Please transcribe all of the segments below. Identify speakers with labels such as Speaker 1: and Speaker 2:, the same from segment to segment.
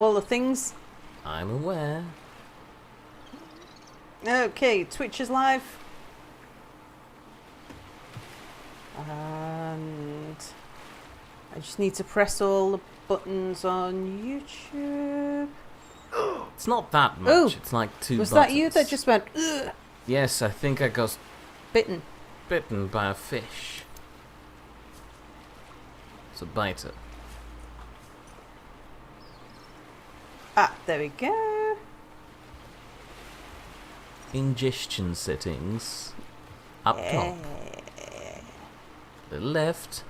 Speaker 1: all the things.
Speaker 2: I'm aware.
Speaker 1: Okay, Twitch is live. And I just need to press all the buttons on YouTube.
Speaker 2: It's not that much.
Speaker 1: Ooh,
Speaker 2: it's like two
Speaker 1: was
Speaker 2: buttons.
Speaker 1: that you that just went, ugh?
Speaker 2: Yes, I think I got
Speaker 1: Bitten.
Speaker 2: bitten by a fish. It's a biter.
Speaker 1: Ah, there we go.
Speaker 2: Ingestion settings. Up top. Little left.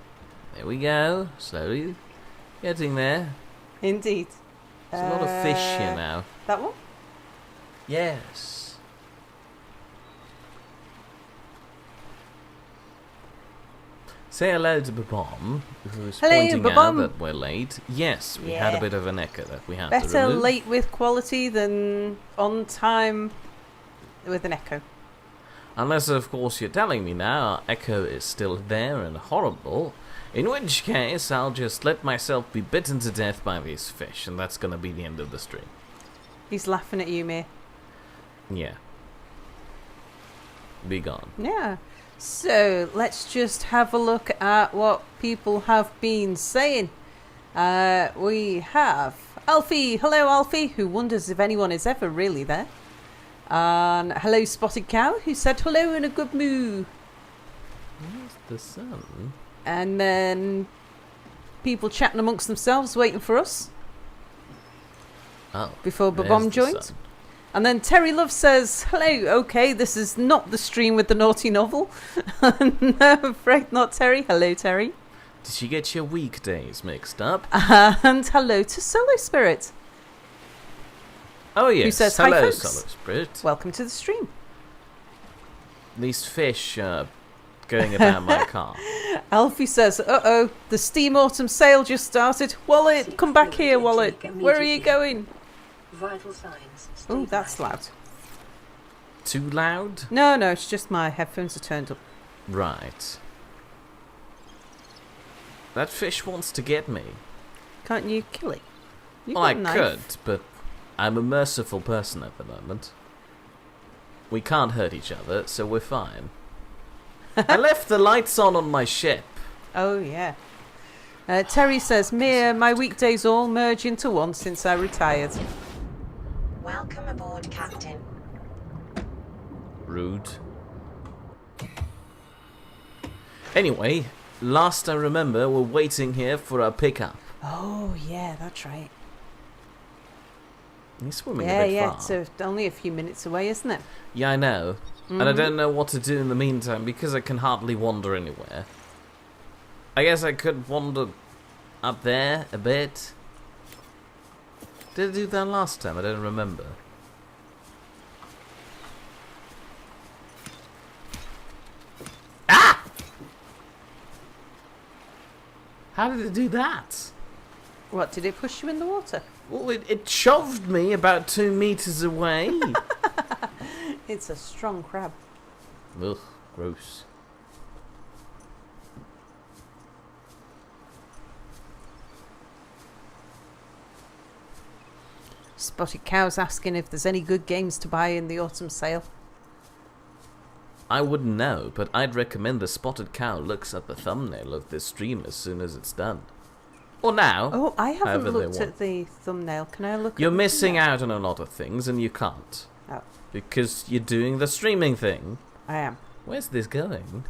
Speaker 2: There we go. Slowly getting there.
Speaker 1: Indeed.
Speaker 2: There's a lot of fish here now.
Speaker 1: That one?
Speaker 2: Yes. Say hello to Babom, who's
Speaker 1: Hello,
Speaker 2: pointing out
Speaker 1: Babom.
Speaker 2: that we're late. Yes, we had a
Speaker 1: Yeah.
Speaker 2: bit of an echo that we had to
Speaker 1: Better
Speaker 2: remove.
Speaker 1: late with quality than on time with an echo.
Speaker 2: Unless, of course, you're telling me now our echo is still there and horrible, in which case I'll just let myself be bitten to death by these fish, and that's gonna be the end of the stream.
Speaker 1: He's laughing at you, Mir.
Speaker 2: Yeah. Be gone.
Speaker 1: Yeah. So let's just have a look at what people have been saying. We have Alfie. Hello, Alfie, who wonders if anyone is ever really there. And hello, Spotted Cow, who said hello in a good mood.
Speaker 2: Where's the sun?
Speaker 1: And then people chatting amongst themselves, waiting for us
Speaker 2: Oh.
Speaker 1: before
Speaker 2: there's
Speaker 1: Babom
Speaker 2: the
Speaker 1: joins.
Speaker 2: sun.
Speaker 1: And then Terry Love says, hello, okay, this is not the stream with the naughty novel. No, afraid not, Terry. Hello, Terry.
Speaker 2: Did you get your weekdays mixed up?
Speaker 1: And hello to Solo Spirit.
Speaker 2: Oh yes.
Speaker 1: says, "Hi,
Speaker 2: hello,
Speaker 1: folks."
Speaker 2: Solo Spirit.
Speaker 1: Welcome to the stream.
Speaker 2: These fish going about my car.
Speaker 1: Alfie says, uh-oh, the Steam Autumn sale just started. Wallet, come back here, Wallet. Where are you going?
Speaker 3: Vital signs.
Speaker 1: Oh, that's loud.
Speaker 2: Too loud?
Speaker 1: No, it's just my headphones are turned up.
Speaker 2: Right. That fish wants to get me.
Speaker 1: Can't you kill it? You've
Speaker 2: Well,
Speaker 1: got
Speaker 2: I
Speaker 1: a knife.
Speaker 2: could, but I'm a merciful person at the moment. We can't hurt each other, so we're fine. I left the lights on my ship.
Speaker 1: Oh, yeah. Terry says, Mia, my weekdays all merge into one since I retired.
Speaker 3: Welcome aboard, Captain.
Speaker 2: Rude. Anyway, last I remember, we're waiting here for our pickup.
Speaker 1: Oh, yeah, that's right.
Speaker 2: He's swimming
Speaker 1: Yeah,
Speaker 2: a bit
Speaker 1: yeah,
Speaker 2: far.
Speaker 1: it's only a few minutes away, isn't it?
Speaker 2: Yeah, I know. And I don't know what to do in the meantime because I can hardly wander anywhere. I guess I could wander up there a bit. Did I do that last time? I don't remember. Ah! How did it do that?
Speaker 1: What, did it push you in the water?
Speaker 2: Well, it shoved me about 2 meters away.
Speaker 1: It's a strong crab.
Speaker 2: Ugh, gross.
Speaker 1: Spotted Cow's asking if there's any good games to buy in the autumn sale.
Speaker 2: I wouldn't know, but I'd recommend the Spotted Cow looks at the thumbnail of this stream as soon as it's done. Or now.
Speaker 1: Oh, I haven't
Speaker 2: however they
Speaker 1: looked
Speaker 2: want.
Speaker 1: at the thumbnail. Can I look
Speaker 2: You're
Speaker 1: at the
Speaker 2: missing
Speaker 1: thumbnail?
Speaker 2: out on a lot of things, and you can't.
Speaker 1: Oh,
Speaker 2: Because you're doing the streaming thing.
Speaker 1: I am.
Speaker 2: Where's this going?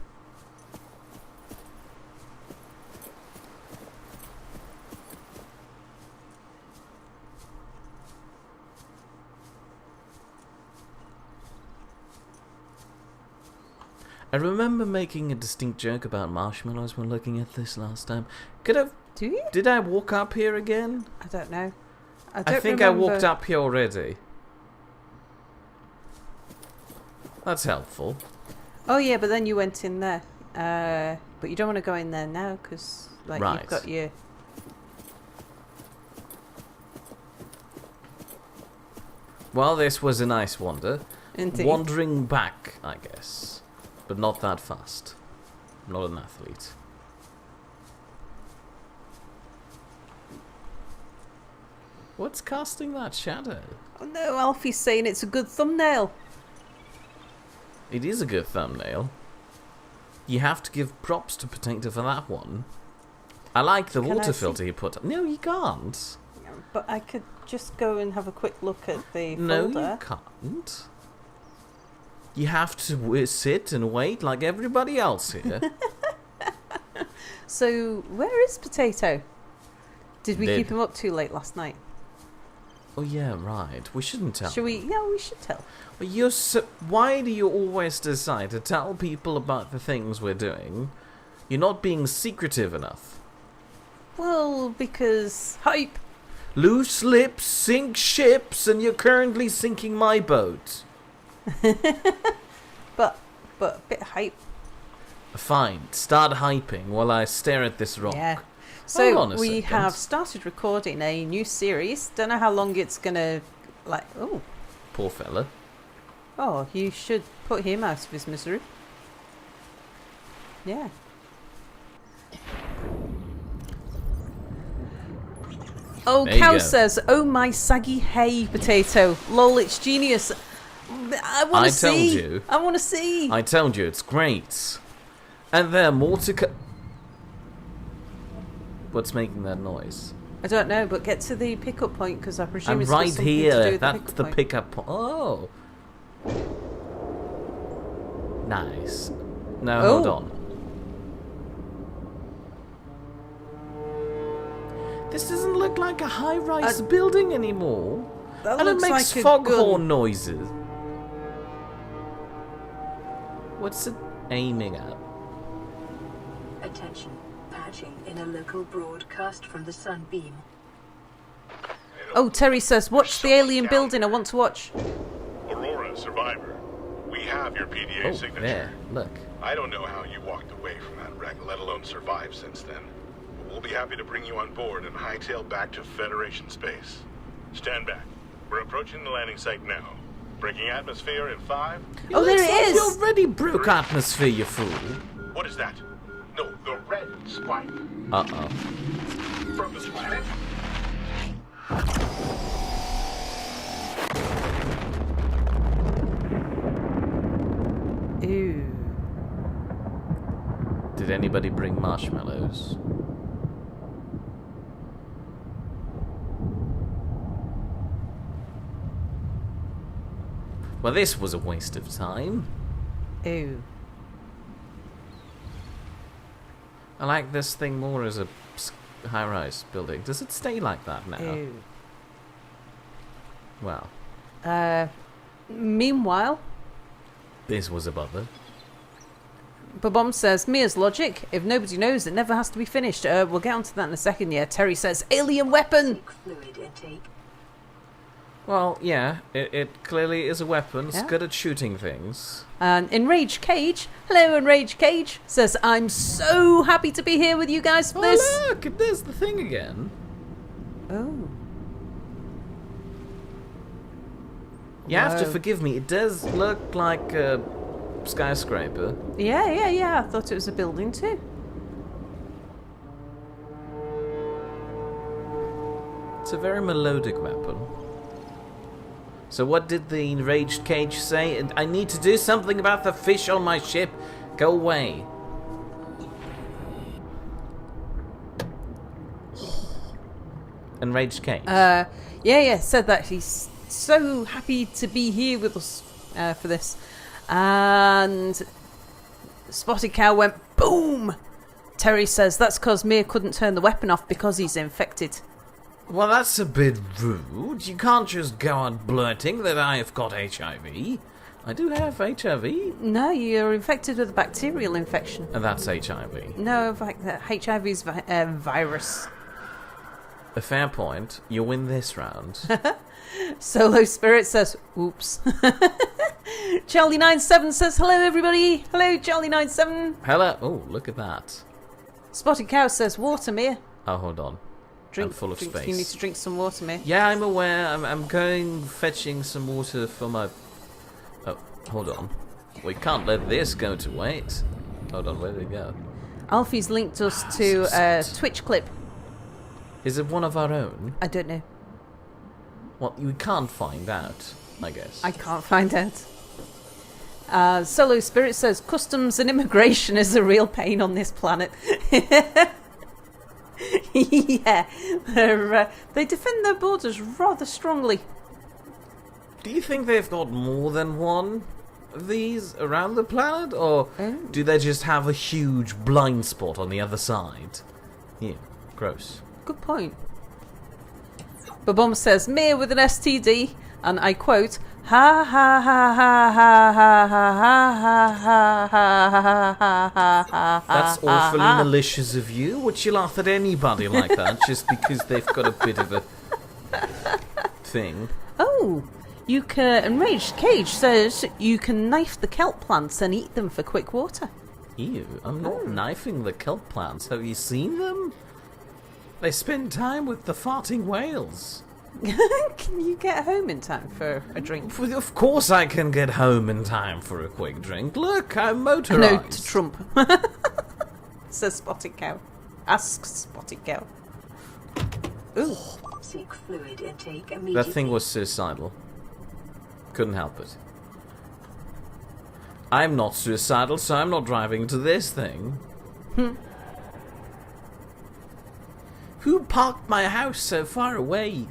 Speaker 2: I remember making a distinct joke about marshmallows when looking at this last time.
Speaker 1: Do you?
Speaker 2: Did I walk up here again?
Speaker 1: I don't know. I
Speaker 2: I think I walked up here already. That's helpful.
Speaker 1: Oh, yeah, but then you went in there. But you don't want to go in there now because, like,
Speaker 2: Right.
Speaker 1: you've got your...
Speaker 2: Well, this was a nice wander.
Speaker 1: Indeed.
Speaker 2: Wandering back, I guess. But not that fast. I'm not an athlete. What's casting that shadow?
Speaker 1: Oh no, Alfie's saying it's a good thumbnail.
Speaker 2: It is a good thumbnail. You have to give props to Potato for that one. I like the water filter you put. No, you can't.
Speaker 1: But I could just go and have a quick look at the
Speaker 2: No,
Speaker 1: folder.
Speaker 2: you can't. You have to sit and wait like everybody else here.
Speaker 1: So, where is Potato? Did we
Speaker 2: Dead.
Speaker 1: keep him up too late last night?
Speaker 2: Oh yeah, right. We shouldn't tell.
Speaker 1: Should we? Yeah, we should tell.
Speaker 2: But why do you always decide to tell people about the things we're doing? You're not being secretive enough.
Speaker 1: Well, because hype.
Speaker 2: Loose lips sink ships, and you're currently sinking my boat.
Speaker 1: But a bit hype.
Speaker 2: Fine, start hyping while I stare at this rock.
Speaker 1: Yeah.
Speaker 2: Hold
Speaker 1: So
Speaker 2: on a
Speaker 1: we
Speaker 2: second.
Speaker 1: have started recording a new series. Don't know how long it's gonna Oh,
Speaker 2: Poor fella.
Speaker 1: oh, you should put him out of his misery. Yeah. Oh,
Speaker 2: There you
Speaker 1: Cow
Speaker 2: go.
Speaker 1: says, "Oh my saggy hay Potato, lol, it's genius." I want
Speaker 2: I
Speaker 1: to see.
Speaker 2: told you.
Speaker 1: I want to see.
Speaker 2: I told you, it's great. And there are more to What's making that noise?
Speaker 1: I don't know, but get to the pickup point because I presume
Speaker 2: I'm
Speaker 1: it's got
Speaker 2: right
Speaker 1: something to do
Speaker 2: here.
Speaker 1: with
Speaker 2: That's the
Speaker 1: point.
Speaker 2: pickup point. Oh. Nice. Now hold
Speaker 1: Oh.
Speaker 2: on. This doesn't look like a high-rise building anymore.
Speaker 1: That
Speaker 2: And it
Speaker 1: looks
Speaker 2: makes
Speaker 1: like a
Speaker 2: foghorn
Speaker 1: gun.
Speaker 2: noises. What's it aiming at?
Speaker 3: Attention. Patching in a local broadcast from the Sunbeam.
Speaker 1: Oh, Terry says, "Watch the alien building. I want to watch."
Speaker 4: Aurora, Survivor. We have your PDA
Speaker 2: Oh,
Speaker 4: signature.
Speaker 2: there. Look.
Speaker 4: I don't know how you walked away from that wreck, let alone survived since then. But we'll be happy to bring you on board and hightail back to Federation space. Stand back. We're approaching the landing site now. Breaking atmosphere in 5.
Speaker 1: Oh, there
Speaker 2: Looks
Speaker 1: it
Speaker 2: like
Speaker 1: is.
Speaker 2: You already broke atmosphere, you fool.
Speaker 4: What is that? No, the red spike.
Speaker 2: Uh-oh.
Speaker 4: From this planet?
Speaker 1: Ooh.
Speaker 2: Did anybody bring marshmallows? Well, this was a waste of time.
Speaker 1: Ooh.
Speaker 2: I like this thing more as a high-rise building. Does it stay like that now?
Speaker 1: Ooh.
Speaker 2: Well,
Speaker 1: Meanwhile,
Speaker 2: this was a bother.
Speaker 1: Babom says, "Mia's logic. If nobody knows, it never has to be finished." We'll get onto that in a second. Yeah. Terry says, "Alien weapon."
Speaker 3: Take fluid intake.
Speaker 2: Well, yeah, it clearly is a weapon. It's
Speaker 1: Yeah.
Speaker 2: good at shooting things.
Speaker 1: And Enraged Cage, hello Enraged Cage, says, "I'm so happy to be here with you guys for this."
Speaker 2: Oh, look! There's the thing again.
Speaker 1: Oh.
Speaker 2: You have to
Speaker 1: Whoa.
Speaker 2: forgive me. It does look like a skyscraper.
Speaker 1: Yeah. I thought it was a building too.
Speaker 2: It's a very melodic weapon. So what did the enraged cage say? I need to do something about the fish on my ship. Go away. Enraged cage.
Speaker 1: Yeah, said that he's so happy to be here with us for this. And Spotted Cow went boom. Terry says that's because Mia couldn't turn the weapon off because he's infected.
Speaker 2: Well, that's a bit rude. You can't just go on blurting that I have got HIV. I do have HIV.
Speaker 1: No, you're infected with a bacterial infection.
Speaker 2: And that's HIV.
Speaker 1: No, HIV is virus.
Speaker 2: A fair point. You win this round.
Speaker 1: Solo Spirit says, "Oops." Charlie97 says, "Hello, everybody." Hello, Charlie97.
Speaker 2: Hello. Oh, look at that.
Speaker 1: Spotted Cow says, "Water, Mia."
Speaker 2: Oh, hold on.
Speaker 1: Drink,
Speaker 2: I'm full of space.
Speaker 1: You need to drink some water, Mia.
Speaker 2: Yeah, I'm aware. I'm going fetching some water for my... Oh, hold on. We can't let this go to waste. Hold on, where did it go?
Speaker 1: Alfie's linked us to
Speaker 2: So
Speaker 1: a
Speaker 2: sad.
Speaker 1: Twitch clip.
Speaker 2: Is it one of our own?
Speaker 1: I don't know.
Speaker 2: Well, you can't find out, I guess.
Speaker 1: I can't find out. Solo Spirit says customs and immigration is a real pain on this planet. Yeah, they defend their borders rather strongly.
Speaker 2: Do you think they've got more than one of these around the planet, or do they just have a huge blind spot on the other side? Yeah, gross.
Speaker 1: Good point. Babom says, Mir with an STD, and I quote, ha ha ha ha ha ha ha ha ha ha ha.
Speaker 2: That's awfully malicious of you. Would you laugh at anybody like that just because they've got a bit of a thing?
Speaker 1: Oh, you can. Enraged Cage says you can knife the kelp plants and eat them for quick water.
Speaker 2: Ew, I'm not knifing the kelp plants. Have you seen them? They spend time with the farting whales.
Speaker 1: Can you get home in time for a drink?
Speaker 2: Of course I can get home in time for a quick drink. Look, I'm motorized.
Speaker 1: No, to Trump. Says Spotted Cow. Asks Spotted Cow. Ooh.
Speaker 3: Seek fluid intake immediately.
Speaker 2: That thing was suicidal. Couldn't help it. I'm not suicidal, so I'm not driving to this thing. Who parked my house so far away?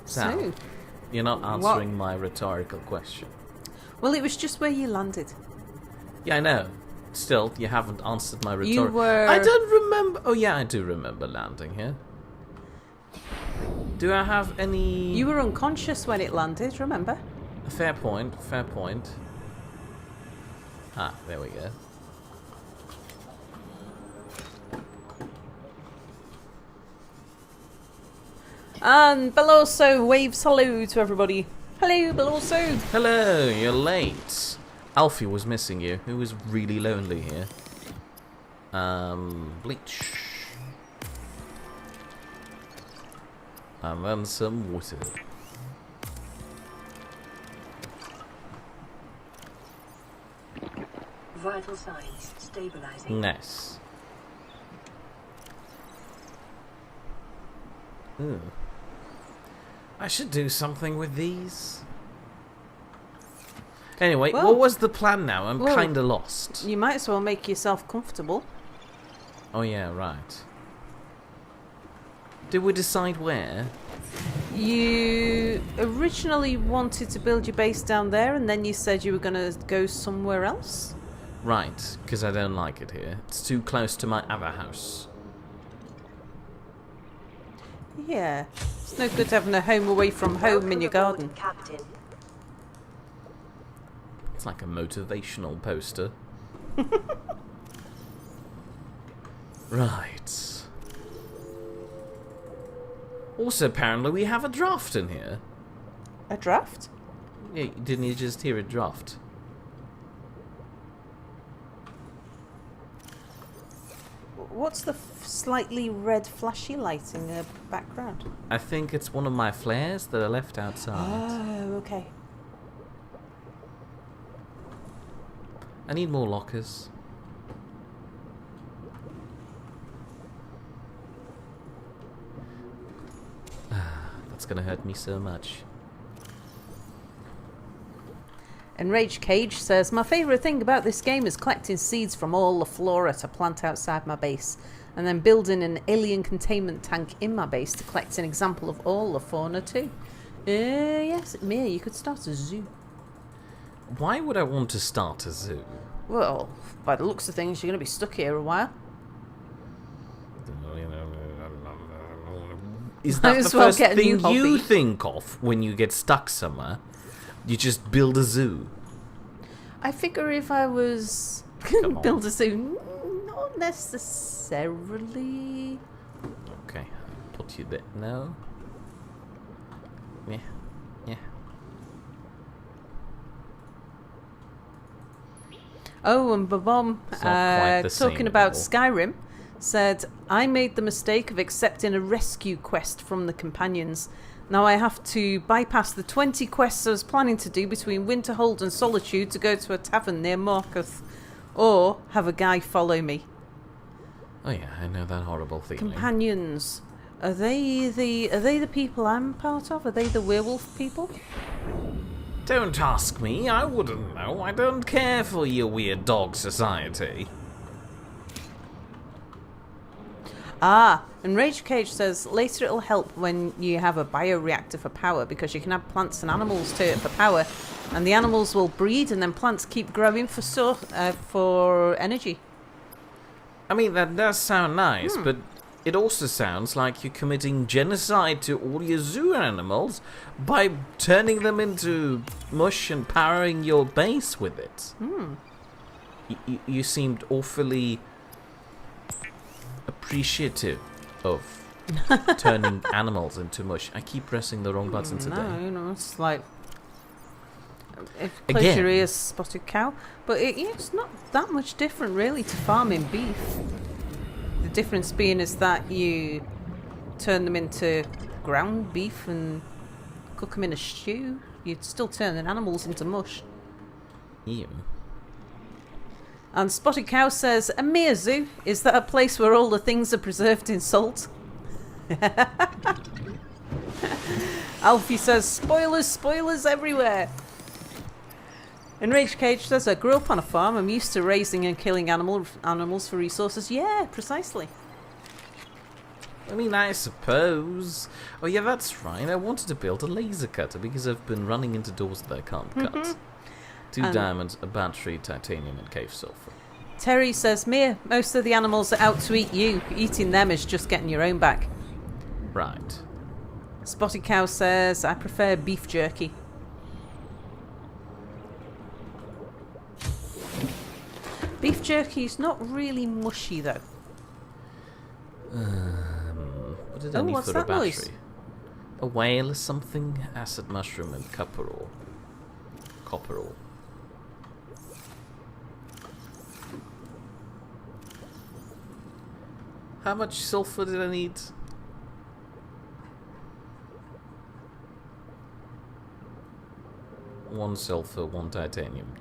Speaker 2: Sal,
Speaker 1: So,
Speaker 2: you're not answering my rhetorical question.
Speaker 1: well, it was just where you landed.
Speaker 2: Yeah, I know. Still, you haven't answered my
Speaker 1: You
Speaker 2: rhetorical...
Speaker 1: were...
Speaker 2: I don't remember... Oh, yeah, I do remember landing here. Do I have any...
Speaker 1: You were unconscious when it landed, remember?
Speaker 2: Fair point, fair point. Ah, there we go.
Speaker 1: And Beloso waves hello to everybody. Hello, Beloso.
Speaker 2: Hello, you're late. Alfie was missing you. He was really lonely here. Bleach. And then some water.
Speaker 3: Vital signs stabilizing.
Speaker 2: Nice. Ooh. I should do something with these. Anyway,
Speaker 1: Well,
Speaker 2: what was the plan now? I'm
Speaker 1: well,
Speaker 2: kinda lost.
Speaker 1: You might as well make yourself comfortable.
Speaker 2: Oh yeah, right. Did we decide where?
Speaker 1: You originally wanted to build your base down there, and then you said you were going to go somewhere else?
Speaker 2: Right, because I don't like it here. It's too close to my other house.
Speaker 1: Yeah. It's no good having a home away from home in your garden.
Speaker 3: Captain.
Speaker 2: It's like a motivational poster. Right. Also, apparently we have a draft in here.
Speaker 1: A draft?
Speaker 2: Yeah, didn't you just hear a draft?
Speaker 1: What's the slightly red flashy light in the background?
Speaker 2: I think it's one of my flares that I left outside.
Speaker 1: Oh, okay.
Speaker 2: I need more lockers. That's gonna hurt me so much.
Speaker 1: Enraged Cage says, my favourite thing about this game is collecting seeds from all the flora to plant outside my base, and then building an alien containment tank in my base to collect an example of all the fauna too. Yes, Mia, you could start a zoo.
Speaker 2: Why would I want to start a zoo?
Speaker 1: Well, by the looks of things, you're going to be stuck here a while.
Speaker 2: Is
Speaker 1: Might
Speaker 2: that the
Speaker 1: as well
Speaker 2: first
Speaker 1: get a new
Speaker 2: thing you
Speaker 1: hobby.
Speaker 2: think of when you get stuck somewhere? You just build a zoo.
Speaker 1: I figure if I was
Speaker 2: Come on.
Speaker 1: build a zoo, not necessarily.
Speaker 2: Okay, put you there. No. Yeah. Yeah.
Speaker 1: Oh, and Babom,
Speaker 2: It's not quite the same
Speaker 1: talking about
Speaker 2: anymore.
Speaker 1: Skyrim, said, I made the mistake of accepting a rescue quest from the companions. Now I have to bypass the 20 quests I was planning to do between Winterhold and Solitude to go to a tavern near Morgoth, or have a guy follow me.
Speaker 2: Oh yeah, I know that horrible feeling.
Speaker 1: Companions. Are they the people I'm part of? Are they the werewolf people?
Speaker 2: Don't ask me, I wouldn't know. I don't care for your weird dog society.
Speaker 1: Ah, and Rage Cage says later it'll help when you have a bioreactor for power because you can have plants and animals to it for power, and the animals will breed and then plants keep growing for energy.
Speaker 2: I mean, that does sound nice, but it also sounds like you're committing genocide to all your zoo animals by turning them into mush and powering your base with it. You seemed awfully appreciative of turning animals into mush. I keep pressing the wrong button today.
Speaker 1: No, it's like... Close
Speaker 2: Again.
Speaker 1: your ears, spotted cow. But it's not that much different, really, to farming beef. The difference being is that you turn them into ground beef and cook them in a stew. You'd still turn the animals into mush.
Speaker 2: Ew.
Speaker 1: And Spotted Cow says, a mere zoo? Is that a place where all the things are preserved in salt? Alfie says, spoilers everywhere. And Rage Cage says, I grew up on a farm. I'm used to raising and killing animals for resources. Yeah, precisely.
Speaker 2: I mean, I suppose. Oh yeah, that's right. I wanted to build a laser cutter because I've been running into doors that I can't cut. 2 diamonds, a battery, titanium, and cave sulfur.
Speaker 1: Terry says, Mia, most of the animals are out to eat you. Eating them is just getting your own back.
Speaker 2: Right.
Speaker 1: Spotted Cow says, I prefer beef jerky. Beef jerky's not really mushy, though.
Speaker 2: What did I need
Speaker 1: what's
Speaker 2: for a
Speaker 1: that
Speaker 2: battery?
Speaker 1: noise?
Speaker 2: A whale or something? Acid mushroom and copper ore. Copper ore. How much sulfur did I need? One sulfur, 1 titanium.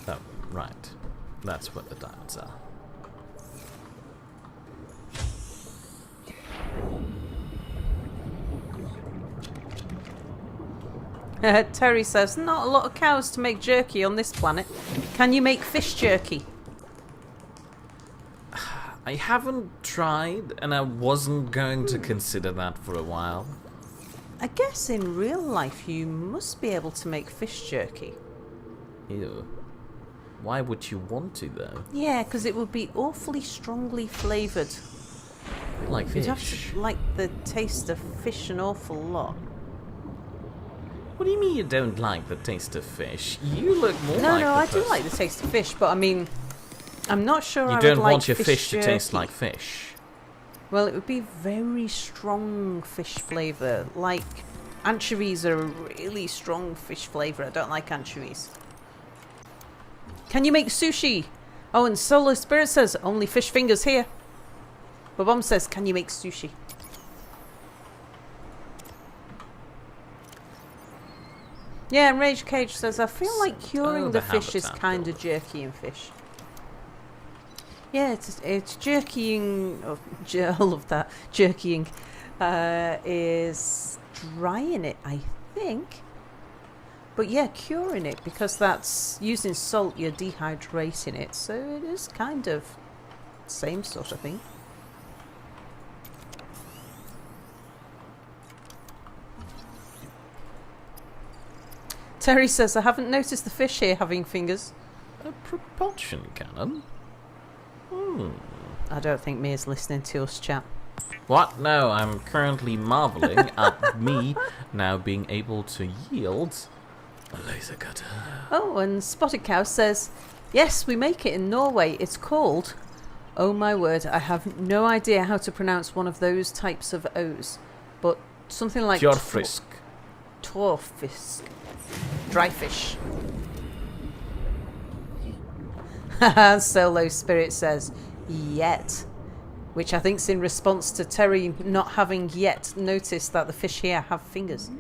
Speaker 2: Oh, right. That's what the diamonds are.
Speaker 1: Terry says, not a lot of cows to make jerky on this planet. Can you make fish jerky?
Speaker 2: I haven't tried, and I wasn't going to consider that for a while.
Speaker 1: I guess in real life you must be able to make fish jerky.
Speaker 2: Ew. Why would you want to, though?
Speaker 1: Yeah, because it would be awfully strongly flavoured.
Speaker 2: Like
Speaker 1: You'd
Speaker 2: fish.
Speaker 1: have to like the taste of fish an awful lot.
Speaker 2: What do you mean you don't like the taste of fish? You look more like
Speaker 1: No,
Speaker 2: the
Speaker 1: I do
Speaker 2: person.
Speaker 1: like the taste of fish, but I mean, I'm not sure I
Speaker 2: You
Speaker 1: would
Speaker 2: don't
Speaker 1: like
Speaker 2: want your fish to
Speaker 1: jerky.
Speaker 2: taste like fish.
Speaker 1: Well, it would be very strong fish flavour. Like, anchovies are a really strong fish flavour. I don't like anchovies. Can you make sushi? Oh, and Solar Spirit says, only fish fingers here. Babom says, can you make sushi? Yeah, and Rage Cage says, I feel like curing the fish is
Speaker 2: habitat
Speaker 1: kind of
Speaker 2: builder.
Speaker 1: jerky and fish. Yeah, it's jerkying. Oh, I love that. Jerkying is drying it, I think. But yeah, curing it, because that's using salt, you're dehydrating it. So it is kind of same sort of thing. Terry says, I haven't noticed the fish here having fingers.
Speaker 2: A propulsion cannon?
Speaker 1: I don't think Mia's listening to us chat.
Speaker 2: What? No, I'm currently marveling at me now being able to yield a laser cutter.
Speaker 1: Oh, and Spotted Cow says, yes, we make it in Norway. It's called... Oh my word, I have no idea how to pronounce one of those types of O's. But something like...
Speaker 2: Fjordfisk.
Speaker 1: Torfisk. Dry fish. Haha, Solo Spirit says, yet. Which I think's in response to Terry not having yet noticed that the fish here have fingers.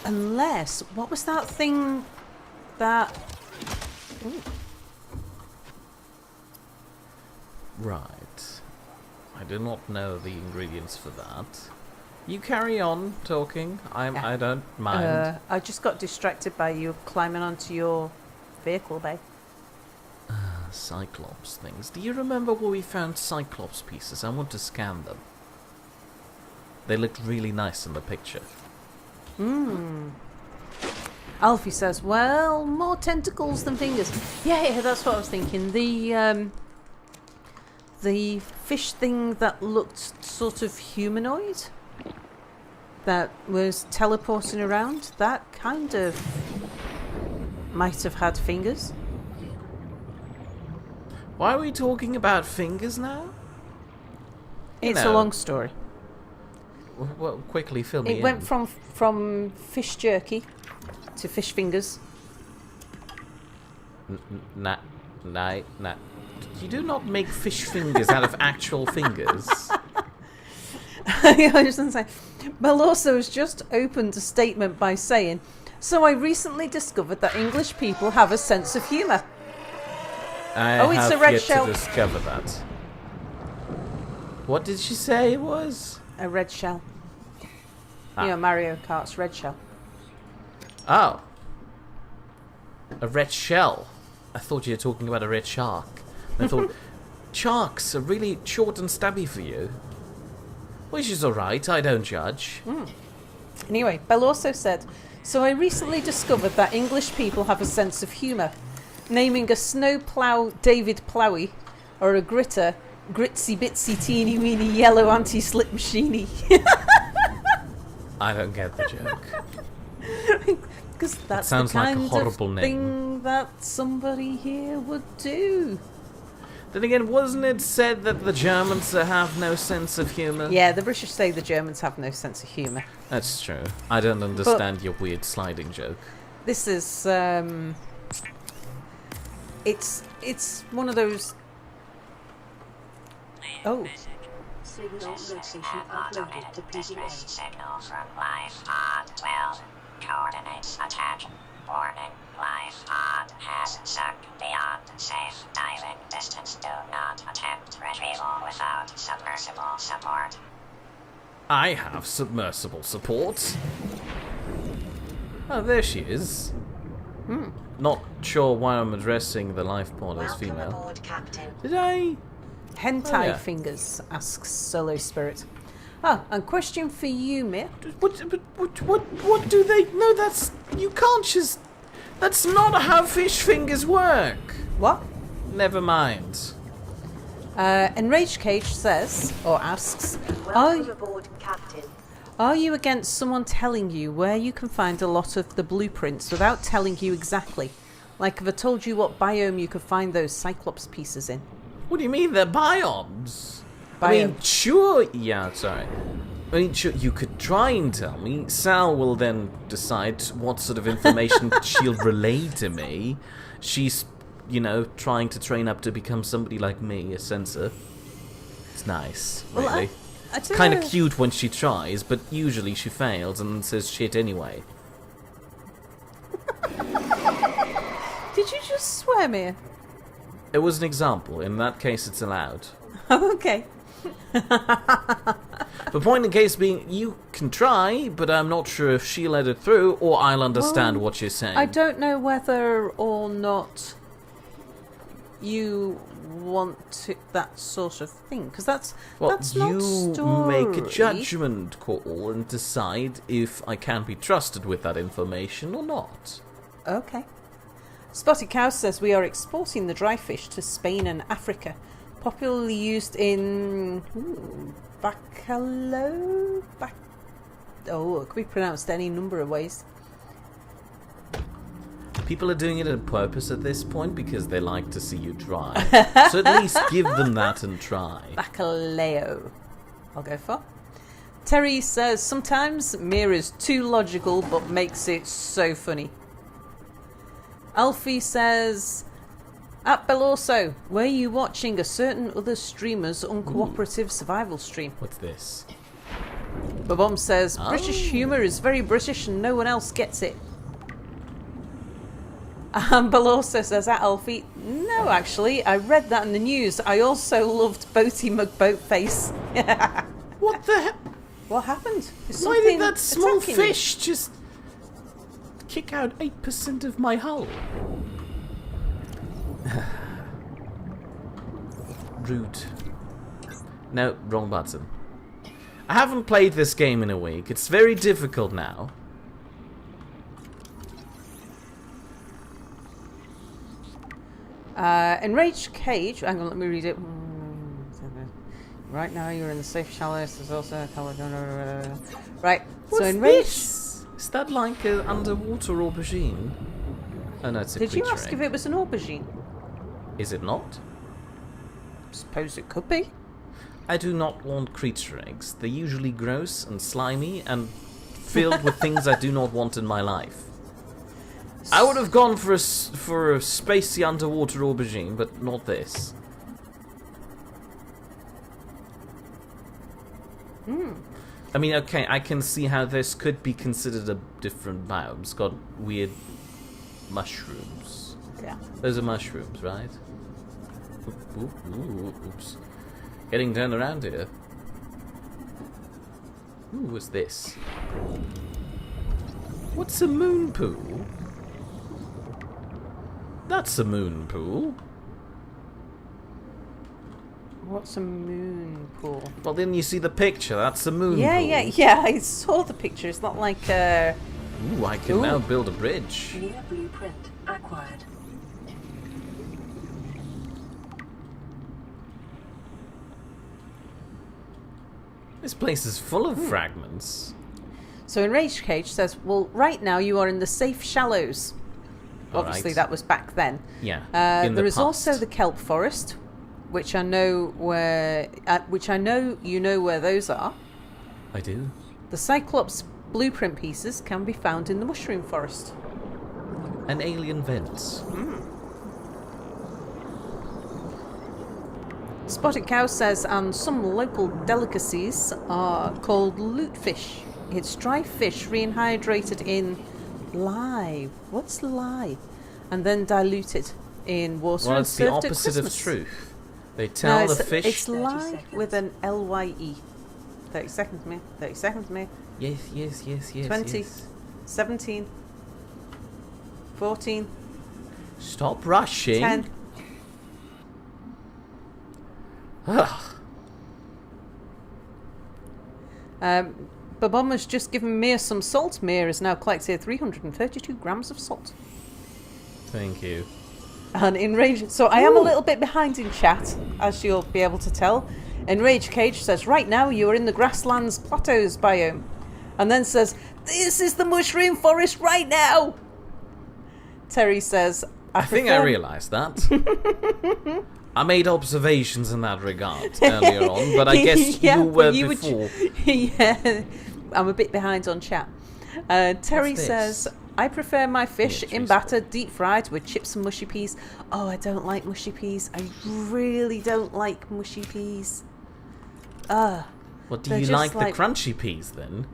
Speaker 1: Unless, what was that thing that... Ooh.
Speaker 2: Right. I do not know the ingredients for that. You carry on talking. I don't mind.
Speaker 1: I just got distracted by you climbing onto your vehicle bay.
Speaker 2: Cyclops things. Do you remember where we found Cyclops pieces? I want to scan them. They looked really nice in the picture.
Speaker 1: Alfie says, well, more tentacles than fingers. Yeah, that's what I was thinking. The fish thing that looked sort of humanoid, that was teleporting around, that kind of might have had fingers.
Speaker 2: Why are we talking about fingers now?
Speaker 1: It's a long story.
Speaker 2: Well, quickly fill me in.
Speaker 1: It went from fish jerky to fish fingers.
Speaker 2: Nah. You do not make fish fingers out of actual fingers.
Speaker 1: I was going to say, Beloso has just opened a statement by saying, so I recently discovered that English people have a sense of humour.
Speaker 2: It's
Speaker 1: a red
Speaker 2: yet
Speaker 1: shell.
Speaker 2: to discover that. What did she say it was?
Speaker 1: A red shell.
Speaker 2: Ah.
Speaker 1: You know, Mario Kart's red shell.
Speaker 2: Oh. A red shell. I thought you were talking about a red shark. I thought, sharks are really short and stubby for you. Which is alright, I don't judge.
Speaker 1: Anyway, Beloso said, so I recently discovered that English people have a sense of humour. Naming a snowplow David Plowy or a gritter Gritsy Bitsy Teeny Weeny Yellow Anti-Slip Machiney.
Speaker 2: I don't get the joke.
Speaker 1: Because that's
Speaker 2: sounds
Speaker 1: the
Speaker 2: like a
Speaker 1: kind
Speaker 2: horrible
Speaker 1: of
Speaker 2: name.
Speaker 1: thing that somebody here would do.
Speaker 2: Then again, wasn't it said that the Germans have no sense of humour?
Speaker 1: Yeah, the British say the Germans have no sense of humour.
Speaker 2: That's true. I don't understand your weird sliding joke.
Speaker 1: This is it's one of those. Oh.
Speaker 3: Signal location uploaded to PDA.
Speaker 5: Signal from life pod 12. Coordinates attached. Warning. Life pod has sunk beyond safe diving distance. Do not attempt retrieval without submersible support.
Speaker 2: I have submersible support. Oh, there she is. Not sure why I'm addressing the life pod as
Speaker 5: Welcome
Speaker 2: female.
Speaker 5: aboard, Captain.
Speaker 2: Did I?
Speaker 1: Hentai
Speaker 2: Oh, yeah.
Speaker 1: fingers, asks Solo Spirit. Oh, and question for you, Mir.
Speaker 2: What do they? No, that's you can't just. That's not how fish fingers work.
Speaker 1: What?
Speaker 2: Never mind.
Speaker 1: Enraged Cage says, or asks,
Speaker 5: Welcome aboard, Captain.
Speaker 1: are you against someone telling you where you can find a lot of the blueprints without telling you exactly? Like if I told you what biome you could find those Cyclops pieces in.
Speaker 2: What do you mean they're biomes? I mean, sure. Yeah, sorry. I mean, sure, you could try and tell me. Sal will then decide what sort of information she'll relay to me. She's, trying to train up to become somebody like me, a censor. It's nice, really.
Speaker 1: Well, I don't
Speaker 2: Kind
Speaker 1: know.
Speaker 2: of cute when she tries, but usually she fails and says shit anyway.
Speaker 1: Did you just swear, Mir?
Speaker 2: It was an example. In that case, it's allowed.
Speaker 1: Okay.
Speaker 2: The point in case being, you can try, but I'm not sure if she'll let it through, or I'll understand what you're saying.
Speaker 1: I don't know whether or not you want to, that sort of thing, because that's not
Speaker 2: you
Speaker 1: story.
Speaker 2: make a judgment call and decide if I can be trusted with that information or not.
Speaker 1: Okay. Spotted Cow says we are exporting the dry fish to Spain and Africa, popularly used in bacalao. It could be pronounced any number of ways.
Speaker 2: People are doing it on purpose at this point because they like to see you try. So at least give them that and try.
Speaker 1: Bacalao. I'll go for. Terry says sometimes Mir is too logical but makes it so funny. Alfie says, at Beloso, were you watching a certain other streamer's uncooperative survival stream?
Speaker 2: What's this?
Speaker 1: Babom says, British humour is very British and no one else gets it. And also says, at Alfie, no, actually, I read that in the news. I also loved Boaty McBoatface.
Speaker 2: What the hell?
Speaker 1: What happened?
Speaker 2: Why did that small fish just kick out 8% of my hull? Rude. No, wrong button. I haven't played this game in a week. It's very difficult now.
Speaker 1: Enraged Cage. Hang on, let me read it. Right now, you're in the safe shallows. There's also a color. Right.
Speaker 2: What's
Speaker 1: so enraged.
Speaker 2: this? Is that like an underwater aubergine? Oh no, it's a
Speaker 1: Did you
Speaker 2: creature
Speaker 1: ask
Speaker 2: egg.
Speaker 1: if it was an aubergine?
Speaker 2: Is it not?
Speaker 1: Suppose it could be.
Speaker 2: I do not want creature eggs. They're usually gross and slimy and filled with things I do not want in my life. I would have gone for a spacey underwater aubergine, but not this. I mean, okay, I can see how this could be considered a different biome. It's got weird mushrooms.
Speaker 1: Yeah.
Speaker 2: Those are mushrooms, right? Oops. Getting turned around here. Ooh, what's this? What's a moon pool? That's a moon pool.
Speaker 1: What's a moon pool?
Speaker 2: Well, then you see the picture. That's a moon pool.
Speaker 1: Yeah. I saw the picture. It's not like
Speaker 2: Ooh, I can now build a bridge.
Speaker 3: Near blueprint acquired.
Speaker 2: This place is full of fragments.
Speaker 1: So Enraged Cage says, well, right now you are in the safe shallows. Obviously,
Speaker 2: Alright.
Speaker 1: that was back then.
Speaker 2: Yeah.
Speaker 1: There is also the kelp forest, which I know where you know where those are.
Speaker 2: I do.
Speaker 1: The Cyclops blueprint pieces can be found in the mushroom forest.
Speaker 2: And alien vents.
Speaker 1: Spotted Cow says, and some local delicacies are called lutefish. It's dry fish rehydrated in lye. What's lye? And then diluted in water
Speaker 2: Well,
Speaker 1: and
Speaker 2: it's the
Speaker 1: served at
Speaker 2: opposite of
Speaker 1: Christmas.
Speaker 2: truth. They tell
Speaker 1: No,
Speaker 2: the fish...
Speaker 1: it's lye
Speaker 3: 30 seconds.
Speaker 1: with an L-Y-E. 30 seconds, me. 30 seconds, me.
Speaker 2: Yes.
Speaker 1: 20.
Speaker 2: Yes.
Speaker 1: 17. 14.
Speaker 2: Stop rushing.
Speaker 1: 10.
Speaker 2: Ugh.
Speaker 1: Babom has just given Mir some salt. Mir has now collected 332 grams of salt.
Speaker 2: Thank you.
Speaker 1: And Enraged... So I am a little bit behind in chat, as you'll be able to tell. Enraged Cage says, right now you are in the grasslands plateaus biome. And then says, this is the mushroom forest right now! Terry says,
Speaker 2: I think I realised that. I made observations in that regard earlier on, but I guess
Speaker 1: Yeah,
Speaker 2: you were
Speaker 1: but you
Speaker 2: before.
Speaker 1: Yeah, I'm a bit behind on chat. Terry
Speaker 2: What's this?
Speaker 1: says, I prefer my fish
Speaker 2: Yeah,
Speaker 1: in
Speaker 2: trees.
Speaker 1: batter, deep fried with chips and mushy peas. Oh, I don't like mushy peas. I really don't like mushy peas.
Speaker 2: What do
Speaker 1: They're
Speaker 2: you
Speaker 1: just
Speaker 2: like
Speaker 1: like-
Speaker 2: the crunchy peas then?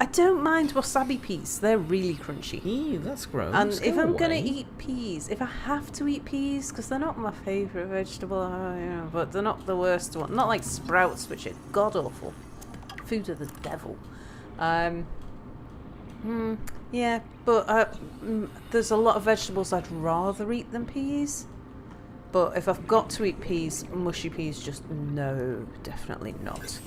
Speaker 1: I don't mind wasabi peas. They're really crunchy.
Speaker 2: Ew, that's gross.
Speaker 1: And if
Speaker 2: Go
Speaker 1: I'm going to
Speaker 2: away.
Speaker 1: eat peas, if I have to eat peas, because they're not my favourite vegetable, but they're not the worst one. Not like sprouts, which are god-awful. Food of the devil. Yeah, but there's a lot of vegetables I'd rather eat than peas. But if I've got to eat peas, mushy peas, just no, definitely not.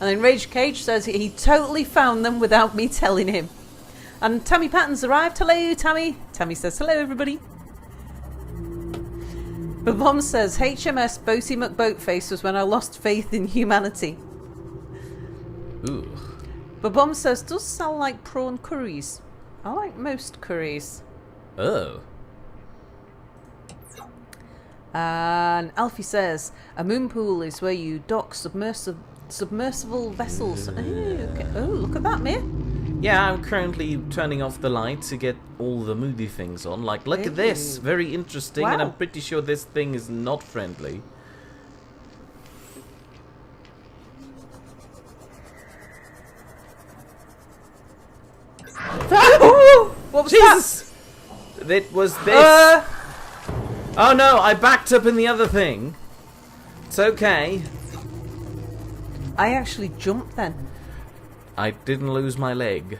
Speaker 1: And then Rage Cage says he totally found them without me telling him. And Tammy Patton's arrived. Hello, Tammy. Tammy says, hello, everybody. Babom says, HMS Boaty McBoatface was when I lost faith in humanity.
Speaker 2: Ooh.
Speaker 1: Babom says, does sound like prawn curries. I like most curries.
Speaker 2: Oh.
Speaker 1: And Alfie says, a moon pool is where you dock submersible vessels. Oh, okay. Oh, look at that, Mir.
Speaker 2: Yeah, I'm currently turning off the light to get all the moody things on. Like, look at this.
Speaker 1: Ooh.
Speaker 2: Very interesting, and
Speaker 1: Wow.
Speaker 2: I'm pretty sure this thing is not friendly.
Speaker 1: What was
Speaker 2: Jesus! It was this.
Speaker 1: that?
Speaker 2: Oh no, I backed up in the other thing. It's okay.
Speaker 1: I actually jumped then.
Speaker 2: I didn't lose my leg.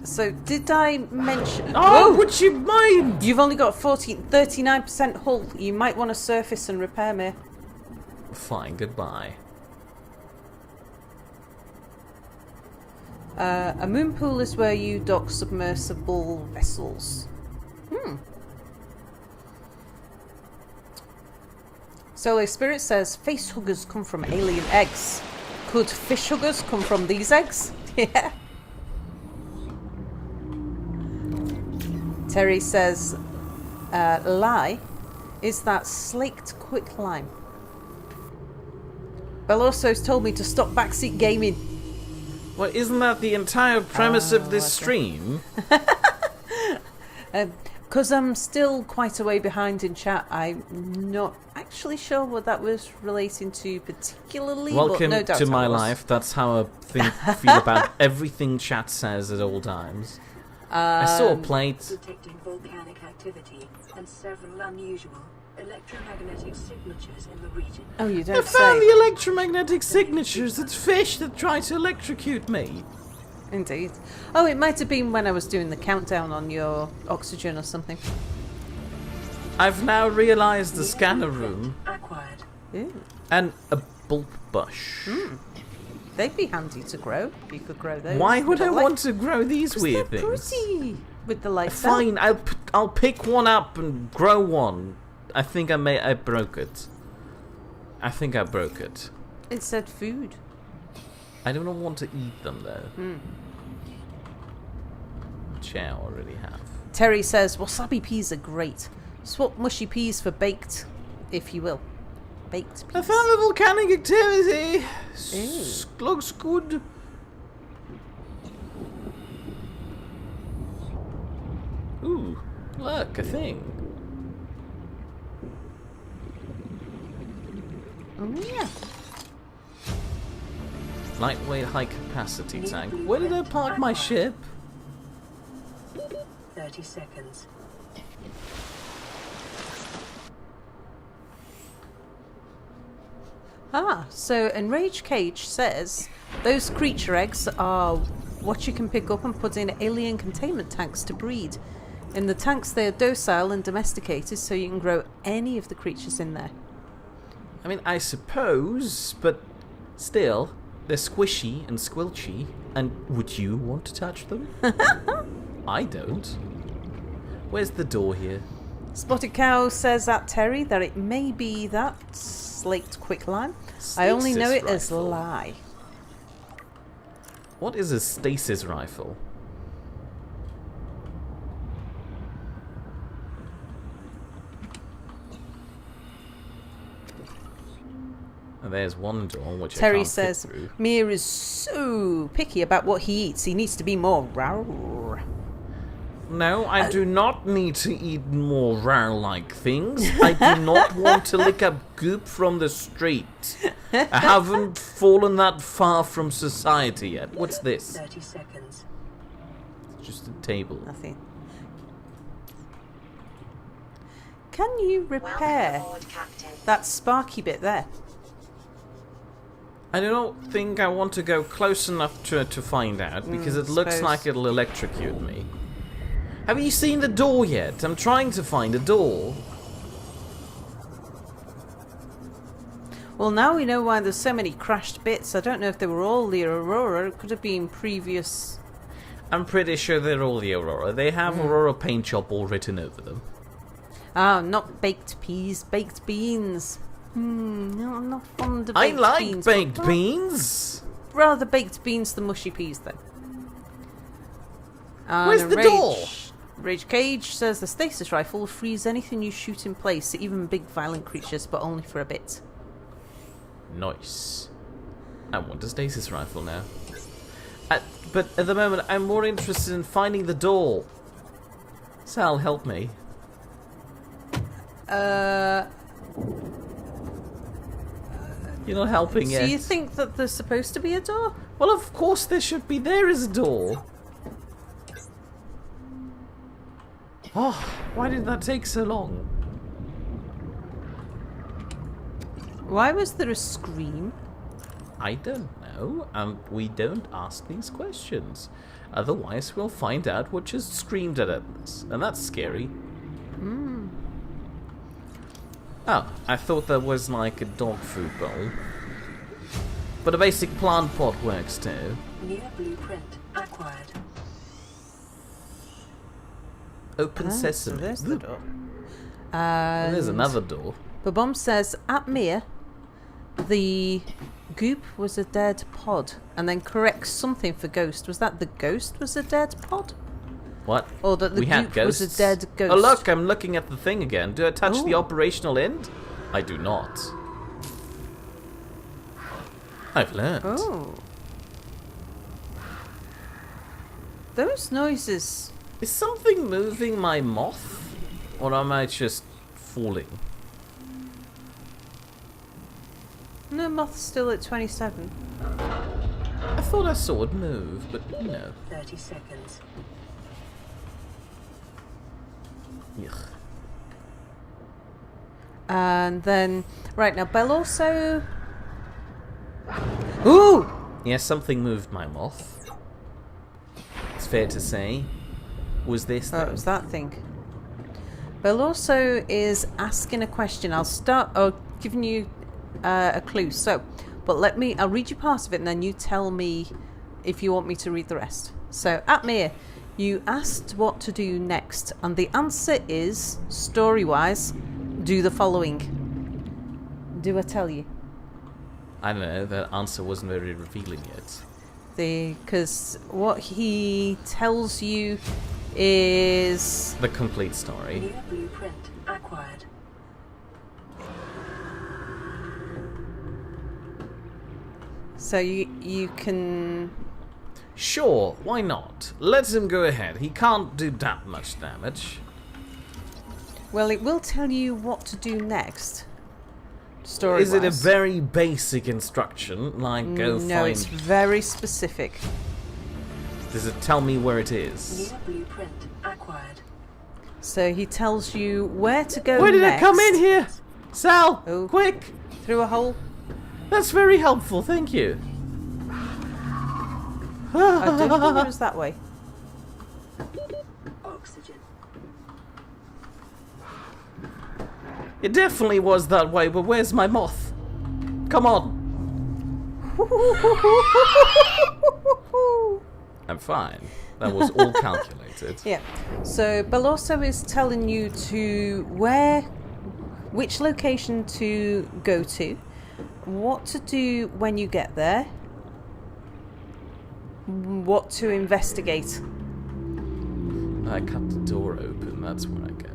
Speaker 1: So, did I mention...
Speaker 2: Oh,
Speaker 1: Whoa!
Speaker 2: would you mind?
Speaker 1: You've only got 39% hull. You might want to surface and repair me.
Speaker 2: Fine, goodbye.
Speaker 1: A moon pool is where you dock submersible vessels. Solo Spirit says, face huggers come from alien eggs. Could fish huggers come from these eggs? Yeah. Terry says, lie is that slaked quicklime. Belosso's told me to stop backseat gaming.
Speaker 2: Well, isn't that the entire premise of this stream?
Speaker 1: Because I'm still quite a way behind in chat, I'm not actually sure what that was relating to particularly.
Speaker 2: Welcome
Speaker 1: but no doubt
Speaker 2: to my
Speaker 1: I was.
Speaker 2: life. That's how I feel about everything chat says at all times. I saw a plate.
Speaker 3: Detecting volcanic activity and several unusual electromagnetic signatures in the region.
Speaker 1: Oh, you
Speaker 2: I
Speaker 1: don't
Speaker 2: found
Speaker 1: say.
Speaker 2: the electromagnetic signatures. It's fish that try to electrocute me.
Speaker 1: Indeed. Oh, it might have been when I was doing the countdown on your oxygen or something.
Speaker 2: I've now realised the scanner room
Speaker 3: Acquired.
Speaker 1: Ooh.
Speaker 2: and a bulb bush.
Speaker 1: They'd be handy to grow. You could grow those.
Speaker 2: Why would
Speaker 1: with
Speaker 2: I
Speaker 1: the light-
Speaker 2: want to grow these
Speaker 1: 'Cause
Speaker 2: weird
Speaker 1: they're
Speaker 2: things?
Speaker 1: pretty with the lights out.
Speaker 2: Fine, I'll pick one up and grow one. I think I broke it. I think I broke it.
Speaker 1: It said food.
Speaker 2: I do not want to eat them though. Which I already have.
Speaker 1: Terry says wasabi peas are great. Swap mushy peas for baked, if you will. Baked peas.
Speaker 2: I found the volcanic activity.
Speaker 1: Ew.
Speaker 2: Looks good. Ooh, look, a thing.
Speaker 1: Oh yeah.
Speaker 2: Lightweight, high capacity tank. Where did I park my ship?
Speaker 3: 30 seconds.
Speaker 1: Ah, so Enraged Cage says those creature eggs are what you can pick up and put in alien containment tanks to breed. In the tanks they are docile and domesticated, so you can grow any of the creatures in there.
Speaker 2: I mean, I suppose, but still, they're squishy and squelchy, and would you want to touch them? I don't. Where's the door here?
Speaker 1: Spotted Cow says at Terry that it may be that slaked quicklime. I only know it
Speaker 2: Stasis
Speaker 1: as
Speaker 2: rifle.
Speaker 1: lie.
Speaker 2: What is a stasis rifle? And there's one door which I
Speaker 1: Terry
Speaker 2: can't
Speaker 1: says
Speaker 2: fit through.
Speaker 1: Mir is so picky about what he eats. He needs to be more raw.
Speaker 2: No, I do not need to eat more rare-like things. I do not want to lick up goop from the street. I haven't fallen that far from society yet. What's this?
Speaker 3: 30 seconds.
Speaker 2: It's just a table.
Speaker 1: Nothing. Can you repair that sparky bit there?
Speaker 2: I don't think I want to go close enough to find out, because it looks
Speaker 1: suppose.
Speaker 2: like it'll electrocute me. Have you seen the door yet? I'm trying to find a door.
Speaker 1: Well, now we know why there's so many crashed bits. I don't know if they were all the Aurora. It could have been previous.
Speaker 2: I'm pretty sure they're all the Aurora. They have Aurora Paint Shop all written over them.
Speaker 1: Ah, not baked peas, baked beans. No, I'm not fond of
Speaker 2: I
Speaker 1: baked
Speaker 2: like
Speaker 1: beans.
Speaker 2: baked
Speaker 1: but
Speaker 2: beans.
Speaker 1: rather baked beans than mushy peas, though.
Speaker 2: Where's the door?
Speaker 1: Rage Cage says the stasis rifle will freeze anything you shoot in place, even big violent creatures, but only for a bit.
Speaker 2: Nice. I want a stasis rifle now. But at the moment, I'm more interested in finding the door. Sal, help me. You're not helping
Speaker 1: So
Speaker 2: yet.
Speaker 1: you think that there's supposed to be a door?
Speaker 2: Well, of course there should be. There is a door. Oh, why did that take so long?
Speaker 1: Why was there a scream?
Speaker 2: I don't know, and we don't ask these questions. Otherwise, we'll find out what just screamed at us, and that's scary. Oh, I thought there was like a dog food bowl. But a basic plant pot works too.
Speaker 3: New blueprint acquired.
Speaker 2: Open
Speaker 1: So
Speaker 2: sesame.
Speaker 1: there's the door.
Speaker 2: And there's another door.
Speaker 1: Babom says, at Mir, the goop was a dead pod, and then corrects something for ghost. Was that the ghost was a dead pod?
Speaker 2: What?
Speaker 1: Or that the
Speaker 2: we had
Speaker 1: goop
Speaker 2: ghosts?
Speaker 1: was a dead ghost?
Speaker 2: Oh look, I'm looking at the thing again. Do I touch the
Speaker 1: Ooh.
Speaker 2: operational end? I do not. I've learned.
Speaker 1: Oh. Those noises.
Speaker 2: Is something moving my moth? Or am I just falling?
Speaker 1: No, moth's still at 27.
Speaker 2: I thought I saw it move, but no.
Speaker 3: 30 seconds.
Speaker 2: Yuck.
Speaker 1: And then, right now, Belle also... Ooh!
Speaker 2: Yes, something moved my moth. It's fair to say. Was this
Speaker 1: Oh, it was that thing. Belle also is asking a question. I'll giving you a clue. So, but I'll read you part of it and then you tell me if you want me to read the rest. So, at Mir, you asked what to do next, and the answer is, story-wise, do the following. Do I tell you?
Speaker 2: I don't know, that answer wasn't very revealing yet.
Speaker 1: Because what he tells you is...
Speaker 2: The complete story.
Speaker 3: New blueprint acquired.
Speaker 1: So you can...
Speaker 2: Sure, why not? Let him go ahead. He can't do that much damage.
Speaker 1: Well, it will tell you what to do next. Story-wise.
Speaker 2: Is it a very basic instruction, like go
Speaker 1: No,
Speaker 2: find...
Speaker 1: it's very specific.
Speaker 2: Does it tell me where it is?
Speaker 3: New blueprint acquired.
Speaker 1: So he tells you where to go
Speaker 2: Where did
Speaker 1: next.
Speaker 2: it come in here? Sal,
Speaker 1: Oh.
Speaker 2: quick!
Speaker 1: Through a hole?
Speaker 2: That's very helpful, thank you.
Speaker 1: I don't think it was that way.
Speaker 3: Oxygen.
Speaker 2: It definitely was that way, but where's my moth? Come on! I'm fine. That was all calculated.
Speaker 1: Yeah. So Beloso is telling you to which location to go to, what to do when you get there, what to investigate.
Speaker 2: I cut the door open, that's where I go.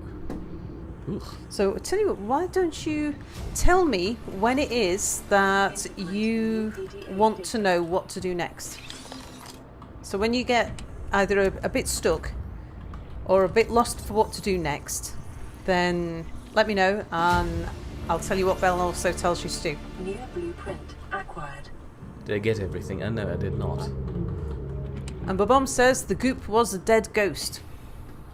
Speaker 2: Ooh.
Speaker 1: So tell you what, why don't you tell me when it is that you want to know what to do next? So when you get either a bit stuck or a bit lost for what to do next, then let me know and I'll tell you what Belle also tells you to do.
Speaker 3: New blueprint acquired.
Speaker 2: Did I get everything? Oh no, I did not.
Speaker 1: And Babom says the goop was a dead ghost.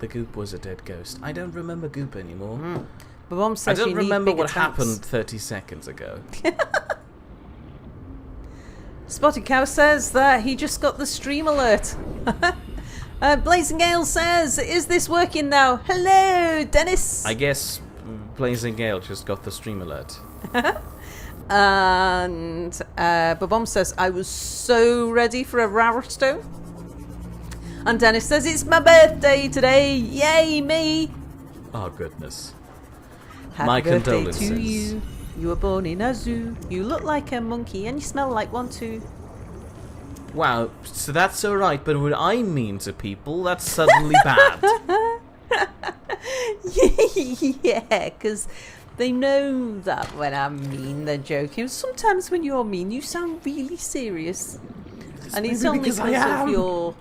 Speaker 2: The goop was a dead ghost. I don't remember goop anymore.
Speaker 1: Babom
Speaker 2: I
Speaker 1: says
Speaker 2: don't
Speaker 1: you need
Speaker 2: remember
Speaker 1: bigger
Speaker 2: what
Speaker 1: tanks.
Speaker 2: happened 30 seconds ago.
Speaker 1: Spotted Cow says that he just got the stream alert. Blazing Gale says, is this working now? Hello, Dennis.
Speaker 2: I guess Blazing Gale just got the stream alert.
Speaker 1: And Babom says, I was so ready for a Rarestone. And Dennis says, it's my birthday today. Yay, me.
Speaker 2: Oh goodness.
Speaker 1: Happy
Speaker 2: My
Speaker 1: birthday
Speaker 2: condolences.
Speaker 1: to you. You were born in a zoo. You look like a monkey and you smell like one too.
Speaker 2: Wow, so that's alright, but when I mean to people, that's suddenly bad.
Speaker 1: Yeah, because they know that when I'm mean, they're joking. Sometimes when you're mean, you sound really serious. And it's
Speaker 2: maybe
Speaker 1: only
Speaker 2: because
Speaker 1: because
Speaker 2: I am.
Speaker 1: of your...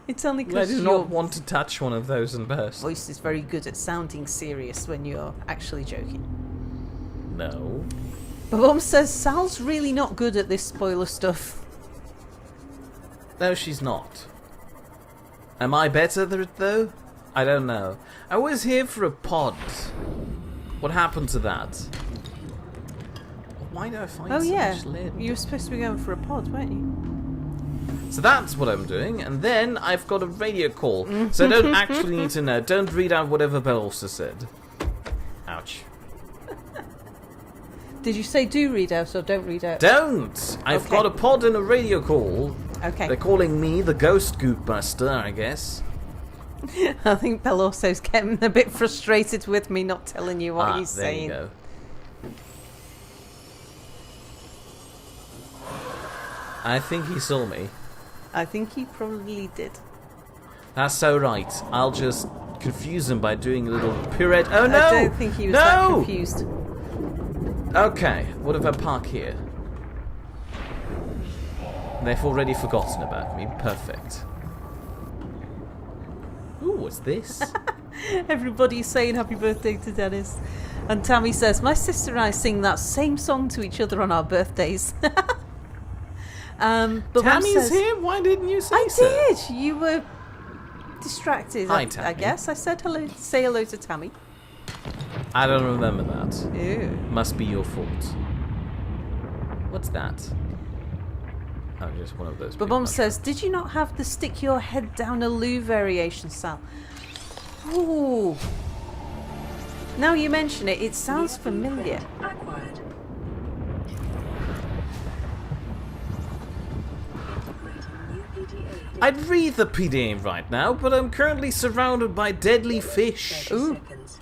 Speaker 1: It's only
Speaker 2: I
Speaker 1: because
Speaker 2: do
Speaker 1: your
Speaker 2: not want to touch one of those and burst.
Speaker 1: voice is very good at sounding serious when you're actually joking.
Speaker 2: No.
Speaker 1: But Mum says Sal's really not good at this spoiler stuff.
Speaker 2: No, she's not. Am I better at it, though? I don't know. I was here for a pod. What happened to that? Why do I find so much lead?
Speaker 1: You were supposed to be going for a pod, weren't you?
Speaker 2: So that's what I'm doing, and then I've got a radio call. So I don't actually need to know. Don't read out whatever Bell also said. Ouch.
Speaker 1: Did you say do read out or don't read out?
Speaker 2: Don't! I've
Speaker 1: Okay.
Speaker 2: got a pod and a radio call.
Speaker 1: Okay.
Speaker 2: They're calling me the Ghost Goop Buster, I guess.
Speaker 1: I think Belosso's getting a bit frustrated with me not telling you what he's
Speaker 2: there
Speaker 1: saying.
Speaker 2: you go. I think he saw me.
Speaker 1: I think he probably did.
Speaker 2: That's so right. I'll just confuse him by doing a little pirouette. Oh no!
Speaker 1: I don't think he was that confused.
Speaker 2: Okay, what if I park here? They've already forgotten about me. Perfect. Ooh, what's this?
Speaker 1: Everybody's saying happy birthday to Dennis. And Tammy says, my sister and I sing that same song to each other on our birthdays. But Mum
Speaker 2: Tammy's
Speaker 1: says,
Speaker 2: here? Why didn't you say
Speaker 1: I
Speaker 2: so?
Speaker 1: did. You were distracted.
Speaker 2: Hi,
Speaker 1: I
Speaker 2: Tammy.
Speaker 1: guess I said hello. Say hello to Tammy.
Speaker 2: I don't remember that.
Speaker 1: Ew.
Speaker 2: Must be your fault. What's that? Oh, just one of those.
Speaker 1: But
Speaker 2: big
Speaker 1: Mum
Speaker 2: mushrooms.
Speaker 1: says, did you not have the stick your head down a loo variation, Sal? Ooh. Now you mention it, it sounds familiar.
Speaker 3: Acquired. New PDA.
Speaker 2: I'd read the PDA right now, but I'm currently surrounded by deadly fish.
Speaker 3: 30
Speaker 1: Ooh.
Speaker 3: seconds.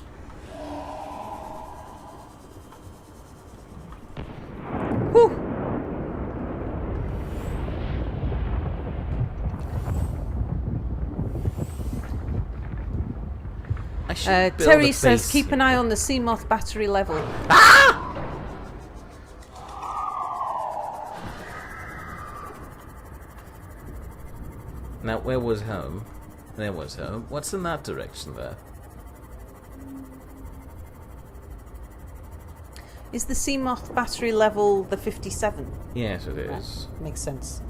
Speaker 1: Whew.
Speaker 2: I should build
Speaker 1: Terry
Speaker 2: a
Speaker 1: says,
Speaker 2: base
Speaker 1: keep an
Speaker 2: here.
Speaker 1: eye on the Seamoth battery level.
Speaker 2: Now, where was home? There was home. What's in that direction there?
Speaker 1: Is the Seamoth battery level the 57?
Speaker 2: Yes, it is.
Speaker 1: Makes sense.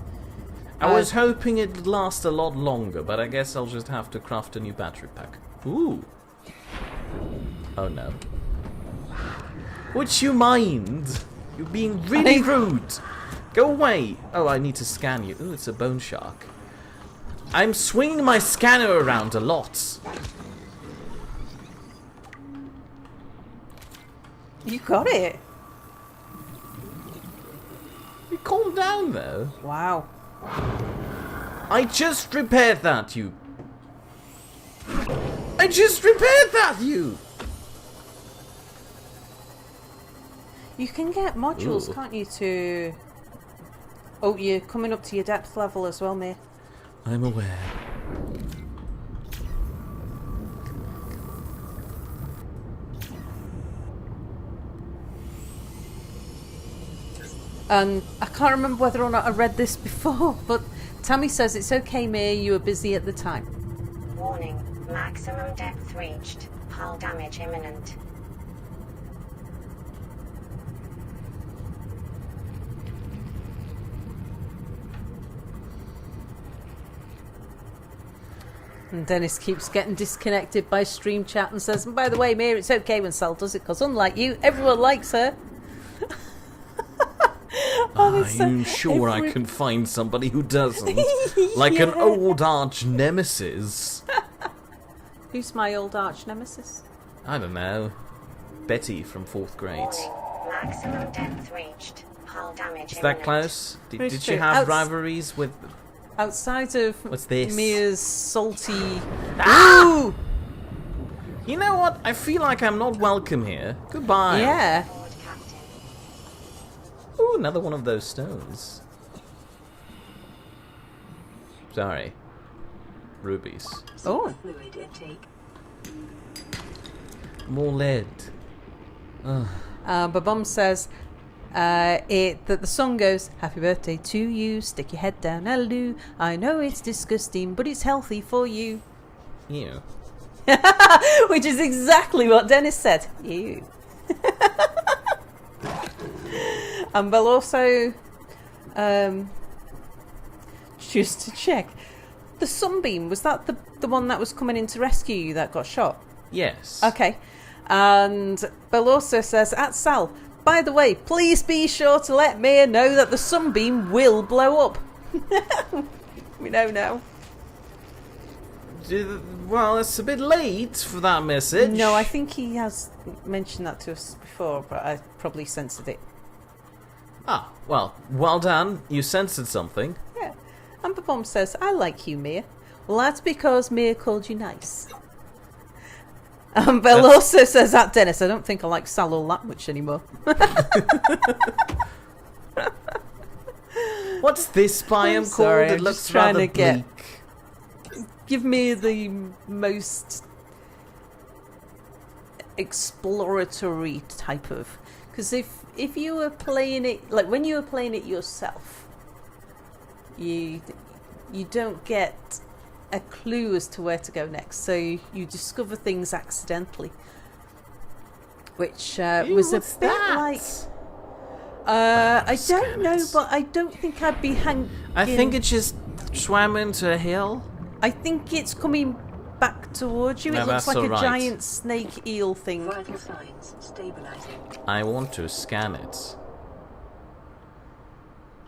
Speaker 2: I was hoping it'd last a lot longer, but I guess I'll just have to craft a new battery pack. Ooh. Oh no. Would you mind? You're being really rude. Go away. Oh, I need to scan you. Ooh, it's a bone shark. I'm swinging my scanner around a lot.
Speaker 1: You got it.
Speaker 2: You calm down, though.
Speaker 1: Wow.
Speaker 2: I just repaired that, you. I just repaired that, you.
Speaker 1: You can get modules,
Speaker 2: Ooh.
Speaker 1: can't you, to... Oh, you're coming up to your depth level as well, mate.
Speaker 2: I'm aware.
Speaker 1: And I can't remember whether or not I read this before, but Tammy says it's okay, May, you were busy at the time.
Speaker 5: Warning, maximum depth reached. Hull damage imminent.
Speaker 1: And Dennis keeps getting disconnected by stream chat and says, and by the way, May, it's okay when Sal does it, because unlike you, everyone likes her.
Speaker 2: I'm sure I can find somebody who doesn't. Like an old arch nemesis.
Speaker 1: Who's my old arch nemesis?
Speaker 2: I don't know. Betty from 4th grade.
Speaker 5: Warning, maximum depth reached. Hull damage
Speaker 2: Is that
Speaker 5: imminent.
Speaker 2: close?
Speaker 1: Very
Speaker 2: Did she
Speaker 1: true.
Speaker 2: have rivalries with...
Speaker 1: Outside of
Speaker 2: What's this?
Speaker 1: Mia's salty...
Speaker 2: Ah!
Speaker 1: Ooh!
Speaker 2: You know what? I feel like I'm not welcome here. Goodbye.
Speaker 1: Yeah.
Speaker 5: Board captain.
Speaker 2: Ooh, another one of those stones. Sorry. Rubies.
Speaker 1: Oh.
Speaker 3: Fluid intake.
Speaker 2: More lead.
Speaker 1: But Mum says that the song goes, happy birthday to you, stick your head down, hallelujah. I know it's disgusting, but it's healthy for you.
Speaker 2: Ew.
Speaker 1: Which is exactly what Dennis said. Ew. And we'll also, just to check, the sunbeam, was that the one that was coming in to rescue you that got shot?
Speaker 2: Yes.
Speaker 1: Okay. And Bill also says, at Sal, by the way, please be sure to let Mia know that the sunbeam will blow up. We know now.
Speaker 2: Well, it's a bit late for that message.
Speaker 1: No, I think he has mentioned that to us before, but I probably censored it.
Speaker 2: Ah, well done. You censored something.
Speaker 1: Yeah. Amber Bomb says, I like you, Mia. Well, that's because Mia called you nice. And Belle also says that, Dennis, I don't think I like Sal all that much anymore.
Speaker 2: What's this biome
Speaker 1: Sorry,
Speaker 2: called? It
Speaker 1: I'm
Speaker 2: looks
Speaker 1: just trying
Speaker 2: rather
Speaker 1: to get-
Speaker 2: bleak.
Speaker 1: Give me the most exploratory type of... Because if you were playing it... Like, when you were playing it yourself, you don't get a clue as to where to go next. So you discover things accidentally. Which was a
Speaker 2: what's
Speaker 1: bit
Speaker 2: that?
Speaker 1: like... I
Speaker 2: Scan
Speaker 1: don't know,
Speaker 2: it.
Speaker 1: but I don't think I'd be hanging...
Speaker 2: I think it just swam into a hill.
Speaker 1: I think it's coming back towards you.
Speaker 2: No,
Speaker 1: It looks
Speaker 2: that's
Speaker 1: like a
Speaker 2: alright.
Speaker 1: giant snake eel thing.
Speaker 3: Vital signs stabilizing.
Speaker 2: I want to scan it.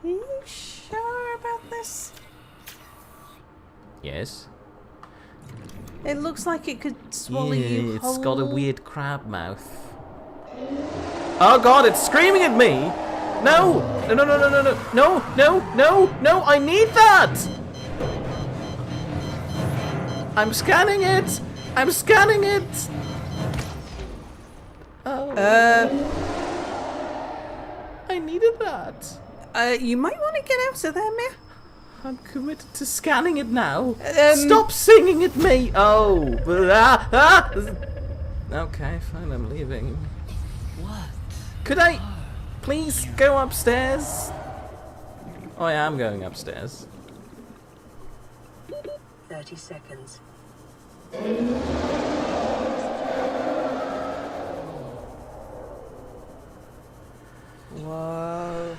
Speaker 1: Are you sure about this?
Speaker 2: Yes.
Speaker 1: It looks like it could swallow you
Speaker 2: It's
Speaker 1: whole.
Speaker 2: got a weird crab mouth. Oh god, it's screaming at me! No! No, no, no, no, no, no, no, no, no, no, I need that! I'm scanning it! I'm scanning it! Oh. I needed that.
Speaker 1: You might want to get out of there, Mia.
Speaker 2: I'm committed to scanning it now.
Speaker 1: Um,
Speaker 2: Stop singing at me! Oh. Okay, fine, I'm leaving.
Speaker 6: What?
Speaker 2: Could I please go upstairs? Oh, I am going upstairs.
Speaker 3: 30 seconds.
Speaker 1: Whoa.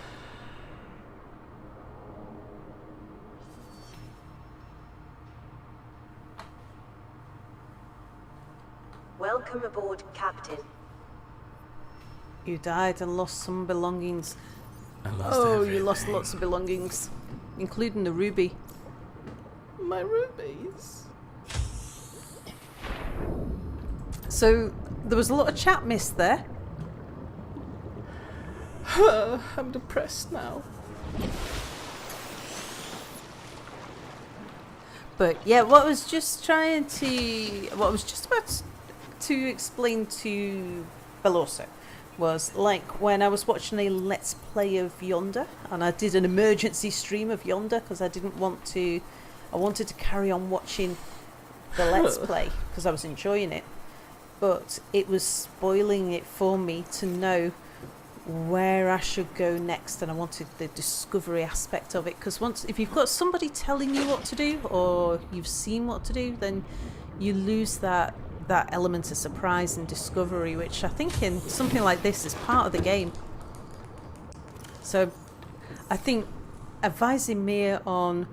Speaker 7: Welcome aboard, Captain.
Speaker 1: You died and lost some belongings.
Speaker 2: I lost
Speaker 1: Oh,
Speaker 2: everything.
Speaker 1: you lost lots of belongings, including the ruby.
Speaker 2: My rubies.
Speaker 1: So there was a lot of chat missed there.
Speaker 2: I'm depressed now.
Speaker 1: But yeah, what I was just about to explain to Veloso was like when I was watching a Let's Play of Yonder, and I did an emergency stream of Yonder because I wanted to carry on watching the Let's Play because I was enjoying it, but it was spoiling it for me to know where I should go next, and I wanted the discovery aspect of it, because if you've got somebody telling you what to do or you've seen what to do, then you lose that element of surprise and discovery, which I think in something like this is part of the game. So I think advising Mia on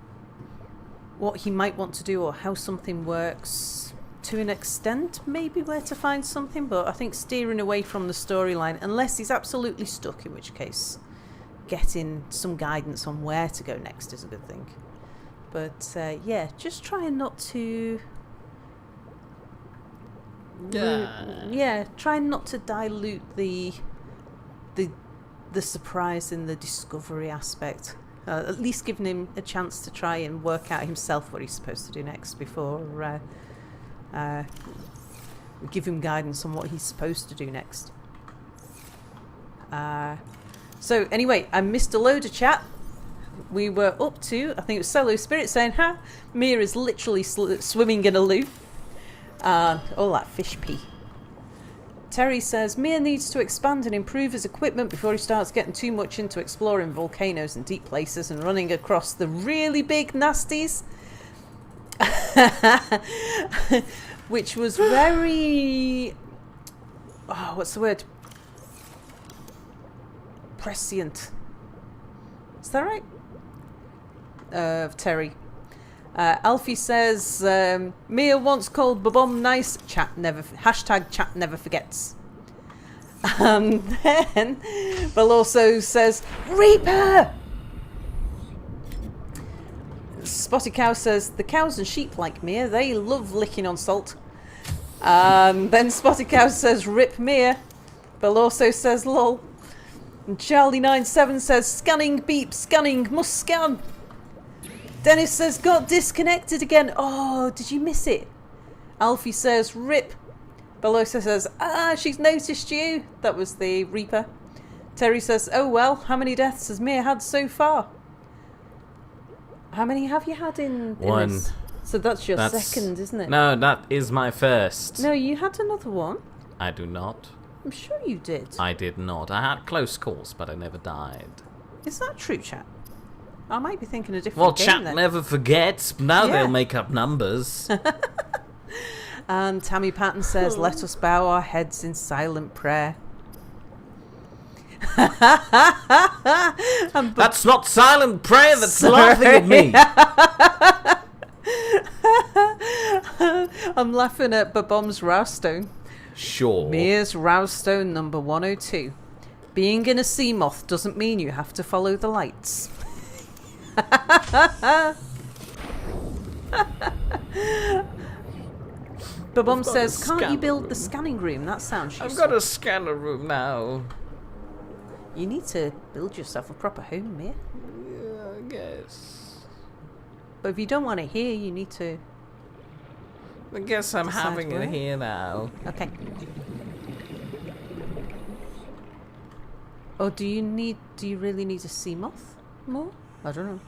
Speaker 1: what he might want to do or how something works to an extent, maybe where to find something, but I think steering away from the storyline, unless he's absolutely stuck, in which case getting some guidance on where to go next is a good thing. But yeah, just trying not to trying not to dilute the surprise in the discovery aspect. At least giving him a chance to try and work out himself what he's supposed to do next before we give him guidance on what he's supposed to do next. So anyway, I missed a load of chat. We were up to, I think it was Solo Spirit saying, Mia is literally swimming in a loo. All that fish pee. Terry says, Mia needs to expand and improve his equipment before he starts getting too much into exploring volcanoes and deep places and running across the really big nasties. Which was very... what's the word? prescient. Is that right? Of Terry. Alfie says, Mia once called Babom nice. Chat never forgets. And then Bill also says, Reaper! Spotty Cow says, the cows and sheep like Mia, they love licking on salt. And then Spotty Cow says, rip Mia. Bill also says, lol. And Charlie97 says, scanning beep, scanning, must scan. Dennis says, got disconnected again. Oh, did you miss it? Alfie says, rip. Belosa says, she's noticed you. That was the Reaper. Terry says, oh well, how many deaths has Mia had so far? How many have you had in
Speaker 2: One.
Speaker 1: this? So that's your second, isn't it?
Speaker 2: No, that is my first.
Speaker 1: No, you had another one.
Speaker 2: I do not.
Speaker 1: I'm sure you did.
Speaker 2: I did not. I had close calls, but I never died.
Speaker 1: Is that true, chat? I might be thinking a different
Speaker 2: Well,
Speaker 1: game
Speaker 2: chat
Speaker 1: then.
Speaker 2: never forgets. Now
Speaker 1: Yeah.
Speaker 2: they'll make up numbers.
Speaker 1: And Tammy Patton says, let us bow our heads in silent prayer.
Speaker 2: That's not silent prayer, that's laughing at me.
Speaker 1: I'm laughing at Babom's Rowstone.
Speaker 2: Sure.
Speaker 1: Mia's Rowstone number 102. Being in a sea moth doesn't mean you have to follow the lights. Babom says, can't you build the scanning room? That sounds useful.
Speaker 2: I've got a scanner room now.
Speaker 1: You need to build yourself a proper home, Mia.
Speaker 2: Yeah, I guess.
Speaker 1: But if you don't want it here, you need to...
Speaker 2: I guess I'm
Speaker 1: Decide
Speaker 2: having
Speaker 1: where?
Speaker 2: it here now.
Speaker 1: Okay. Or do you really need a sea moth more? I don't know.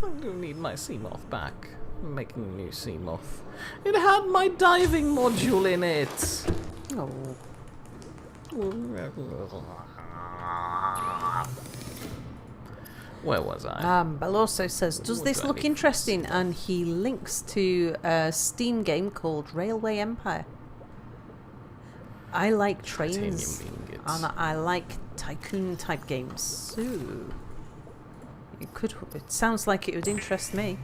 Speaker 2: I do need my Seamoth back. I'm making a new Seamoth. It had my diving module in it.
Speaker 1: Oh.
Speaker 2: Where was I?
Speaker 1: Bell also says, does
Speaker 2: What
Speaker 1: this
Speaker 2: do I
Speaker 1: look
Speaker 2: need
Speaker 1: interesting? And he links to a Steam game called Railway Empire. I like trains.
Speaker 2: Titanium ingots.
Speaker 1: And I like tycoon type games. So it sounds like it would interest me.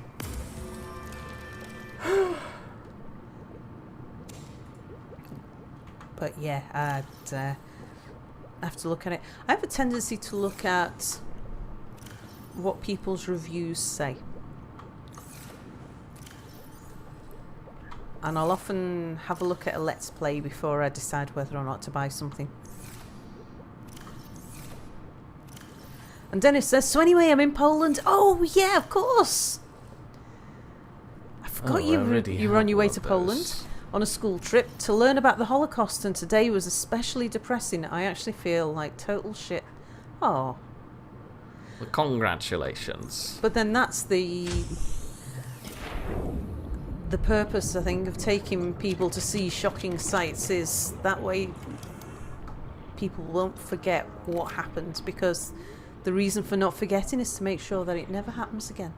Speaker 1: But yeah, I'd have to look at it. I have a tendency to look at what people's reviews say. And I'll often have a look at a Let's Play before I decide whether or not to buy something. And Dennis says, so anyway, I'm in Poland. Oh, yeah, of course. I forgot you were on your way to Poland on a school trip to learn about the Holocaust, and today was especially depressing. I actually feel like total shit. Oh.
Speaker 2: Well, congratulations.
Speaker 1: But then that's the purpose, I think, of taking people to see shocking sights, is that way people won't forget what happened, because the reason for not forgetting is to make sure that it never happens again.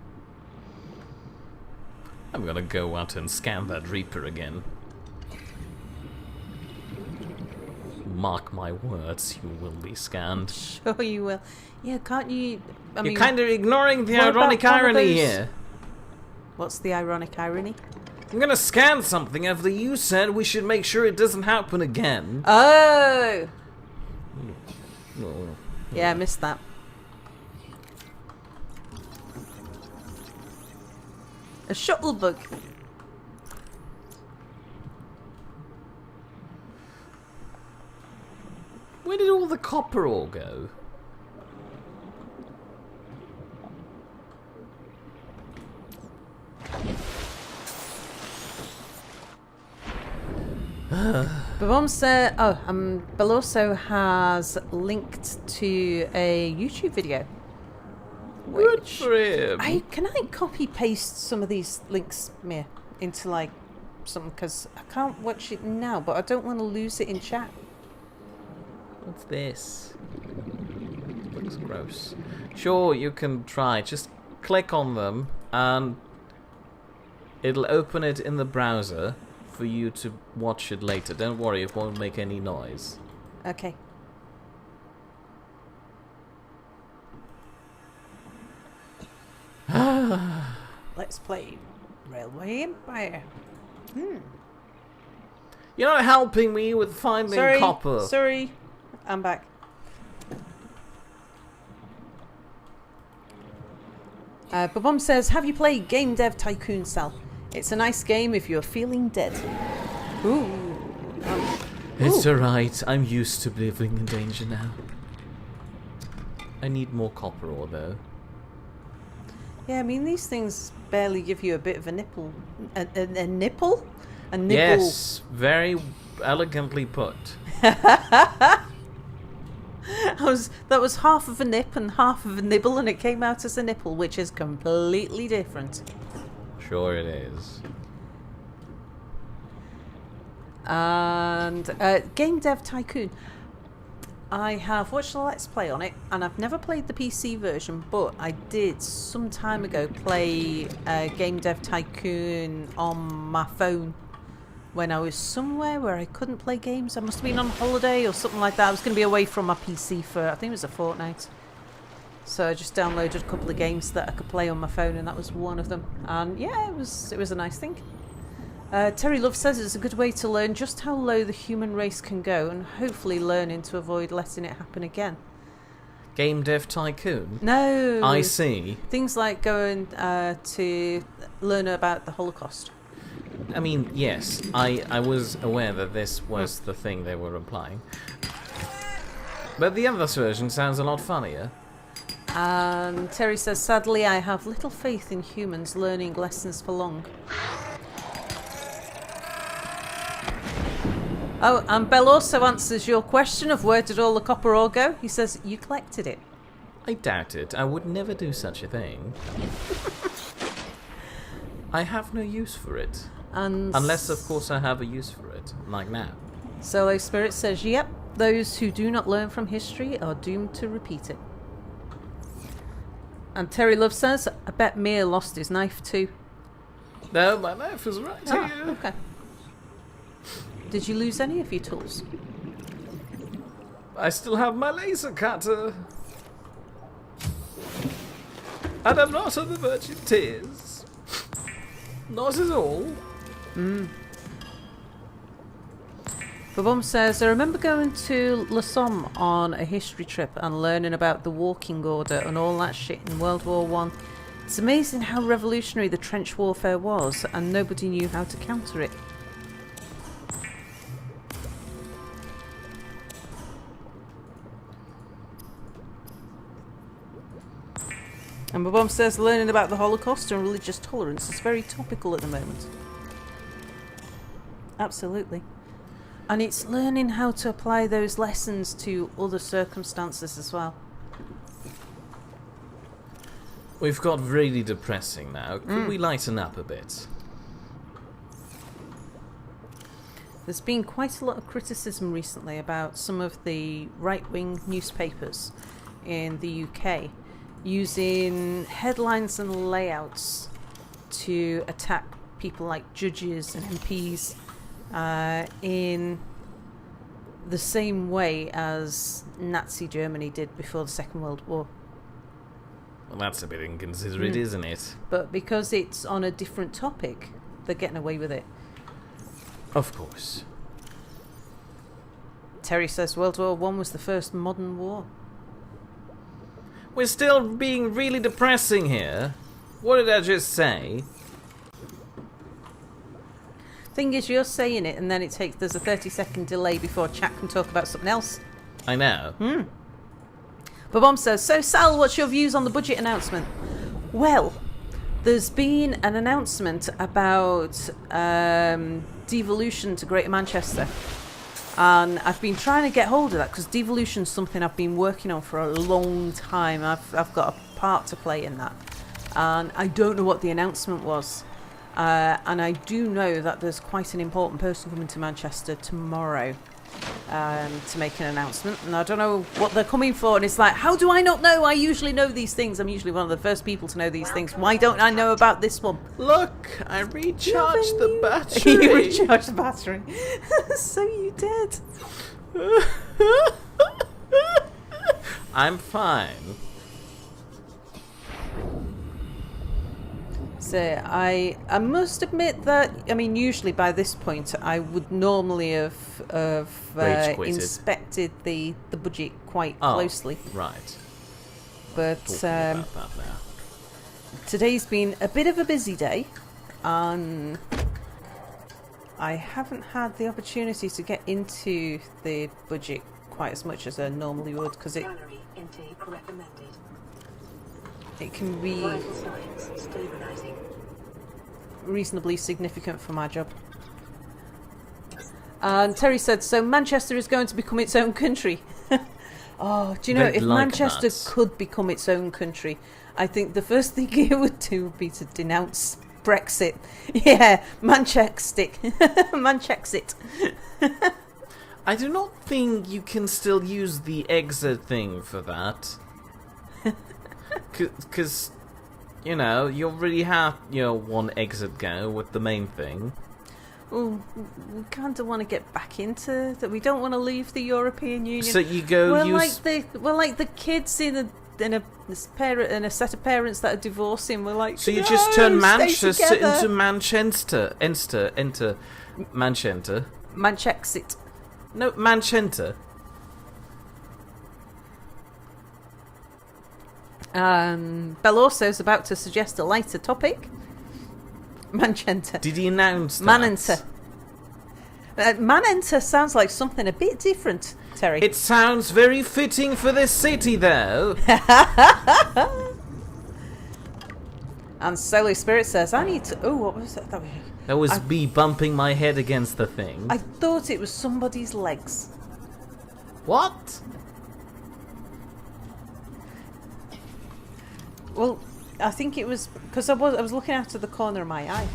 Speaker 2: I'm gonna go out and scan that Reaper again. Mark my words, you will be scanned.
Speaker 1: Sure you will. Yeah, can't you...
Speaker 2: You're kind of ignoring the
Speaker 1: what about
Speaker 2: ironic
Speaker 1: one of
Speaker 2: irony
Speaker 1: those-
Speaker 2: here.
Speaker 1: What's the ironic irony?
Speaker 2: I'm gonna scan something after you said we should make sure it doesn't happen again.
Speaker 1: Oh!
Speaker 2: Oh.
Speaker 1: Yeah, I missed that. A shuttle bug.
Speaker 2: Where did all the copper all go?
Speaker 1: Babom said, Beloso has linked to a YouTube video.
Speaker 2: Good
Speaker 1: Which
Speaker 2: for him.
Speaker 1: can I copy paste some of these links, Mia, into like something, because I can't watch it now, but I don't want to lose it in chat.
Speaker 2: What's this? Looks gross. Sure, you can try. Just click on them and it'll open it in the browser for you to watch it later. Don't worry, it won't make any noise.
Speaker 1: Okay. Let's play Railway Empire.
Speaker 2: You're not helping me with finding copper.
Speaker 1: Sorry, I'm back. Babom says, have you played Game Dev Tycoon, Sal? It's a nice game if you're feeling dead. Ooh.
Speaker 2: It's alright. I'm used to living in danger now. I need more copper ore, though.
Speaker 1: Yeah, I mean, these things barely give you a bit of a nipple. A nipple? A nibble.
Speaker 2: Yes, very elegantly put.
Speaker 1: That was half of a nip and half of a nibble, and it came out as a nipple, which is completely different.
Speaker 2: Sure it is.
Speaker 1: And Game Dev Tycoon. I have watched a Let's Play on it, and I've never played the PC version, but I did some time ago play Game Dev Tycoon on my phone when I was somewhere where I couldn't play games. I must have been on holiday or something like that. I was going to be away from my PC for, I think it was a fortnight. So I just downloaded a couple of games that I could play on my phone, and that was one of them. And yeah, it was a nice thing. Terry Love says it's a good way to learn just how low the human race can go, and hopefully learning to avoid letting it happen again.
Speaker 2: Game Dev Tycoon?
Speaker 1: No.
Speaker 2: I see.
Speaker 1: Things like going to learn about the Holocaust.
Speaker 2: I mean, yes, I was aware that this was the thing they were implying. But the other version sounds a lot funnier.
Speaker 1: And Terry says, sadly, I have little faith in humans learning lessons for long. Oh, and Bell also answers your question of where did all the copper ore go? He says, you collected it.
Speaker 2: I doubt it. I would never do such a thing. I have no use for it.
Speaker 1: And
Speaker 2: unless, of course, I have a use for it, like now.
Speaker 1: Solo Spirit says, yep, those who do not learn from history are doomed to repeat it. And Terry Love says, I bet Mir lost his knife too.
Speaker 2: No, my knife is right here.
Speaker 1: Okay. Did you lose any of your tools?
Speaker 2: I still have my laser cutter. And I'm not on the verge of tears. Not at all.
Speaker 1: Babom says, I remember going to La Somme on a history trip and learning about the walking order and all that shit in World War One. It's amazing how revolutionary the trench warfare was, and nobody knew how to counter it. And Babom says, learning about the Holocaust and religious tolerance is very topical at the moment. Absolutely. And it's learning how to apply those lessons to other circumstances as well.
Speaker 2: We've got really depressing now. Could we lighten up a bit?
Speaker 1: There's been quite a lot of criticism recently about some of the right-wing newspapers in the UK using headlines and layouts to attack people like judges and MPs in the same way as Nazi Germany did before the Second World War.
Speaker 2: Well, that's a bit inconsiderate, isn't it?
Speaker 1: But because it's on a different topic, they're getting away with it.
Speaker 2: Of course.
Speaker 1: Terry says World War One was the first modern war.
Speaker 2: We're still being really depressing here. What did I just say?
Speaker 1: Thing is, you're saying it, and then there's a 30-second delay before chat can talk about something else.
Speaker 2: I know.
Speaker 1: Babom says, so Sal, what's your views on the budget announcement? Well, there's been an announcement about devolution to Greater Manchester. And I've been trying to get hold of that because devolution's something I've been working on for a long time. I've got a part to play in that. And I don't know what the announcement was. And I do know that there's quite an important person coming to Manchester tomorrow to make an announcement. And I don't know what they're coming for. And it's like, how do I not know? I usually know these things. I'm usually one of the first people to know these things. Why don't I know about this one?
Speaker 2: Look, I recharged the battery.
Speaker 1: You recharged the battery. So you did.
Speaker 2: I'm fine.
Speaker 1: So I must admit that, I mean, usually by this point I would normally have
Speaker 2: Rage quitted.
Speaker 1: inspected the budget quite closely.
Speaker 2: Right.
Speaker 1: But
Speaker 2: Talking about that now.
Speaker 1: today's been a bit of a busy day, and I haven't had the opportunity to get into the budget quite as much as I normally would, because
Speaker 3: Calorie intake recommended.
Speaker 1: it can be
Speaker 3: Vital signs stabilizing.
Speaker 1: reasonably significant for my job. And Terry said, so Manchester is going to become its own country. Oh, do you know,
Speaker 2: They'd
Speaker 1: if
Speaker 2: like
Speaker 1: Manchester
Speaker 2: that.
Speaker 1: could become its own country, I think the first thing it would do would be to denounce Brexit. Yeah, Manchexit. Manchexit.
Speaker 2: I do not think you can still use the exit thing for that. Because, you know, you already have, one exit go with the main thing.
Speaker 1: Oh, we kind of want to get back into that. We don't want to leave the European Union.
Speaker 2: So you go
Speaker 1: we're
Speaker 2: use...
Speaker 1: like the kids in a set of parents that are divorcing. We're like,
Speaker 2: So you
Speaker 1: no,
Speaker 2: just turn
Speaker 1: stay
Speaker 2: Manchester
Speaker 1: together."
Speaker 2: into Manchester. Enter Manchester.
Speaker 1: Manchexit.
Speaker 2: No, Manchester.
Speaker 1: Belorso's about to suggest a lighter topic. Manchester.
Speaker 2: Did he announce that?
Speaker 1: Manenter. Manenter sounds like something a bit different, Terry.
Speaker 2: It sounds very fitting for this city, though.
Speaker 1: And Solar Spirit says, I need to... Oh, what was that?
Speaker 2: That was me bumping my head against the thing.
Speaker 1: I thought it was somebody's legs.
Speaker 2: What?
Speaker 1: Well, I think it was... Because I was looking out of the corner of my eye.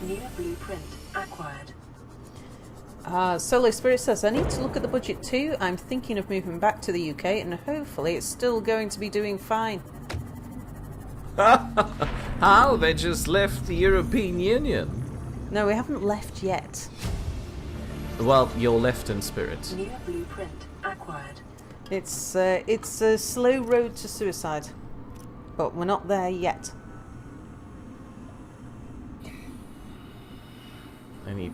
Speaker 3: New blueprint acquired.
Speaker 1: Solar Spirit says, I need to look at the budget too. I'm thinking of moving back to the UK and hopefully it's still going to be doing fine.
Speaker 2: How? They just left the European Union.
Speaker 1: No, we haven't left yet.
Speaker 2: Well, you're left in spirit.
Speaker 3: New blueprint acquired.
Speaker 1: It's a slow road to suicide. But we're not there yet.
Speaker 2: I need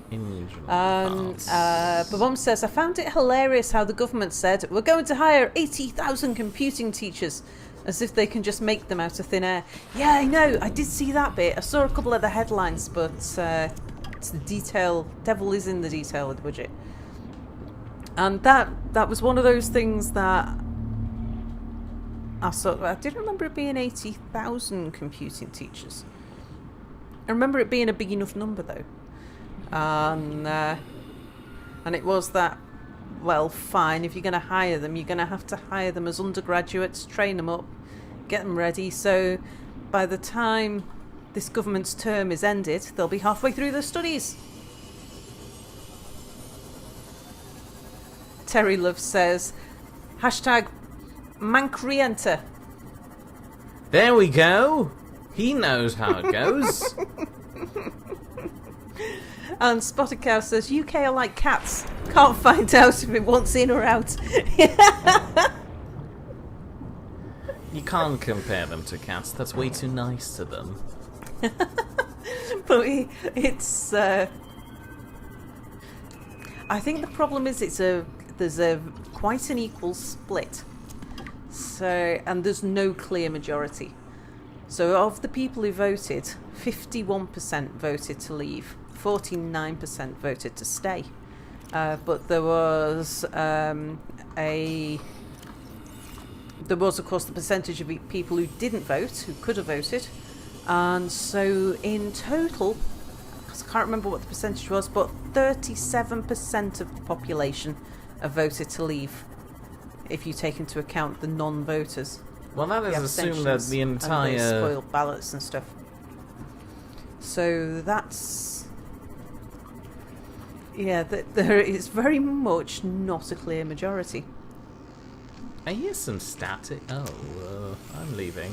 Speaker 1: Babum says, I found it hilarious how the government said, we're going to hire 80,000 computing teachers, as if they can just make them out of thin air. Yeah, I know, I did see that bit. I saw a couple of the headlines, but it's the detail. Devil is in the detail of the budget. And that was one of those things that I saw. I didn't remember it being 80,000 computing teachers. I remember it being a big enough number, though. And it was that, well, fine, if you're going to hire them, you're going to have to hire them as undergraduates, train them up, get them ready. So by the time this government's term is ended, they'll be halfway through their studies. Terry Love says, hashtag Mancrienta.
Speaker 2: There we go. He knows how it goes.
Speaker 1: And Spotted Cow says, UK are like cats. Can't find out if it wants in or out.
Speaker 2: You can't compare them to cats. That's way too nice to them.
Speaker 1: But it's... I think the problem is there's quite an equal split. So, and there's no clear majority. So of the people who voted, 51% voted to leave. 49% voted to stay, but there was of course the percentage of people who didn't vote, who could have voted, and so in total, I can't remember what the percentage was, but 37% of the population have voted to leave, if you take into account the non-voters.
Speaker 2: Well, that is assumed that the entire...
Speaker 1: and the spoiled ballots and stuff. So that's... Yeah, there is very much not a clear majority.
Speaker 2: I hear some static. Oh, I'm leaving.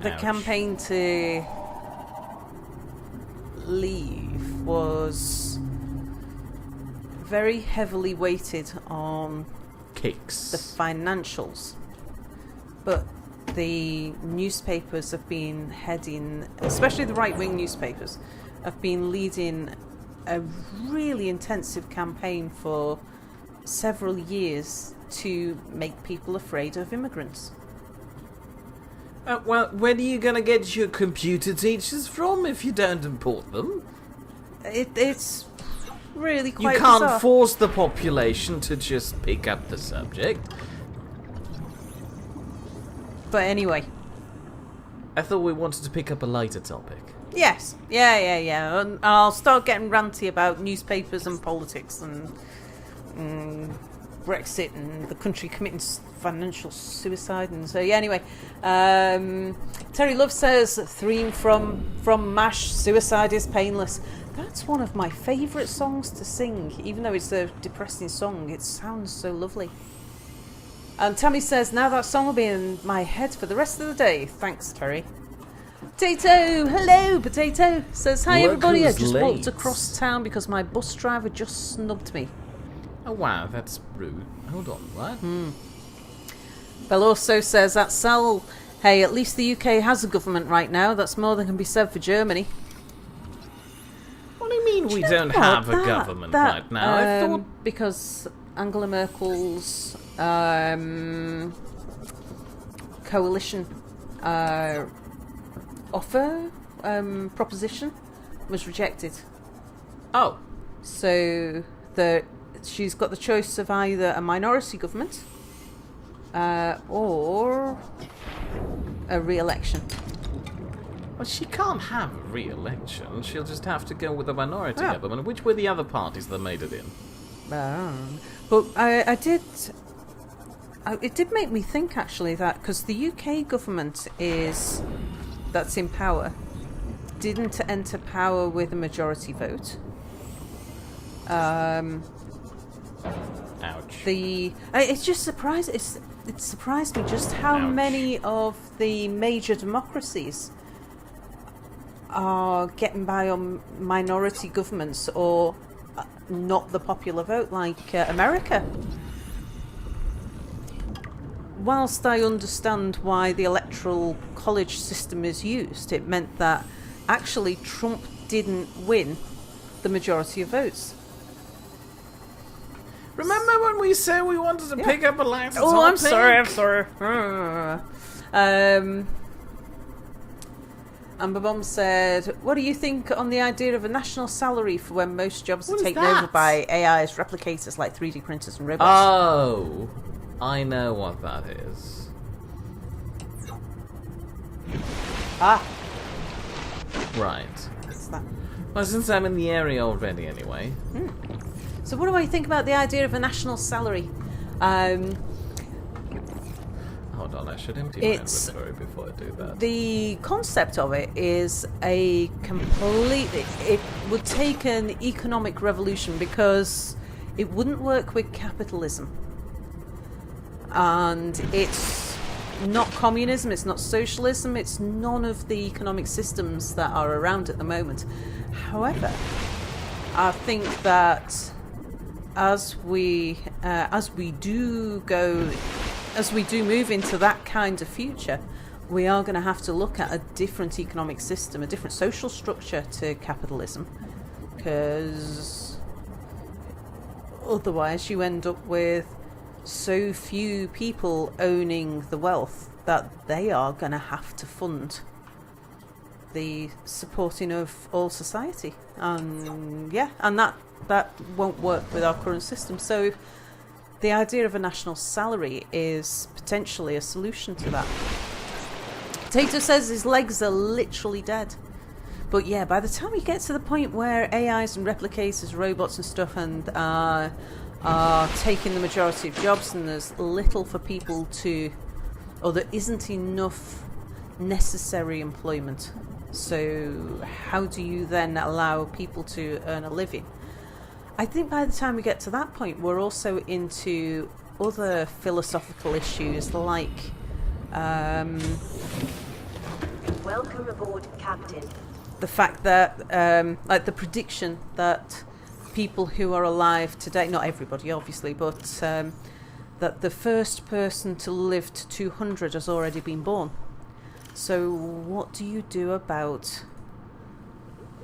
Speaker 1: the campaign to leave was very heavily weighted on
Speaker 2: Kicks.
Speaker 1: the financials, but the newspapers have been heading, especially the right-wing newspapers, have been leading a really intensive campaign for several years to make people afraid of immigrants.
Speaker 2: Well, where are you going to get your computer teachers from if you don't import them?
Speaker 1: It's really quite
Speaker 2: You can't
Speaker 1: bizarre.
Speaker 2: force the population to just pick up the subject.
Speaker 1: But anyway,
Speaker 2: I thought we wanted to pick up a lighter topic.
Speaker 1: yes, yeah. And I'll start getting ranty about newspapers and politics and Brexit and the country committing financial suicide. And so, yeah, anyway. Terry Love says, theme from MASH, Suicide is Painless. That's one of my favourite songs to sing. Even though it's a depressing song, it sounds so lovely. And Tammy says, now that song will be in my head for the rest of the day. Thanks, Terry. Potato! Hello, Potato! Says, hi
Speaker 2: Look
Speaker 1: everybody, I
Speaker 2: who's
Speaker 1: just
Speaker 2: late.
Speaker 1: walked across town because my bus driver just snubbed me.
Speaker 2: Oh wow, that's rude. Hold on, what?
Speaker 1: Bell also says, that Sal, hey, at least the UK has a government right now. That's more than can be said for Germany.
Speaker 2: What do you mean we
Speaker 1: Do you
Speaker 2: don't
Speaker 1: know
Speaker 2: have
Speaker 1: what?
Speaker 2: a government right now? I thought...
Speaker 1: Because Angela Merkel's coalition offer proposition was rejected.
Speaker 2: Oh,
Speaker 1: So she's got the choice of either a minority government or a re-election.
Speaker 2: well, she can't have a re-election. She'll just have to go with a minority
Speaker 1: Yeah.
Speaker 2: government. Which were the other parties that made it in?
Speaker 1: But it did make me think actually that because the UK government that's in power didn't enter power with a majority vote.
Speaker 2: Ouch.
Speaker 1: It's just surprised. It surprised me just how
Speaker 2: Ouch.
Speaker 1: many of the major democracies are getting by on minority governments or not the popular vote, like America. Whilst I understand why the electoral college system is used, it meant that actually Trump didn't win the majority of votes.
Speaker 2: Remember when we said we wanted to pick up a lighter topic?
Speaker 1: Oh, I'm sorry. Amber Bomb said, what do you think on the idea of a national salary for when most jobs are
Speaker 2: What is
Speaker 1: taken
Speaker 2: that?
Speaker 1: over by AIs, replicators like 3D printers and robots?
Speaker 2: Oh, I know what that is. Right.
Speaker 1: What's that?
Speaker 2: Well, since I'm in the area already anyway.
Speaker 1: So what do I think about the idea of a national salary?
Speaker 2: Hold on, I should empty
Speaker 1: It's-
Speaker 2: my inventory before I do that.
Speaker 1: The concept of it is it would take an economic revolution because it wouldn't work with capitalism. And it's not communism, it's not socialism, it's none of the economic systems that are around at the moment. However, I think that as we do move into that kind of future, we are going to have to look at a different economic system, a different social structure to capitalism, because otherwise you end up with so few people owning the wealth that they are going to have to fund the supporting of all society, and that won't work with our current system. So the idea of a national salary is potentially a solution to that. Tato says his legs are literally dead. But yeah, by the time we get to the point where AIs and replicators, robots and stuff are taking the majority of jobs and there's little for people or there isn't enough necessary employment. So how do you then allow people to earn a living? I think by the time we get to that point, we're also into other philosophical issues like
Speaker 7: Welcome aboard, Captain.
Speaker 1: The fact that, like the prediction that people who are alive today, not everybody obviously, but that the first person to live to 200 has already been born. So what do you do about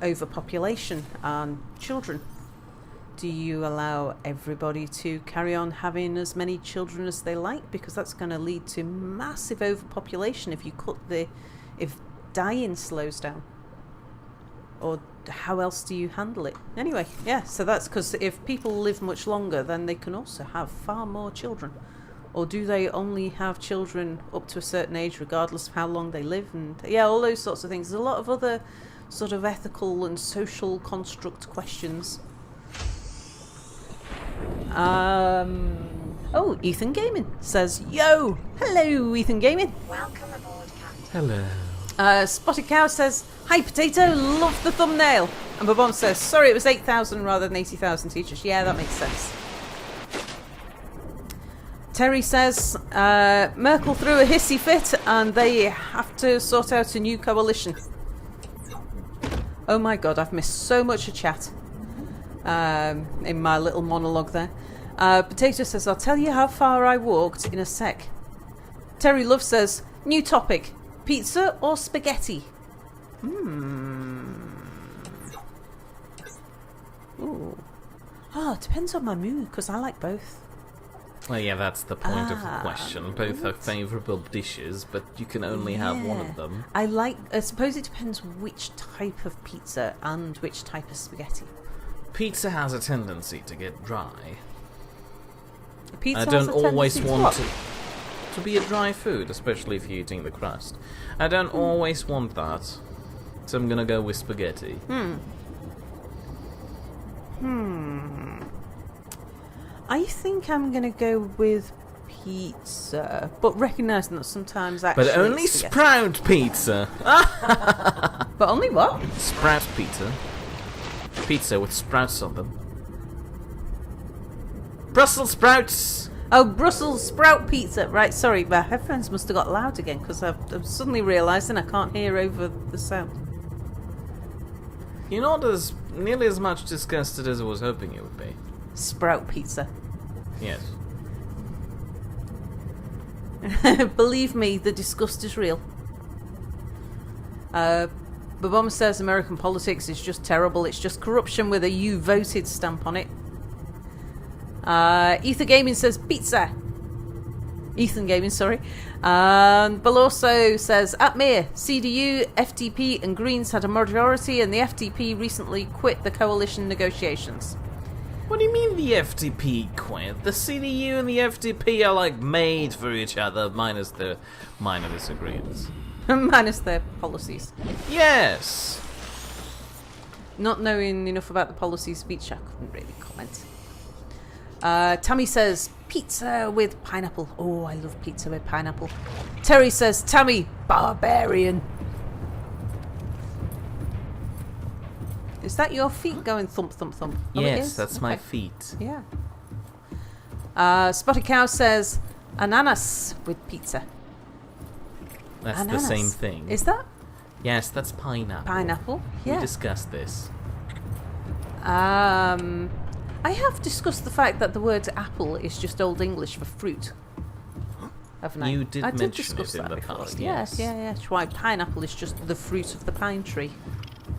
Speaker 1: overpopulation and children? Do you allow everybody to carry on having as many children as they like? Because that's going to lead to massive overpopulation if dying slows down. Or how else do you handle it? Anyway, yeah, so that's because if people live much longer, then they can also have far more children. Or do they only have children up to a certain age regardless of how long they live? And yeah, all those sorts of things. There's a lot of other sort of ethical and social construct questions. Oh, Ethan Gaming says, yo! Hello, Ethan Gaming.
Speaker 7: Welcome aboard, Captain.
Speaker 2: Hello.
Speaker 1: Spotted Cow says, hi Potato, love the thumbnail. And Babon says, sorry, it was 8,000 rather than 80,000 teachers. Yeah, that makes sense. Terry says, Merkel threw a hissy fit and they have to sort out a new coalition. Oh my god, I've missed so much of chat in my little monologue there. Potato says, I'll tell you how far I walked in a sec. Terry Love says, new topic, pizza or spaghetti? Ooh. Oh, it depends on my mood, because I like both.
Speaker 2: Well, yeah, that's the point of the question. Both are favourable dishes, but you can only have one of them.
Speaker 1: I suppose it depends which type of pizza and which type of spaghetti.
Speaker 2: Pizza has a tendency to get dry.
Speaker 1: Pizza
Speaker 2: I
Speaker 1: has
Speaker 2: don't
Speaker 1: a
Speaker 2: always
Speaker 1: tendency
Speaker 2: want it to be a dry food, especially if you're eating the crust. I don't always want that, so I'm gonna go with spaghetti.
Speaker 1: I think I'm going to go with pizza, but recognising that sometimes actually
Speaker 2: But only
Speaker 1: it's spaghetti.
Speaker 2: sprout pizza!
Speaker 1: But only what?
Speaker 2: Sprout pizza. Pizza with sprouts on them. Brussels sprouts!
Speaker 1: Oh, Brussels sprout pizza. Right, sorry, my headphones must have got loud again because I'm suddenly realising I can't hear over the sound.
Speaker 2: You're not as nearly as much disgusted as I was hoping you would be.
Speaker 1: Sprout pizza.
Speaker 2: Yes.
Speaker 1: Believe me, the disgust is real. Babom says American politics is just terrible. It's just corruption with a you voted stamp on it. Ether Gaming says pizza. Ethan Gaming, sorry. Beloso says Atmir, CDU, FDP and Greens had a majority and the FDP recently quit the coalition negotiations.
Speaker 2: What do you mean the FDP quit? The CDU and the FDP are like made for each other, minus the minor disagreements.
Speaker 1: Minus their policies.
Speaker 2: Yes!
Speaker 1: Not knowing enough about the policy speech, I couldn't really comment. Tammy says, pizza with pineapple. Oh, I love pizza with pineapple. Terry says, Tammy, barbarian. Is that your feet going thump, thump, thump? Oh, it
Speaker 2: Yes,
Speaker 1: is?
Speaker 2: that's my
Speaker 1: Okay.
Speaker 2: feet.
Speaker 1: Yeah. Spotted Cow says, ananas with pizza.
Speaker 2: That's
Speaker 1: Ananas.
Speaker 2: the same thing.
Speaker 1: Is that
Speaker 2: Yes, that's pineapple.
Speaker 1: pineapple?
Speaker 2: We
Speaker 1: Yeah.
Speaker 2: discussed this.
Speaker 1: I have discussed the fact that the word apple is just Old English for fruit. Haven't I?
Speaker 2: You did
Speaker 1: I
Speaker 2: mention
Speaker 1: discuss
Speaker 2: it in
Speaker 1: that
Speaker 2: the
Speaker 1: before.
Speaker 2: past,
Speaker 1: Yes,
Speaker 2: yes.
Speaker 1: yeah. That's why pineapple is just the fruit of the pine tree.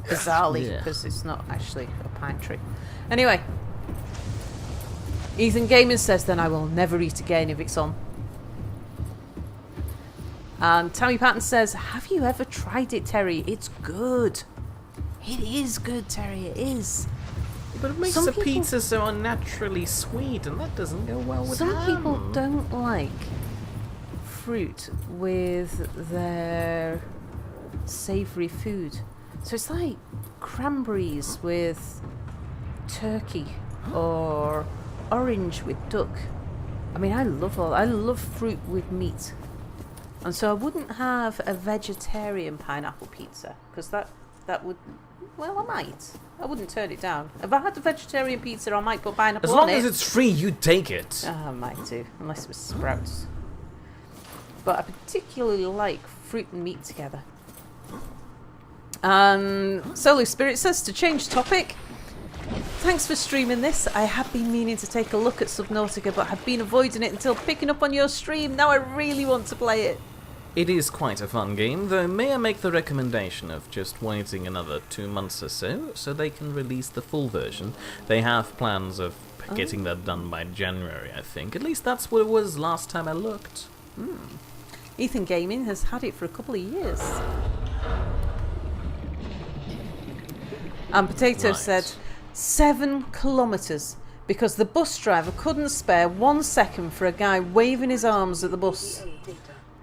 Speaker 1: Bizarrely,
Speaker 2: Yeah.
Speaker 1: because it's not actually a pine tree. Anyway, Ethan Gaming says, then I will never eat again if it's on. And Tammy Patton says, have you ever tried it, Terry? It's good. It is good, Terry, it is.
Speaker 2: But it makes
Speaker 1: Some
Speaker 2: the
Speaker 1: people-
Speaker 2: pizza so unnaturally sweet, and that doesn't go well with
Speaker 1: Some
Speaker 2: ham.
Speaker 1: people don't like fruit with their savoury food. So it's like cranberries with turkey or orange with duck. I mean, I love fruit with meat. And so I wouldn't have a vegetarian pineapple pizza because that would, well, I might. I wouldn't turn it down. If I had a vegetarian pizza, I might put pineapple
Speaker 2: As
Speaker 1: on
Speaker 2: long
Speaker 1: it.
Speaker 2: as it's free, you take it.
Speaker 1: I might do, unless it was sprouts. But I particularly like fruit and meat together. And Solo Spirit says, to change topic, thanks for streaming this. I have been meaning to take a look at Subnautica, but have been avoiding it until picking up on your stream. Now I really want to play it.
Speaker 2: It is quite a fun game, though may I make the recommendation of just waiting another 2 months or so they can release the full version. They have plans of getting that done by January, I think. At least that's what it was last time I looked.
Speaker 1: Ethan Gaming has had it for a couple of years. And Potato said 7 kilometres because the bus driver couldn't spare 1 second for a guy waving his arms at the bus.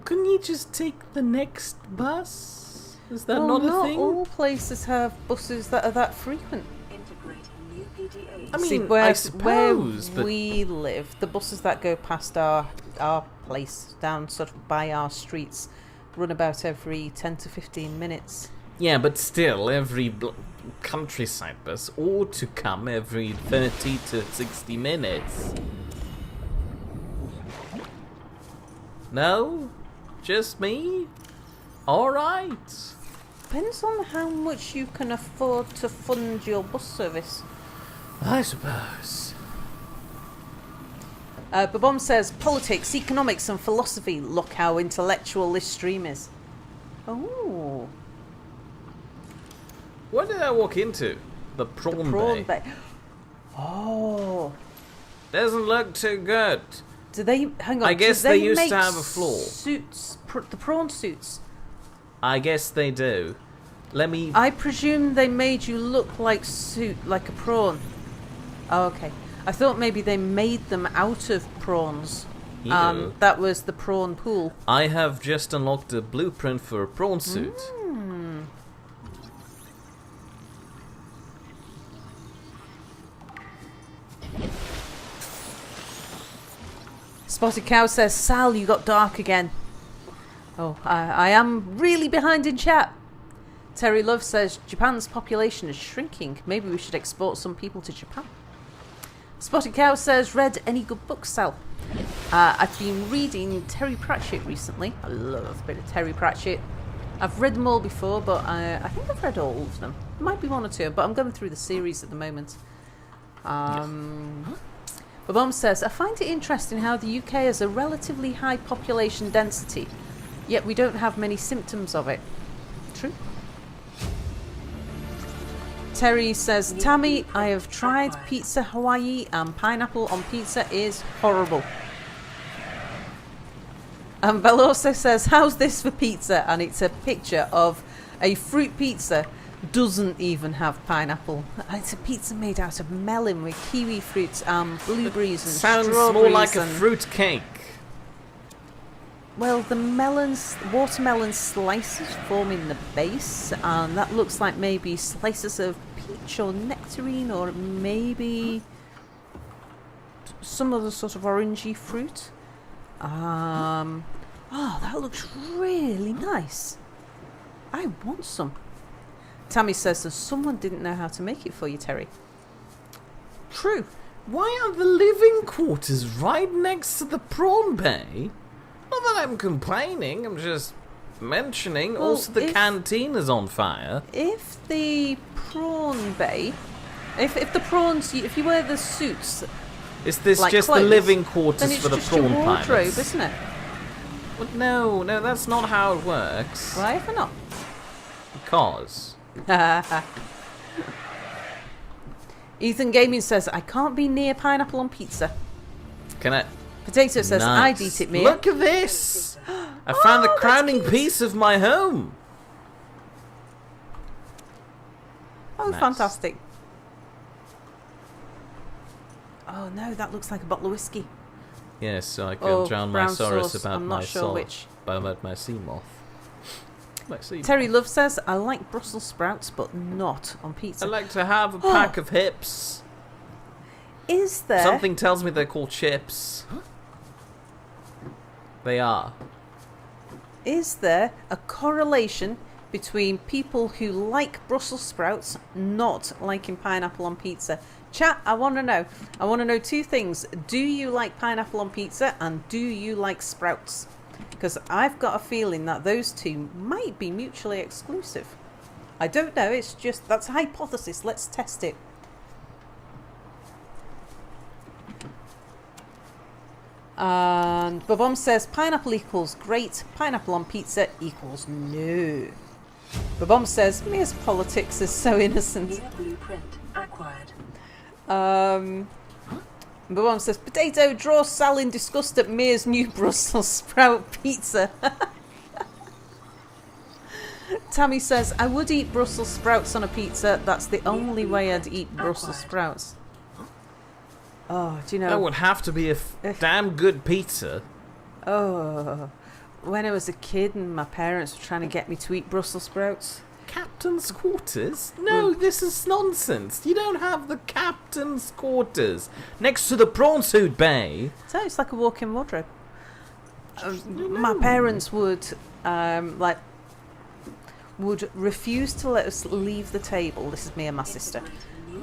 Speaker 2: Couldn't you just take the next bus? Is that
Speaker 1: Well,
Speaker 2: not a thing?
Speaker 1: all places have buses that are that frequent.
Speaker 3: Integrating new PDAs.
Speaker 2: I mean,
Speaker 1: See, where,
Speaker 2: I suppose,
Speaker 1: where
Speaker 2: but
Speaker 1: we live, the buses that go past our place, down sort of by our streets, run about every 10 to 15 minutes.
Speaker 2: yeah, but still, every countryside bus ought to come every 30 to 60 minutes. No? Just me? Alright.
Speaker 1: Depends on how much you can afford to fund your bus service.
Speaker 2: I suppose.
Speaker 1: Babom says, politics, economics and philosophy. Look how intellectual this stream is. Oh.
Speaker 2: What did I walk into? The prawn,
Speaker 1: Prawn
Speaker 2: bay.
Speaker 1: bay. Oh.
Speaker 2: Doesn't look too good.
Speaker 1: Do they, hang on.
Speaker 2: I guess
Speaker 1: do
Speaker 2: they used
Speaker 1: make
Speaker 2: to have a floor.
Speaker 1: Suits, the prawn suits.
Speaker 2: I guess they do. Let me...
Speaker 1: I presume they made you look like a prawn. Oh, okay. I thought maybe they made them out of prawns.
Speaker 2: Ew.
Speaker 1: That was the prawn pool.
Speaker 2: I have just unlocked a blueprint for a prawn suit.
Speaker 1: Spotted Cow says, Sal, you got dark again. Oh, I am really behind in chat. Terry Love says, Japan's population is shrinking. Maybe we should export some people to Japan. Spotted Cow says, read any good books, Sal? I've been reading Terry Pratchett recently. I love a bit of Terry Pratchett. I've read them all before, but I think I've read all of them. There might be one or two, but I'm going through the series at the moment. Babom says, I find it interesting how the UK has a relatively high population density, yet we don't have many symptoms of it. True. Terry says, Tammy, I have tried pizza Hawaii and pineapple on pizza is horrible. And Bella also says, how's this for pizza? And it's a picture of a fruit pizza. Doesn't even have pineapple. It's a pizza made out of melon with kiwi fruits and blueberries and
Speaker 2: Sounds
Speaker 1: strawberries.
Speaker 2: more like a
Speaker 1: and,
Speaker 2: fruit cake.
Speaker 1: well, the watermelon slices forming the base, and that looks like maybe slices of peach or nectarine, or maybe some other sort of orangey fruit. Oh, that looks really nice. I want some. Tammy says that someone didn't know how to make it for you, Terry. True.
Speaker 2: Why are the living quarters right next to the prawn bay? Not that I'm complaining, I'm just mentioning.
Speaker 1: Well,
Speaker 2: also, the canteen is on fire.
Speaker 1: If the prawn bay, if the prawns, if you wear the suits,
Speaker 2: Is this
Speaker 1: like
Speaker 2: just
Speaker 1: clothes,
Speaker 2: the living
Speaker 1: then
Speaker 2: quarters
Speaker 1: it's
Speaker 2: for the
Speaker 1: just your
Speaker 2: prawn
Speaker 1: wardrobe,
Speaker 2: pilots?
Speaker 1: isn't it?
Speaker 2: Well, no, that's not how it works.
Speaker 1: Why if not?
Speaker 2: Because...
Speaker 1: Ethan Gaming says, I can't be near pineapple on pizza.
Speaker 2: Can I...
Speaker 1: Potato says,
Speaker 2: Nice.
Speaker 1: I'd eat it, Mia.
Speaker 2: Look at this! I found the
Speaker 1: that's
Speaker 2: crowning
Speaker 1: cute.
Speaker 2: piece of my home!
Speaker 1: Oh,
Speaker 2: Nice.
Speaker 1: fantastic. Oh no, that looks like a bottle of whiskey.
Speaker 2: Yes, so I can
Speaker 1: Oh,
Speaker 2: drown my
Speaker 1: brown
Speaker 2: sorrows
Speaker 1: sauce.
Speaker 2: about
Speaker 1: I'm not
Speaker 2: my
Speaker 1: sure
Speaker 2: soul.
Speaker 1: which.
Speaker 2: About my sea moth. My sea
Speaker 1: Terry
Speaker 2: moth.
Speaker 1: Love says, I like Brussels sprouts, but not on pizza.
Speaker 2: I like to have a pack of hips.
Speaker 1: Is there...
Speaker 2: Something tells me they're called chips. They are.
Speaker 1: Is there a correlation between people who like Brussels sprouts not liking pineapple on pizza? Chat, I want to know. I want to know two things. Do you like pineapple on pizza, and do you like sprouts? Because I've got a feeling that those two might be mutually exclusive. I don't know, it's just, that's a hypothesis. Let's test it. And Bobom says pineapple equals great, pineapple on pizza equals no. Bobom says Mia's politics is so innocent.
Speaker 3: Mia blueprint acquired.
Speaker 1: Bobom says potato draws Sal in disgust at Mia's new Brussels sprout pizza. Tammy says I would eat Brussels sprouts on a pizza. That's the only way I'd eat Brussels sprouts. Oh, do you know?
Speaker 2: That would have to be a damn good pizza.
Speaker 1: Oh, when I was a kid and my parents were trying to get me to eat Brussels sprouts.
Speaker 2: Captain's quarters? No, this is nonsense. You don't have the captain's quarters next to the prawn suit bay.
Speaker 1: So it's like a walk-in wardrobe. My parents would would refuse to let us leave the table. This is me and my sister.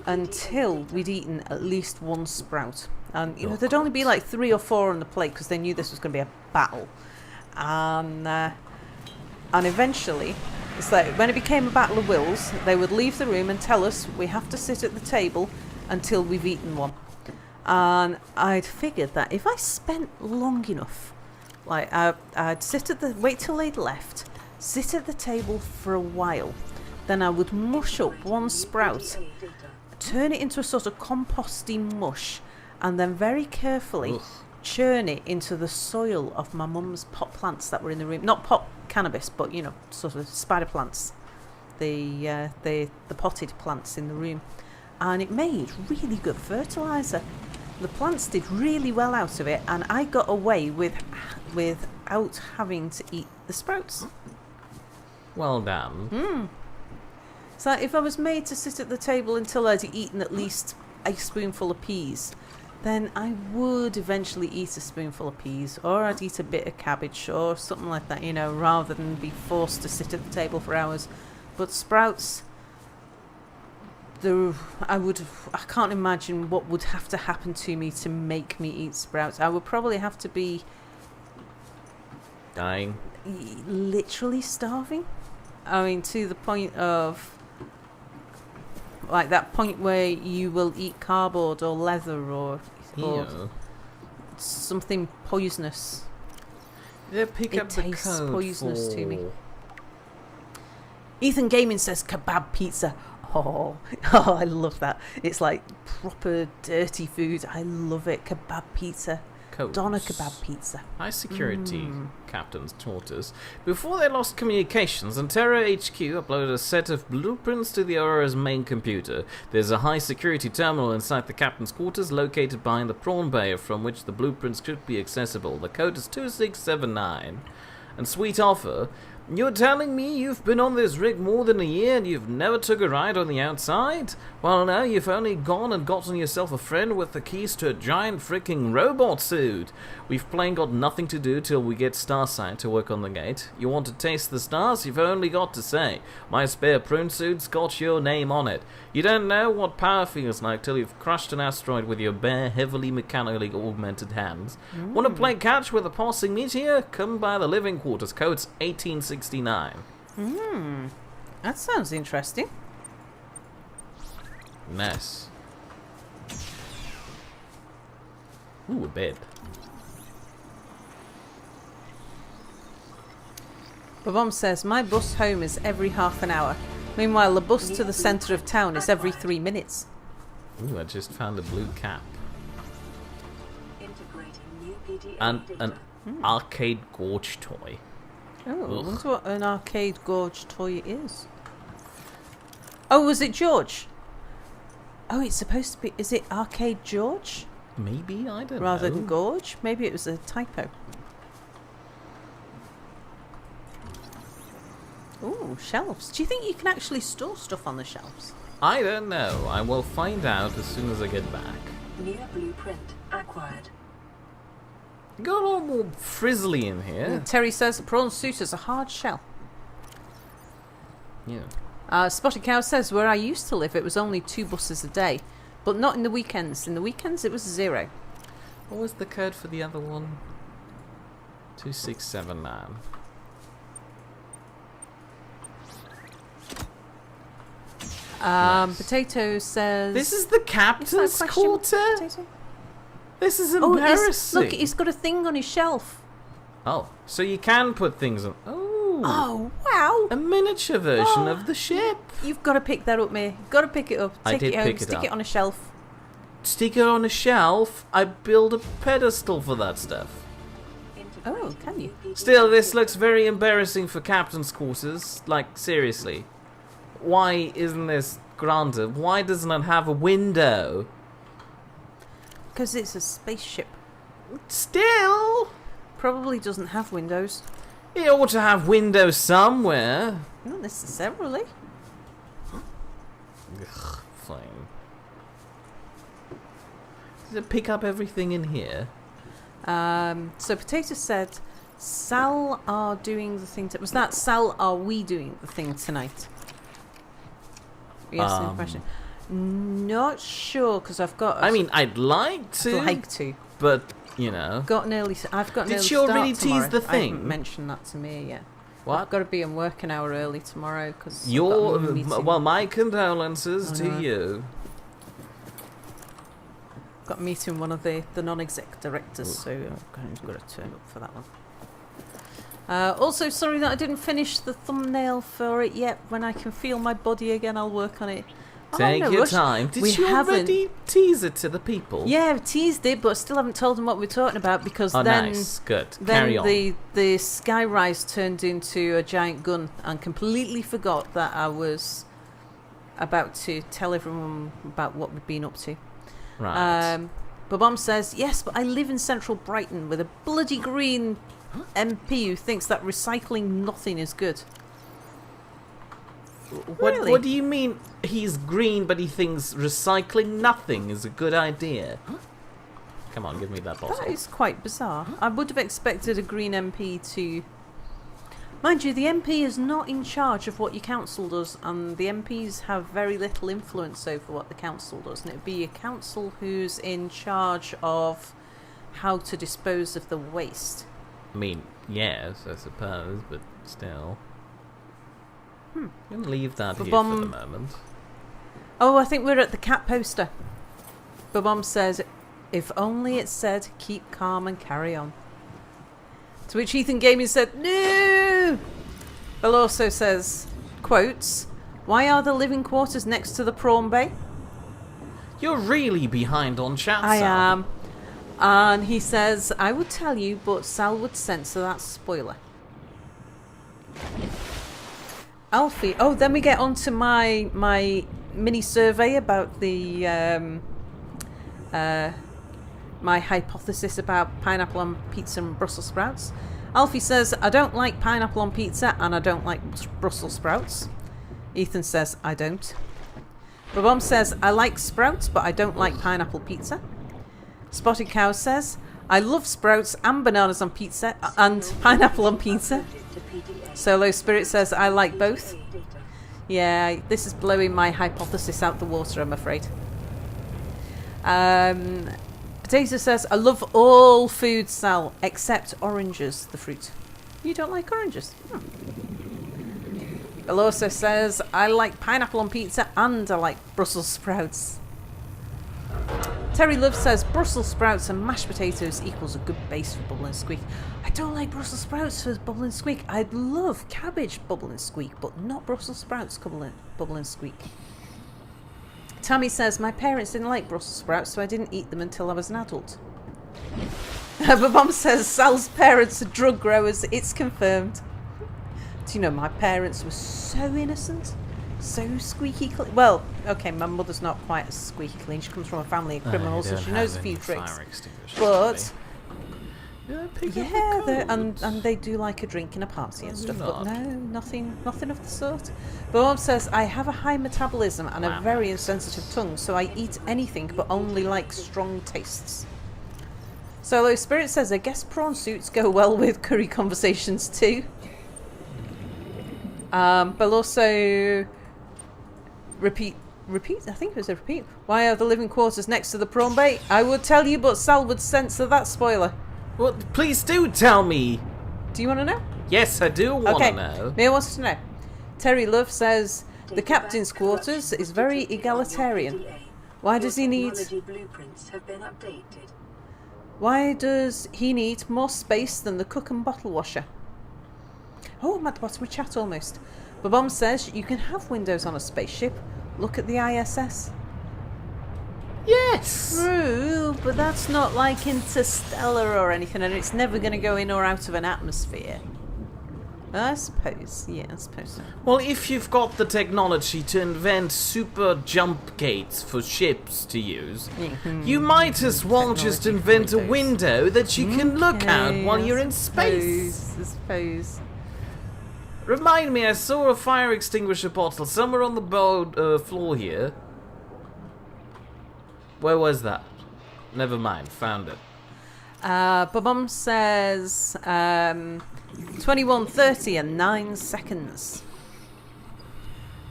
Speaker 1: Until we'd eaten at least one sprout. And you know, there'd only be like 3 or 4 on the plate because they knew this was going to be a battle. And eventually, it's like when it became a battle of wills, they would leave the room and tell us we have to sit at the table until we've eaten one. And I'd figured that if I spent long enough, like I'd wait till they'd left, sit at the table for a while, then I would mush up one sprout, turn it into a sort of composty mush, and then very carefully churn it into the soil of my mum's pot plants that were in the room. Not pot cannabis, but you know, sort of spider plants, the potted plants in the room, and it made really good fertilizer. The plants did really well out of it, and I got away without having to eat the sprouts.
Speaker 2: Well done.
Speaker 1: So if I was made to sit at the table until I'd eaten at least a spoonful of peas, then I would eventually eat a spoonful of peas, or I'd eat a bit of cabbage or something like that, you know, rather than be forced to sit at the table for hours. But sprouts, I can't imagine what would have to happen to me to make me eat sprouts. I would probably have to be
Speaker 2: Dying.
Speaker 1: Literally starving. I mean, to the point of like that point where you will eat cardboard or leather or something poisonous.
Speaker 2: Yeah, pick up the code.
Speaker 1: It tastes poisonous to me. Ethan Gaming says kebab pizza. Oh, I love that. It's like proper dirty food. I love it. Kebab pizza.
Speaker 2: Codes.
Speaker 1: Doner kebab pizza.
Speaker 2: High security captains taught us. Before they lost communications, Antera HQ uploaded a set of blueprints to the Aurora's main computer. There's a high security terminal inside the captain's quarters located behind the prawn bay from which the blueprints could be accessible. The code is 2679. And sweet offer. You're telling me you've been on this rig more than a year and you've never took a ride on the outside? Well, now you've only gone and gotten yourself a friend with the keys to a giant freaking robot suit. We've plain got nothing to do till we get Starsight to work on the gate. You want to taste the stars? You've only got to say, my spare prune suit's got your name on it. You don't know what power feels like till you've crushed an asteroid with your bare, heavily mechanically augmented hands. Want to play catch with a passing meteor? Come by the living quarters. Code's 1869.
Speaker 1: That sounds interesting.
Speaker 2: Nice. Ooh, a bed.
Speaker 1: Babom says, my bus home is every half an hour. Meanwhile, the bus to the centre of town is every 3 minutes.
Speaker 2: Ooh, I just found a blue cap.
Speaker 3: Integrating new PDA
Speaker 2: And
Speaker 3: data.
Speaker 2: an arcade gorge toy.
Speaker 1: Oh, I wonder what an arcade gorge toy is. Oh, was it George? Oh, it's supposed to be... Is it Arcade George?
Speaker 2: Maybe, I don't know.
Speaker 1: Rather than Gorge? Maybe it was a typo. Ooh, shelves. Do you think you can actually store stuff on the shelves?
Speaker 2: I don't know. I will find out as soon as I get back.
Speaker 3: Near blueprint acquired.
Speaker 2: Got a lot more frizzly in here.
Speaker 1: Terry says the prawn suit is a hard shell.
Speaker 2: Yeah.
Speaker 1: Spotted Cow says where I used to live it was only 2 buses a day, but not in the weekends. In the weekends it was 0.
Speaker 2: What was the code for the other one? 2679. Nice.
Speaker 1: Potato says...
Speaker 2: This is the captain's quarter?
Speaker 1: Potato?
Speaker 2: This is
Speaker 1: Oh,
Speaker 2: embarrassing.
Speaker 1: look, he's got a thing on his shelf.
Speaker 2: Oh, so you can put things on...
Speaker 1: Oh, wow.
Speaker 2: A miniature version of the ship.
Speaker 1: You've got to pick that up, mate. You've got to pick it up.
Speaker 2: I
Speaker 1: Take
Speaker 2: did
Speaker 1: it home.
Speaker 2: pick it
Speaker 1: Stick
Speaker 2: up.
Speaker 1: it on a shelf.
Speaker 2: Stick it on a shelf? I build a pedestal for that stuff.
Speaker 1: Oh, can you?
Speaker 2: Still, this looks very embarrassing for captain's quarters. Like, seriously. Why isn't this granted? Why doesn't it have a window?
Speaker 1: Because it's a spaceship.
Speaker 2: Still,
Speaker 1: Probably doesn't have windows.
Speaker 2: it ought to have windows somewhere.
Speaker 1: Not necessarily.
Speaker 2: Ugh, fine. Does it pick up everything in here?
Speaker 1: So Potato said, Sal are doing the thing... Was that Sal, are we doing the thing tonight? Yes, impression. Not sure, because I've got...
Speaker 2: I mean, I'd like to.
Speaker 1: I'd like to.
Speaker 2: But, you know.
Speaker 1: I've got an early
Speaker 2: Did
Speaker 1: start
Speaker 2: she already tease
Speaker 1: tomorrow.
Speaker 2: the
Speaker 1: I
Speaker 2: thing?
Speaker 1: haven't mentioned that to me yet.
Speaker 2: What?
Speaker 1: I've got to be in work an hour early tomorrow because
Speaker 2: Well, my condolences
Speaker 1: I
Speaker 2: to
Speaker 1: know.
Speaker 2: you.
Speaker 1: got a meeting with one of the non-exec directors, so I've got to turn up for that one. Also, sorry that I didn't finish the thumbnail for it yet. When I can feel my body again, I'll work on it.
Speaker 2: Take
Speaker 1: no
Speaker 2: your
Speaker 1: rush.
Speaker 2: time. Did
Speaker 1: We
Speaker 2: you
Speaker 1: haven't-
Speaker 2: already tease it to the people?
Speaker 1: Yeah, I've teased it, but I still haven't told them what we're talking about because
Speaker 2: Oh,
Speaker 1: then
Speaker 2: nice. Good. Carry on.
Speaker 1: the skyrise turned into a giant gun and completely forgot that I was about to tell everyone about what we've been up to.
Speaker 2: Right.
Speaker 1: But Mom says, yes, but I live in central Brighton with a bloody green MP who thinks that recycling nothing is good. Really?
Speaker 2: What do you mean he's green but he thinks recycling nothing is a good idea? Come on, give me that bottle.
Speaker 1: That is quite bizarre. I would have expected a green MP to... Mind you, the MP is not in charge of what your council does, and the MPs have very little influence over what the council does, and it would be a council who's in charge of how to dispose of the waste.
Speaker 2: I mean, yes, I suppose, but still. I'm gonna leave that here for the moment.
Speaker 1: Oh, I think we're at the cat poster. Babom says, if only it said, keep calm and carry on. To which Ethan Gaming said, no! Bill also says, quotes, why are the living quarters next to the prawn bay?
Speaker 2: You're really behind on chat,
Speaker 1: I
Speaker 2: Sam.
Speaker 1: am. And he says, I would tell you, but Sal would censor that spoiler. Alfie. Oh, then we get on to my mini survey about the my hypothesis about pineapple on pizza and Brussels sprouts. Alfie says, I don't like pineapple on pizza and I don't like Brussels sprouts. Ethan says, I don't. Babom says, I like sprouts but I don't like pineapple pizza. Spotted Cow says, I love sprouts and bananas on pizza and pineapple on pizza. Solo Spirit says, I like both. Yeah, this is blowing my hypothesis out the water, I'm afraid. Potato says, I love all food, Sal, except oranges, the fruit. You don't like oranges? Bill also says, I like pineapple on pizza and I like Brussels sprouts. Terry Love says, Brussels sprouts and mashed potatoes equals a good base for Bubble and Squeak. I don't like Brussels sprouts for Bubble and Squeak. I'd love cabbage Bubble and Squeak, but not Brussels sprouts Bubble and Squeak. Tammy says, my parents didn't like Brussels sprouts, so I didn't eat them until I was an adult. But Mom says, Sal's parents are drug growers. It's confirmed. Do you know, my parents were so innocent? So squeaky clean. Well, okay, my mother's not quite as squeaky clean. She comes from a family of criminals, so she knows a few tricks. But yeah, and they do like a drink and a party and stuff. But no, nothing of the sort. But Mom says, I have a high metabolism and a very insensitive tongue, so I eat anything but only like strong tastes. Solo Spirit says, I guess prawn suits go well with curry conversations too. But also repeat, I think it was a repeat. Why are the living quarters next to the prawn bay? I would tell you, but Sal would censor that spoiler.
Speaker 2: Well, please do tell me.
Speaker 1: Do you want to know?
Speaker 2: Yes, I do want to know.
Speaker 1: Mia wants to know. Terry Love says, The captain's quarters is very egalitarian. Why does he need...
Speaker 3: Blueprints have been updated.
Speaker 1: Why does he need more space than the cook and bottle washer? Oh, I'm at the bottom of chat almost. Babom says you can have windows on a spaceship. Look at the ISS.
Speaker 2: Yes!
Speaker 1: True, but that's not like Interstellar or anything, and it's never going to go in or out of an atmosphere. I suppose. Yeah, I suppose so.
Speaker 2: Well, if you've got the technology to invent super jump gates for ships to use, you might as well just invent a window that you can look out while you're in space.
Speaker 1: I suppose.
Speaker 2: Remind me, I saw a fire extinguisher bottle somewhere on the floor here. Where was that? Never mind, found it.
Speaker 1: Babom says 21:30 and 9 seconds.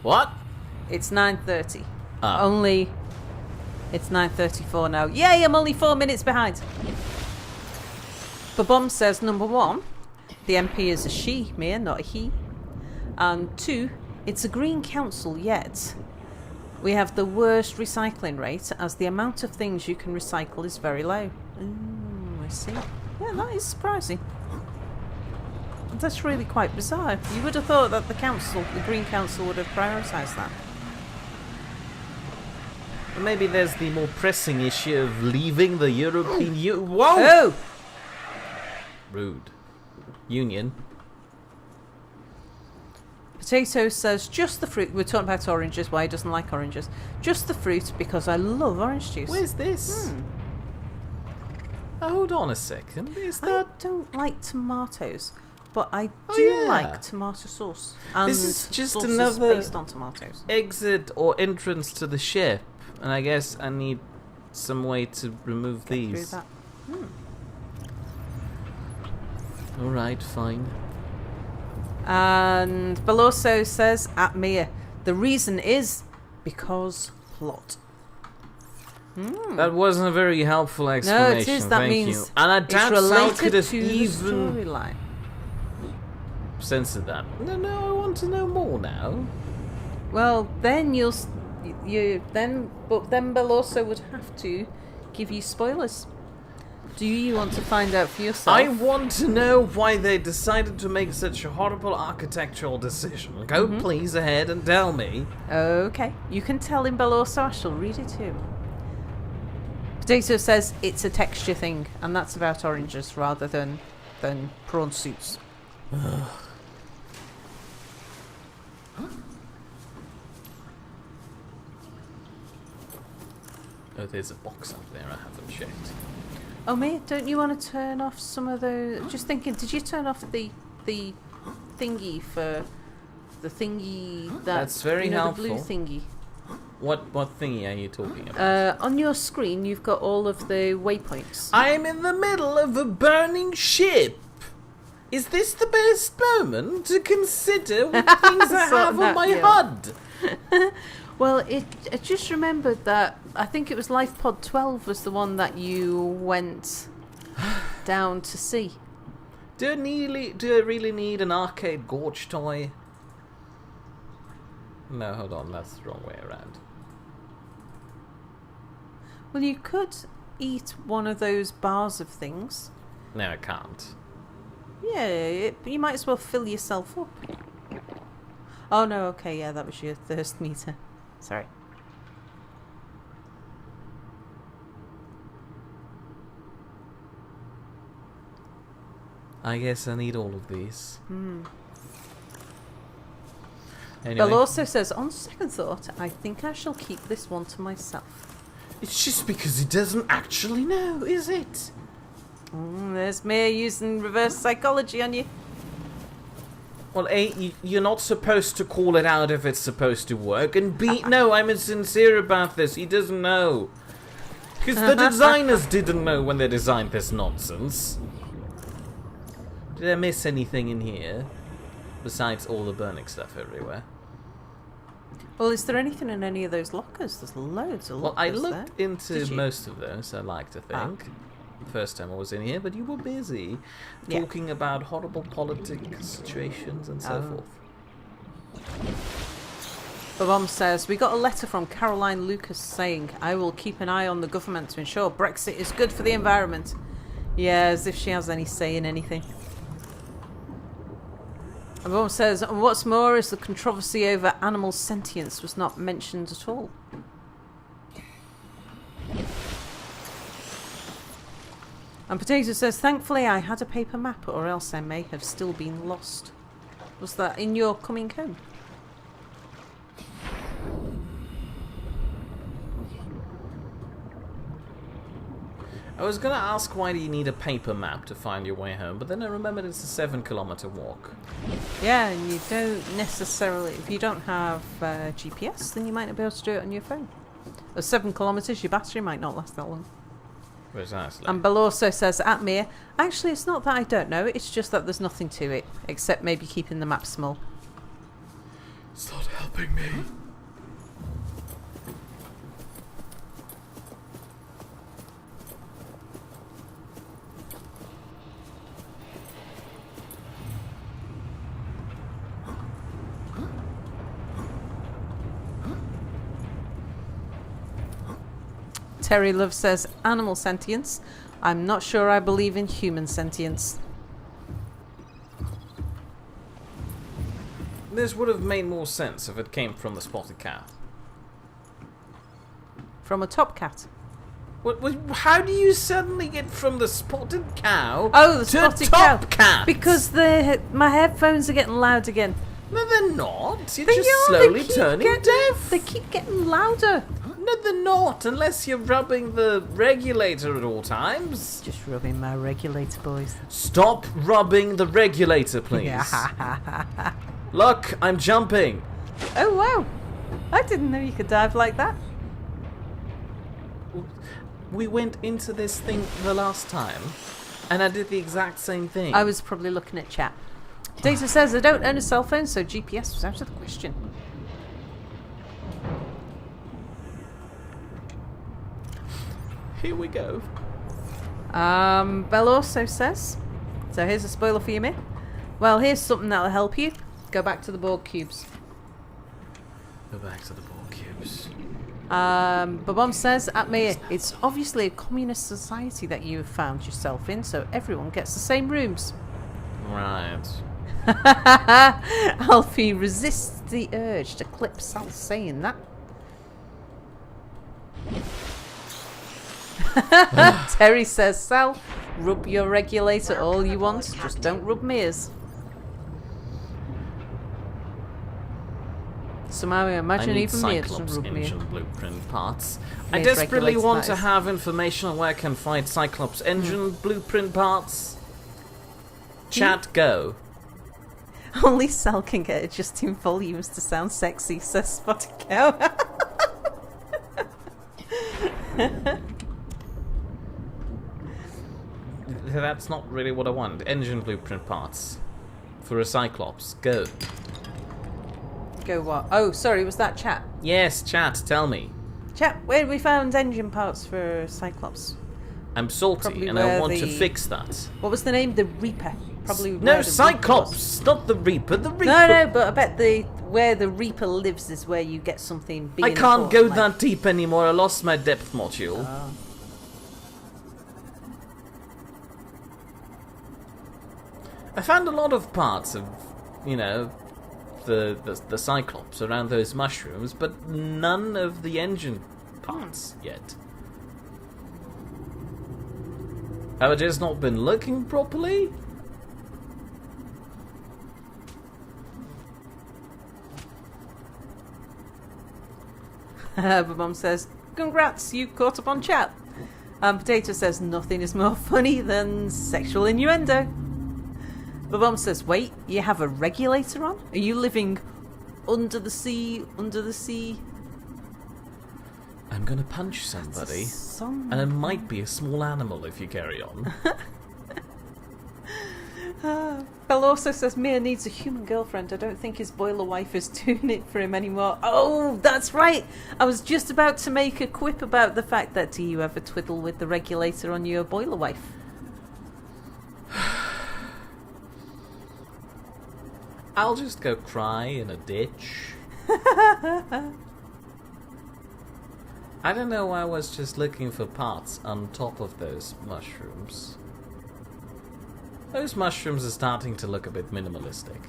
Speaker 2: What?
Speaker 1: It's 9:30.
Speaker 2: Ah.
Speaker 1: Only it's 9:34 now. Yay, I'm only 4 minutes behind. Babom says number 1, the MP is a she, Mia, not a he. And 2, it's a green council yet. We have the worst recycling rate as the amount of things you can recycle is very low. I see. Yeah, that is surprising. That's really quite bizarre. You would have thought that the Green Council would have prioritised that.
Speaker 2: Maybe there's the more pressing issue of leaving the European Union. Whoa!
Speaker 1: Oh!
Speaker 2: Rude. Union.
Speaker 1: Potato says, just the fruit. We're talking about oranges, why he doesn't like oranges. Just the fruit because I love orange juice.
Speaker 2: Where's this? Hold on a second. Is
Speaker 1: I
Speaker 2: that...
Speaker 1: don't like tomatoes, but I do like tomato sauce. And
Speaker 2: this is just
Speaker 1: sauces
Speaker 2: another
Speaker 1: based on tomatoes.
Speaker 2: exit or entrance to the ship. And I guess I need some way to remove these.
Speaker 1: Through that.
Speaker 2: Alright, fine.
Speaker 1: And Beloso says, at Mia, the reason is because plot.
Speaker 2: That wasn't a very helpful explanation.
Speaker 1: No, it is. That
Speaker 2: Thank
Speaker 1: means
Speaker 2: you. And I
Speaker 1: it's
Speaker 2: doubt Sal
Speaker 1: related
Speaker 2: could have
Speaker 1: to the
Speaker 2: even
Speaker 1: storyline.
Speaker 2: censored that. No, I want to know more now.
Speaker 1: Well, then but then Beloso would have to give you spoilers. Do you want to find out for yourself?
Speaker 2: I want to know why they decided to make such a horrible architectural decision. Go please ahead and tell me.
Speaker 1: Okay, you can tell him Beloso. I shall read it too. Potato says it's a texture thing, and that's about oranges rather than prawn suits.
Speaker 2: Oh, there's a box up there I haven't checked.
Speaker 1: Oh, mate, don't you want to turn off some of those? Just thinking, did you turn off the thingy for the thingy
Speaker 2: That's very helpful.
Speaker 1: the blue thingy?
Speaker 2: What thingy are you talking about?
Speaker 1: On your screen, you've got all of the waypoints.
Speaker 2: I'm in the middle of a burning ship. Is this the best moment to consider what things I have on my HUD?
Speaker 1: Well, I just remembered that I think it was Life Pod 12 was the one that you went down to see.
Speaker 2: Do I really need an arcade gorge toy? No, hold on, that's the wrong way around.
Speaker 1: Well, you could eat one of those bars of things.
Speaker 2: No, I can't.
Speaker 1: Yeah, you might as well fill yourself up. Oh no, okay, yeah, that was your thirst meter. Sorry.
Speaker 2: I guess I need all of these. Anyway.
Speaker 1: Bell also says, on second thought, I think I shall keep this one to myself.
Speaker 2: It's just because he doesn't actually know, is it?
Speaker 1: There's me using reverse psychology on you.
Speaker 2: Well, A, you're not supposed to call it out if it's supposed to work, and B, no, I'm sincere about this, he doesn't know. Because the designers didn't know when they designed this nonsense. Did I miss anything in here? Besides all the burning stuff everywhere.
Speaker 1: Well, is there anything in any of those lockers? There's loads of lockers.
Speaker 2: Well, I looked
Speaker 1: there.
Speaker 2: into most of those, I like to think. The first time I was in here, but you were busy talking about horrible political situations and so forth.
Speaker 1: The mom says, we got a letter from Caroline Lucas saying, I will keep an eye on the government to ensure Brexit is good for the environment. Yeah, as if she has any say in anything. The mom says, and what's more is the controversy over animal sentience was not mentioned at all. And Potato says, thankfully I had a paper map or else I may have still been lost. Was that in your coming home?
Speaker 2: I was gonna ask why do you need a paper map to find your way home, but then I remembered it's a 7-kilometer walk.
Speaker 1: Yeah, and you don't necessarily, if you don't have GPS, then you might not be able to do it on your phone. At 7 kilometres, your battery might not last that long.
Speaker 2: Precisely.
Speaker 1: And Bill also says, at Mir, actually it's not that I don't know, it's just that there's nothing to it, except maybe keeping the map small.
Speaker 2: It's not helping me.
Speaker 1: Terry Love says, animal sentience. I'm not sure I believe in human sentience.
Speaker 2: This would have made more sense if it came from the spotted cat.
Speaker 1: From a top cat.
Speaker 2: How do you suddenly get from the spotted cow
Speaker 1: Oh, the
Speaker 2: to
Speaker 1: spotted
Speaker 2: top cat?
Speaker 1: Because my headphones are getting loud again.
Speaker 2: No, they're not. You're
Speaker 1: They
Speaker 2: just
Speaker 1: are,
Speaker 2: slowly
Speaker 1: they keep
Speaker 2: turning deaf.
Speaker 1: They keep getting louder.
Speaker 2: No, they're not, unless you're rubbing the regulator at all times.
Speaker 1: Just rubbing my regulator, boys.
Speaker 2: Stop rubbing the regulator, please. Look, I'm jumping.
Speaker 1: Oh, wow. I didn't know you could dive like that.
Speaker 2: We went into this thing the last time, and I did the exact same thing.
Speaker 1: I was probably looking at chat. Data says I don't own a cell phone, so GPS was out of the question.
Speaker 2: Here we go.
Speaker 1: Bell also says, so here's a spoiler for you, mate. Well, here's something that'll help you. Go back to the Borg cubes.
Speaker 2: Go back to the Borg cubes.
Speaker 1: Babom says, at me, it's obviously a communist society that you have found yourself in, so everyone gets the same rooms.
Speaker 2: Right.
Speaker 1: Alfie resists the urge to clip Sal saying that. Terry says, Sal, rub your regulator all you want, just don't rub Mears. Somehow I imagine even Mears doesn't rub Mears.
Speaker 2: Engine blueprint parts. I
Speaker 1: Mears
Speaker 2: desperately
Speaker 1: regulator,
Speaker 2: want
Speaker 1: that
Speaker 2: to
Speaker 1: is.
Speaker 2: have information on where I can find Cyclops engine blueprint parts. Chat, go.
Speaker 1: Only Sal can get adjusting volumes to sound sexy, says Spotted Cow.
Speaker 2: That's not really what I want. Engine blueprint parts. For a Cyclops. Go.
Speaker 1: Go what? Oh, sorry, was that chat?
Speaker 2: Yes, chat, tell me.
Speaker 1: Chat, where have we found engine parts for Cyclops?
Speaker 2: I'm salty
Speaker 1: Probably
Speaker 2: and I
Speaker 1: where
Speaker 2: want to
Speaker 1: the-
Speaker 2: fix that.
Speaker 1: What was the name? The Reaper. Probably
Speaker 2: No,
Speaker 1: where the Reaper was.
Speaker 2: Cyclops! Not the Reaper. The Reaper.
Speaker 1: No, but I bet where the Reaper lives is where you get something big.
Speaker 2: I
Speaker 1: and
Speaker 2: can't go
Speaker 1: important, like-
Speaker 2: that deep anymore. I lost my depth module.
Speaker 1: Oh.
Speaker 2: I found a lot of parts of, you know, the Cyclops around those mushrooms, but none of the engine parts yet. Have I just not been looking properly?
Speaker 1: But Mum says, congrats, you caught up on chat. Potato says, nothing is more funny than sexual innuendo. But Mum says, wait, you have a regulator on? Are you living under the sea,
Speaker 2: I'm gonna punch somebody,
Speaker 1: Some...
Speaker 2: and it might be a small animal if you carry on.
Speaker 1: Bell also says Mia needs a human girlfriend. I don't think his boiler wife is doing it for him anymore. Oh, that's right. I was just about to make a quip about the fact that do you ever twiddle with the regulator on your boiler wife?
Speaker 2: I'll just go cry in a ditch. I don't know why I was just looking for parts on top of those mushrooms. Those mushrooms are starting to look a bit minimalistic.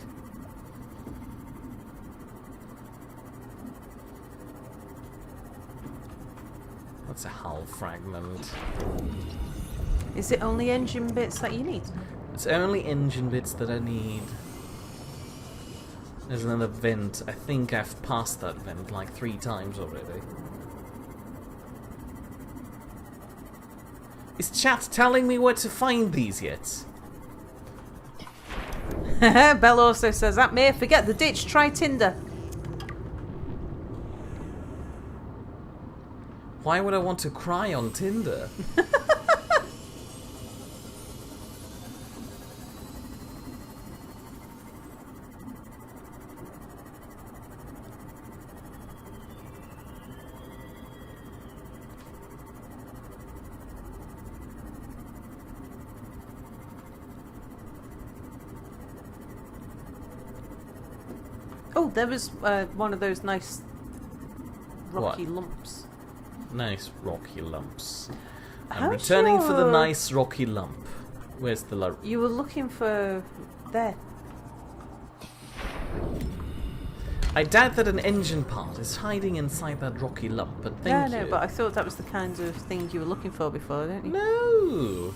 Speaker 2: What's a hull fragment?
Speaker 1: Is it only engine bits that you need?
Speaker 2: It's only engine bits that I need. There's another vent. I think I've passed that vent like 3 times already. Is chat telling me where to find these yet?
Speaker 1: Bell also says, that may forget the ditch, try Tinder.
Speaker 2: Why would I want to cry on Tinder?
Speaker 1: Oh, there was one of those nice rocky lumps.
Speaker 2: Nice rocky lumps. I'm
Speaker 1: How's
Speaker 2: returning for the
Speaker 1: your-
Speaker 2: nice rocky lump. Where's the
Speaker 1: You were looking for... there.
Speaker 2: I doubt that an engine part is hiding inside that rocky lump, but thank you.
Speaker 1: No, but I thought that was the kind of thing you were looking for before, didn't you?
Speaker 2: No!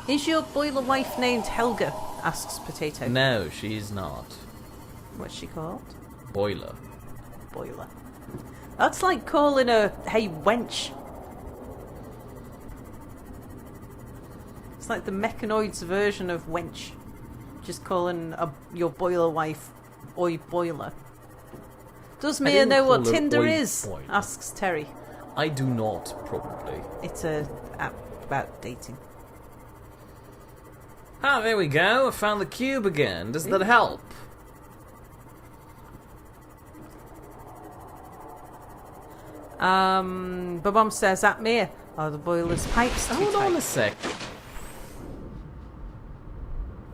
Speaker 1: Is your boiler wife named Helga? Asks Potato.
Speaker 2: No, she's not.
Speaker 1: What's she called?
Speaker 2: Boiler.
Speaker 1: Boiler. That's like calling her, hey, wench. It's like the mechanoid's version of wench. Just calling your boiler wife oi boiler. Does Mia
Speaker 2: didn't
Speaker 1: know what
Speaker 2: call her
Speaker 1: Tinder
Speaker 2: oi
Speaker 1: is?
Speaker 2: boiler.
Speaker 1: Asks Terry.
Speaker 2: I do not, probably.
Speaker 1: It's a app about dating.
Speaker 2: Ah, there we go. I found the cube again. Does that help?
Speaker 1: Babom says, at Mia. Are the boiler's pipes too
Speaker 2: Hold on a
Speaker 1: tight?
Speaker 2: sec.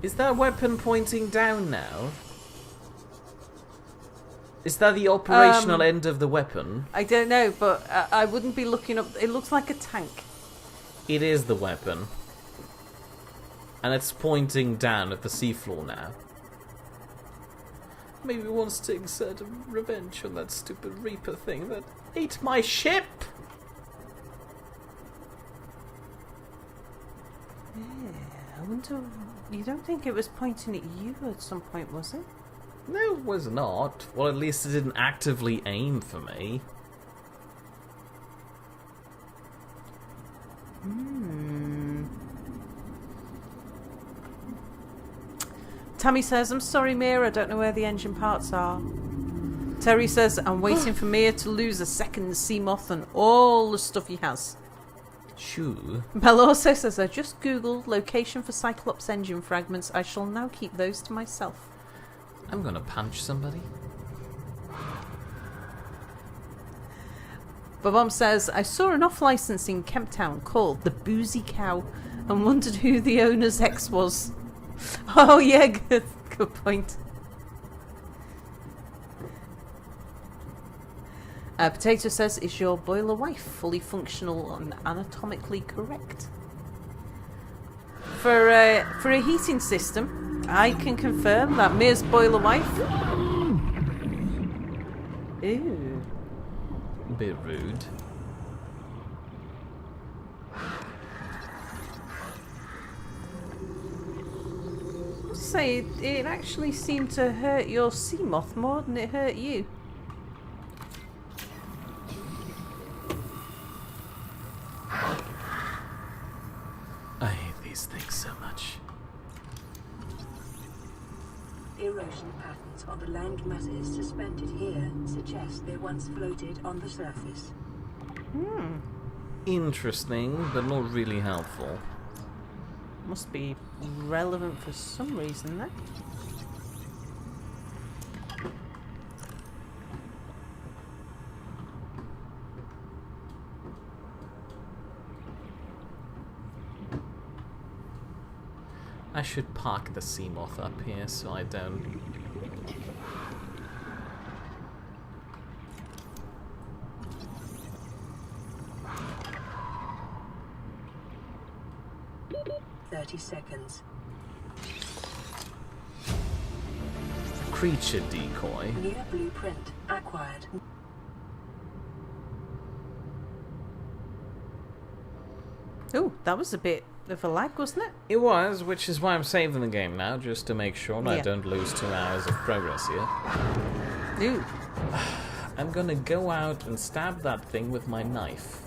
Speaker 2: Is that weapon pointing down now? Is that the operational end of the weapon?
Speaker 1: I don't know, but I wouldn't be looking up. It looks like a tank.
Speaker 2: It is the weapon. And it's pointing down at the seafloor now. Maybe it wants to exert revenge on that stupid Reaper thing that ate my ship!
Speaker 1: I wonder... You don't think it was pointing at you at some point, was it?
Speaker 2: No, it was not. Well, at least it didn't actively aim for me.
Speaker 1: Tammy says, I'm sorry, Mia, I don't know where the engine parts are. Terry says, I'm waiting for Mia to lose a second Seamoth and all the stuff he has.
Speaker 2: Shoo.
Speaker 1: Bell also says, I just googled location for Cyclops engine fragments. I shall now keep those to myself.
Speaker 2: I'm gonna punch somebody.
Speaker 1: Babom says, I saw an off-license in Kemptown called the Boozy Cow and wondered who the owner's ex was. Oh yeah, good point. Potato says, is your boiler wife fully functional and anatomically correct? For a heating system, I can confirm that Mia's boiler wife... Ew.
Speaker 2: Bit rude.
Speaker 1: Say, it actually seemed to hurt your Seamoth more than it hurt you.
Speaker 2: I hate these things so much.
Speaker 3: Erosion patterns on the land masses suspended here suggest they once floated on the surface.
Speaker 2: Interesting, but not really helpful.
Speaker 1: Must be relevant for some reason, then.
Speaker 2: I should park the Seamoth up here so I don't
Speaker 3: 30 seconds.
Speaker 2: Creature decoy.
Speaker 3: New blueprint acquired.
Speaker 1: Oh, that was a bit of a lag, wasn't it?
Speaker 2: It was, which is why I'm saving the game now, just to make sure I
Speaker 1: Yeah.
Speaker 2: don't lose 2 hours of progress here.
Speaker 1: Ooh.
Speaker 2: I'm gonna go out and stab that thing with my knife.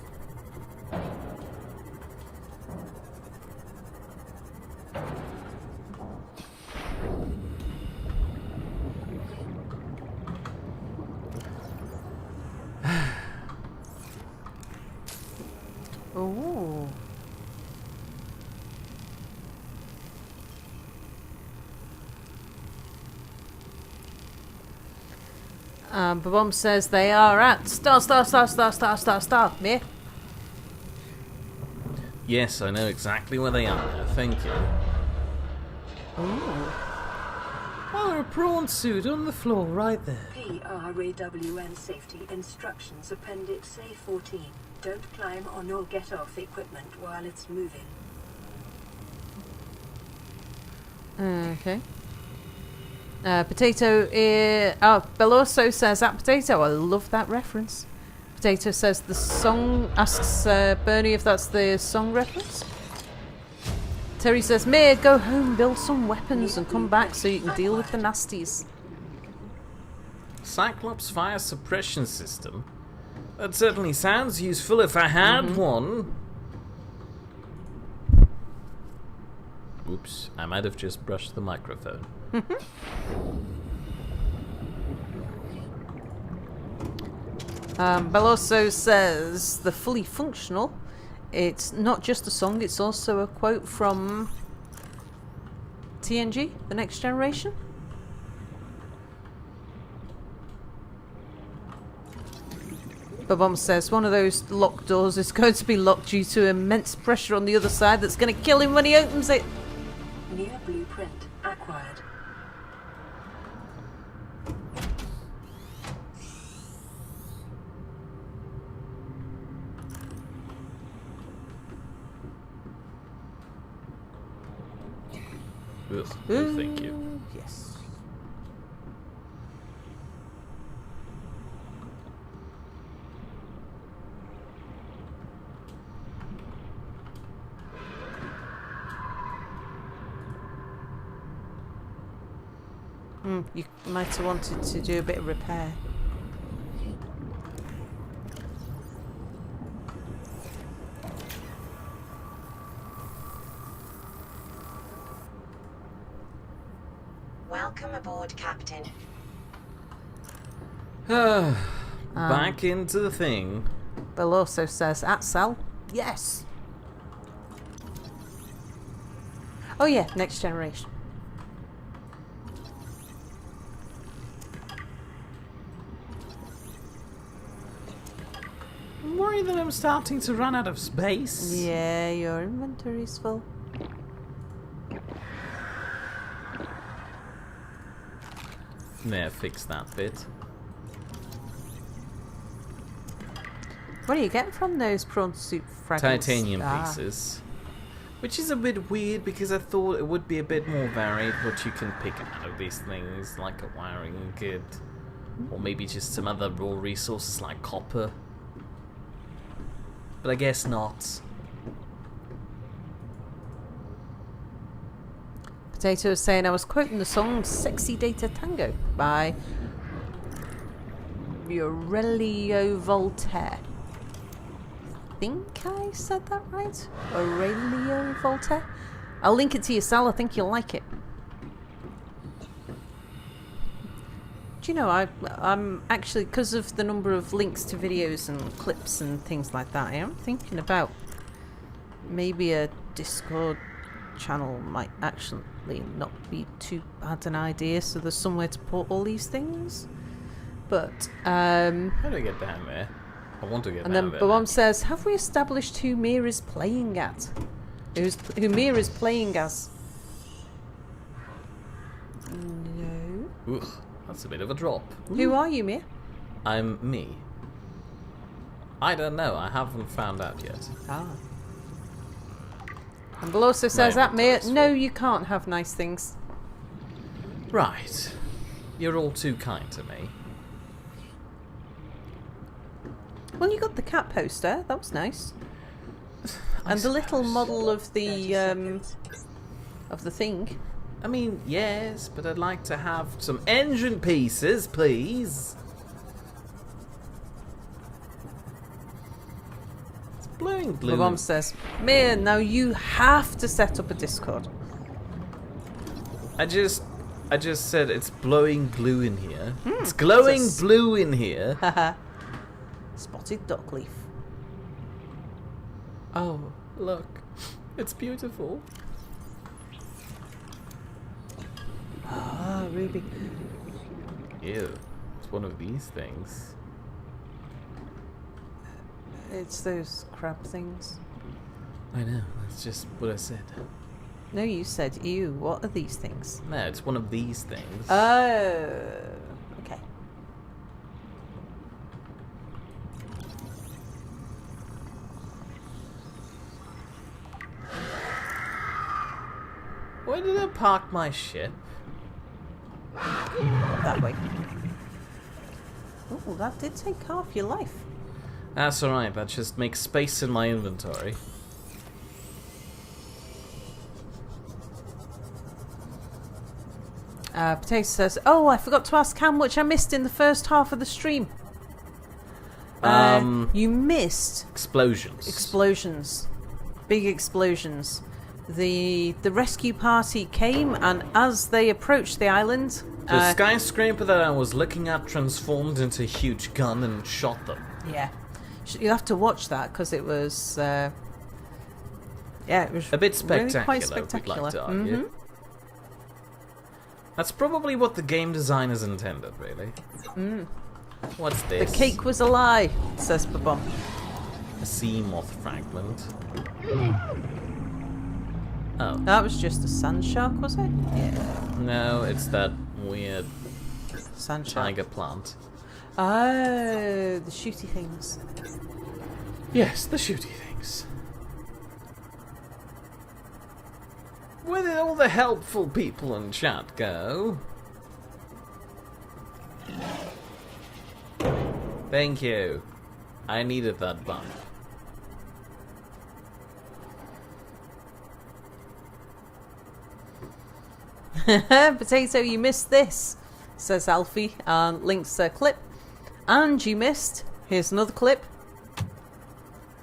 Speaker 1: Ooh. Babom says they are at star. Me?
Speaker 2: Yes, I know exactly where they are now, thank you.
Speaker 1: Ooh.
Speaker 2: Oh, a prawn suit on the floor right there.
Speaker 3: PRAWN Safety Instructions Appendix A14. Don't climb on or get off equipment while it's moving.
Speaker 1: Okay. Potato. Beloso says at Potato. I love that reference. Potato says the song. Asks Bernie if that's the song reference. Terry says, May, go home, build some weapons, and come back so you can deal with the nasties.
Speaker 2: Cyclops fire suppression system? That certainly sounds useful if I had one. Oops, I might have just brushed the microphone.
Speaker 1: Beloso says the fully functional. It's not just a song, it's also a quote from TNG, The Next Generation. Babom says one of those locked doors is going to be locked due to immense pressure on the other side that's going to kill him when he opens it.
Speaker 3: New blueprint acquired.
Speaker 2: Ugh, no thank you.
Speaker 1: Yes. You might have wanted to do a bit of repair.
Speaker 7: Welcome aboard, Captain.
Speaker 2: Back into the thing.
Speaker 1: Beloso says at Sal. Yes. Oh yeah, Next Generation.
Speaker 2: I'm worried that I'm starting to run out of space.
Speaker 1: Yeah, your inventory's full.
Speaker 2: There, fix that bit.
Speaker 1: What are you getting from those prawn suit fragments?
Speaker 2: Titanium pieces. Which is a bit weird because I thought it would be a bit more varied what you can pick out of these things, like a wiring kit. Or maybe just some other raw resources like copper. But I guess not.
Speaker 1: Potato is saying I was quoting the song Sexy Data Tango by Aurelio Voltaire. I think I said that right? Aurelio Voltaire? I'll link it to you, Sal. I think you'll like it. Do you know, I'm actually, because of the number of links to videos and clips and things like that, I am thinking about maybe a Discord channel might actually not be too bad an idea, so there's somewhere to put all these things. But
Speaker 2: How do I get down there? I want to get
Speaker 1: and
Speaker 2: down
Speaker 1: then
Speaker 2: there.
Speaker 1: Babom says, have we established who Mira's playing at? Who Mira's playing as? No.
Speaker 2: Ugh, that's a bit of a drop.
Speaker 1: Who are you, Mira?
Speaker 2: I'm me. I don't know, I haven't found out yet.
Speaker 1: Ah. And Beloso says
Speaker 2: My
Speaker 1: that, mate.
Speaker 2: inventory's
Speaker 1: No,
Speaker 2: full.
Speaker 1: you can't have nice things.
Speaker 2: Right. You're all too kind to me.
Speaker 1: Well, you got the cat poster. That was nice. And the little model of
Speaker 3: 30
Speaker 1: the
Speaker 3: seconds.
Speaker 1: thing.
Speaker 2: I mean, yes, but I'd like to have some engine pieces, please. It's blowing blue.
Speaker 1: My mum says, Mia, now you have to set up a Discord.
Speaker 2: I just said it's blowing blue in here. It's glowing
Speaker 1: It's a
Speaker 2: blue in here.
Speaker 1: Haha. Spotted duck leaf.
Speaker 2: Oh, look. It's beautiful.
Speaker 1: Ah, Ruby.
Speaker 2: Ew. It's one of these things.
Speaker 1: It's those crab things.
Speaker 2: I know, that's just what I said.
Speaker 1: No, you said, ew, what are these things?
Speaker 2: No, it's one of these things.
Speaker 1: Oh, okay.
Speaker 2: Where did I park my ship?
Speaker 1: That way. Oh, that did take half your life.
Speaker 2: That's alright, that just makes space in my inventory.
Speaker 1: Potato says, oh, I forgot to ask how much I missed in the first half of the stream. You missed
Speaker 2: Explosions.
Speaker 1: explosions. Big explosions. The rescue party came, and as they approached the island...
Speaker 2: The skyscraper that I was looking at transformed into a huge gun and shot them.
Speaker 1: Yeah. You'll have to watch that, because it was... yeah, it was
Speaker 2: A bit
Speaker 1: really
Speaker 2: spectacular,
Speaker 1: quite
Speaker 2: we'd
Speaker 1: spectacular.
Speaker 2: like to argue.
Speaker 1: Mhm.
Speaker 2: That's probably what the game designers intended, really. What's
Speaker 1: The
Speaker 2: this?
Speaker 1: cake was a lie, says Babom.
Speaker 2: A sea moth fragment. Oh.
Speaker 1: That was just a sand shark, was it? Yeah.
Speaker 2: No, it's that weird
Speaker 1: Sand shark.
Speaker 2: tiger plant.
Speaker 1: Oh, the shooty things.
Speaker 2: Yes, the shooty things. Where did all the helpful people in chat go? Thank you. I needed that bump.
Speaker 1: Potato, you missed this, says Alfie, and links a clip. And you missed, here's another clip.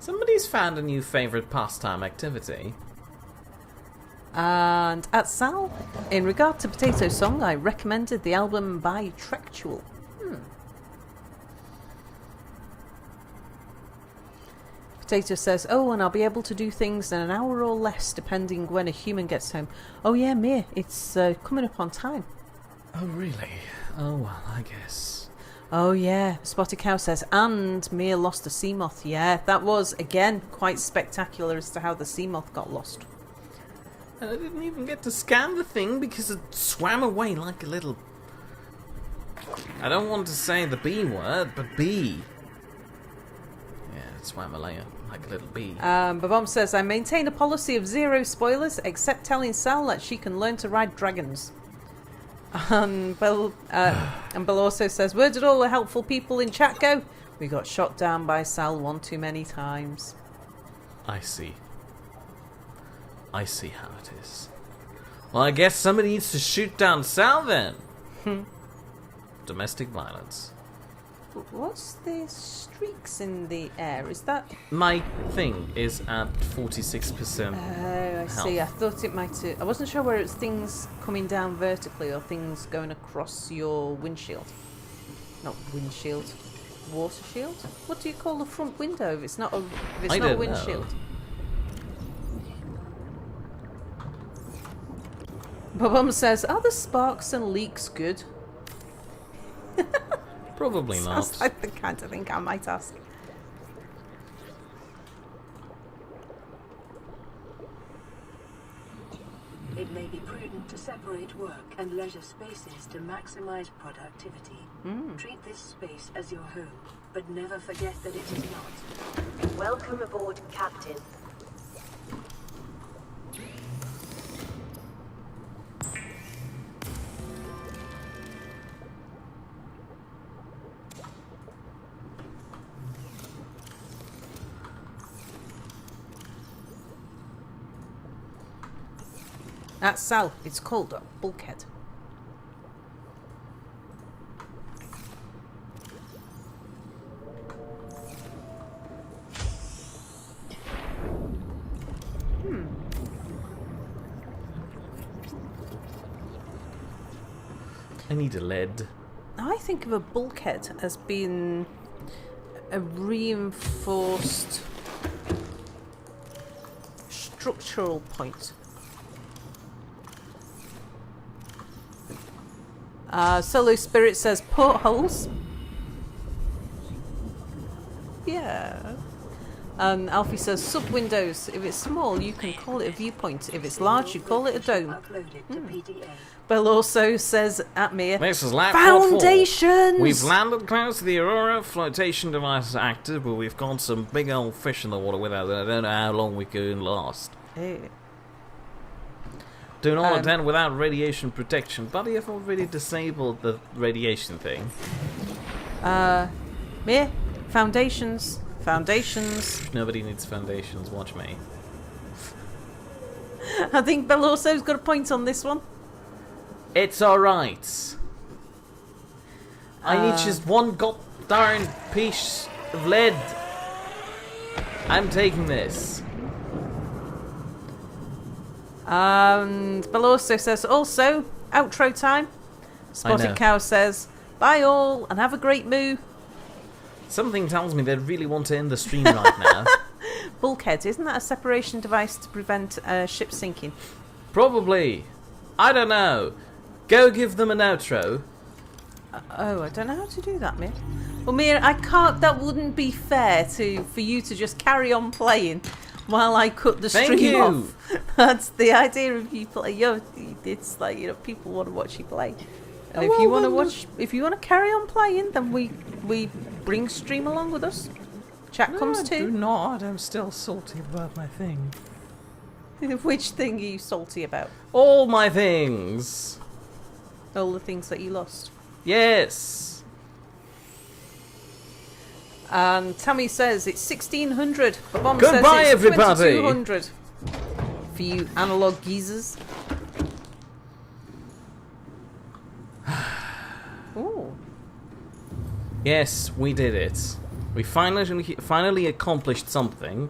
Speaker 2: Somebody's found a new favourite pastime activity.
Speaker 1: And at Sal, in regard to Potato Song, I recommended the album by Trektual. Potato says, oh, and I'll be able to do things in an hour or less, depending when a human gets home. Oh yeah, Mia, it's coming up on time.
Speaker 2: Oh, really? Oh, well, I guess.
Speaker 1: Oh yeah, Spotted Cow says, and Mia lost a sea moth. Yeah, that was, again, quite spectacular as to how the sea moth got lost.
Speaker 2: And I didn't even get to scan the thing because it swam away like a little... I don't want to say the B word, but bee. Yeah, it swam away like a little bee.
Speaker 1: Babom says, I maintain a policy of zero spoilers, except telling Sal that she can learn to ride dragons. And Bill also says, where did all the helpful people in chat go? We got shot down by Sal one too many times.
Speaker 2: I see. I see how it is. Well, I guess somebody needs to shoot down Sal then. Domestic violence.
Speaker 1: What's the streaks in the air? Is that...
Speaker 2: My thing is at 46%.
Speaker 1: Oh, I see. I thought it might... I wasn't sure whether it's things coming down vertically or things going across your windshield. Not windshield. Water shield? What do you call the front window if it's not a,
Speaker 2: I don't know.
Speaker 1: windshield? Babum says, are the sparks and leaks good?
Speaker 2: Probably not.
Speaker 1: Sounds like the kind of thing I might ask.
Speaker 3: It may be prudent to separate work and leisure spaces to maximize productivity. Treat this space as your home, but never forget that it is not.
Speaker 7: Welcome aboard, Captain.
Speaker 1: At Sal, it's called a bulkhead.
Speaker 2: I need a lead.
Speaker 1: I think of a bulkhead as being a reinforced structural point. Solo Spirit says portholes. Yeah. Alfie says sub-windows. If it's small, you can call it a viewpoint. If it's large, you call it a dome. Bell also says at me,
Speaker 2: This is lap
Speaker 1: foundations!
Speaker 2: We've landed close to the Aurora. Flotation device is active, but we've got some big old fish in the water with us. I don't know how long we can last.
Speaker 1: Hey.
Speaker 2: Do not attend without radiation protection. Buddy, I've already disabled the radiation thing.
Speaker 1: Me? Foundations. Foundations.
Speaker 2: Nobody needs foundations, watch me.
Speaker 1: I think Belorso's got a point on this one.
Speaker 2: It's alright. I need just one darn piece of lead. I'm taking this.
Speaker 1: And Belorso says also, outro time. Spotted Cow says, bye all and have a great moo.
Speaker 2: Something tells me they really want to end the stream right now.
Speaker 1: Bulkhead, isn't that a separation device to prevent ship sinking?
Speaker 2: Probably. I don't know. Go give them an outro.
Speaker 1: Oh, I don't know how to do that, Mir. Well, Mir, I can't. That wouldn't be fair for you to just carry on playing while I cut the stream off. That's the idea of you play. It's like, you know, people want to watch you play. And if you want to if you want to carry on playing, then we bring stream along with us. Chat comes too.
Speaker 6: Do not. I'm still salty about my thing.
Speaker 1: Which thing are you salty about?
Speaker 2: All my things.
Speaker 1: All the things that you lost.
Speaker 2: Yes.
Speaker 1: And Tammy says it's 1600. But Bomb
Speaker 2: Goodbye,
Speaker 1: says it's
Speaker 2: everybody.
Speaker 1: 2200. For you analog geezers. Ooh.
Speaker 2: Yes, we did it. We finally accomplished something.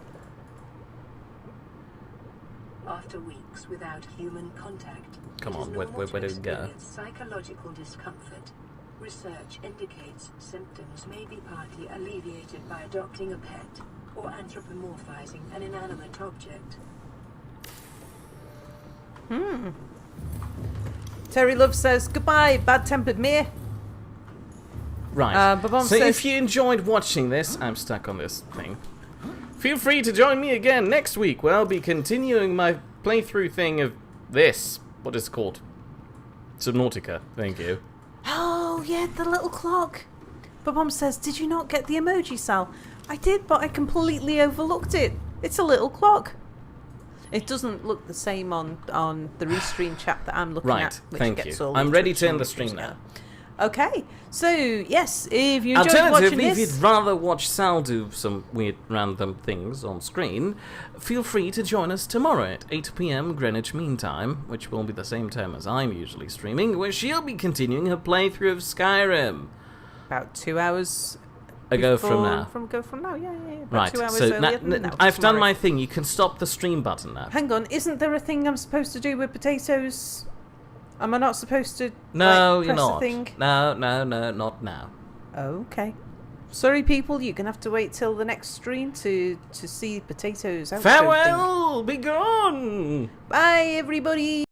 Speaker 3: After weeks without human contact,
Speaker 2: Come on,
Speaker 3: it is normal
Speaker 2: where
Speaker 3: to
Speaker 2: do we go?
Speaker 3: experience psychological discomfort. Research indicates symptoms may be partly alleviated by adopting a pet or anthropomorphizing an inanimate object.
Speaker 1: Terry Love says goodbye, bad-tempered Mir.
Speaker 2: Right.
Speaker 1: Babam
Speaker 2: So
Speaker 1: says,
Speaker 2: if you enjoyed watching this, I'm stuck on this thing. Feel free to join me again next week, where I'll be continuing my playthrough thing of this. What is it called? Subnautica. Thank you.
Speaker 1: oh yeah, the little clock. Babam says, did you not get the emoji, Sal? I did, but I completely overlooked it. It's a little clock. It doesn't look the same on the restream chat that I'm looking at.
Speaker 2: Right, thank
Speaker 1: gets
Speaker 2: you.
Speaker 1: all
Speaker 2: I'm
Speaker 1: the
Speaker 2: ready
Speaker 1: Twitch
Speaker 2: to
Speaker 1: and
Speaker 2: end the
Speaker 1: restreams
Speaker 2: stream
Speaker 1: together.
Speaker 2: now.
Speaker 1: Okay, so yes, if you enjoyed watching
Speaker 2: Alternatively, if
Speaker 1: this,
Speaker 2: you'd rather watch Sal do some weird random things on screen, feel free to join us tomorrow at 8 PM Greenwich Mean Time, which will be the same time as I'm usually streaming, where she'll be continuing her playthrough of Skyrim.
Speaker 1: about 2 hours
Speaker 2: Go from now.
Speaker 1: From now, yeah. About
Speaker 2: Right,
Speaker 1: 2 hours
Speaker 2: so
Speaker 1: earlier than now,
Speaker 2: I've done
Speaker 1: tomorrow.
Speaker 2: my thing. You can stop the stream button now.
Speaker 1: Hang on, isn't there a thing I'm supposed to do with potatoes? Am I not supposed to?
Speaker 2: No,
Speaker 1: like,
Speaker 2: you're
Speaker 1: press a
Speaker 2: not.
Speaker 1: thing?
Speaker 2: No, not now.
Speaker 1: Okay. Sorry, people. You're gonna have to wait till the next stream to see potatoes. outro thing.
Speaker 2: Farewell! Be gone!
Speaker 1: Bye, everybody.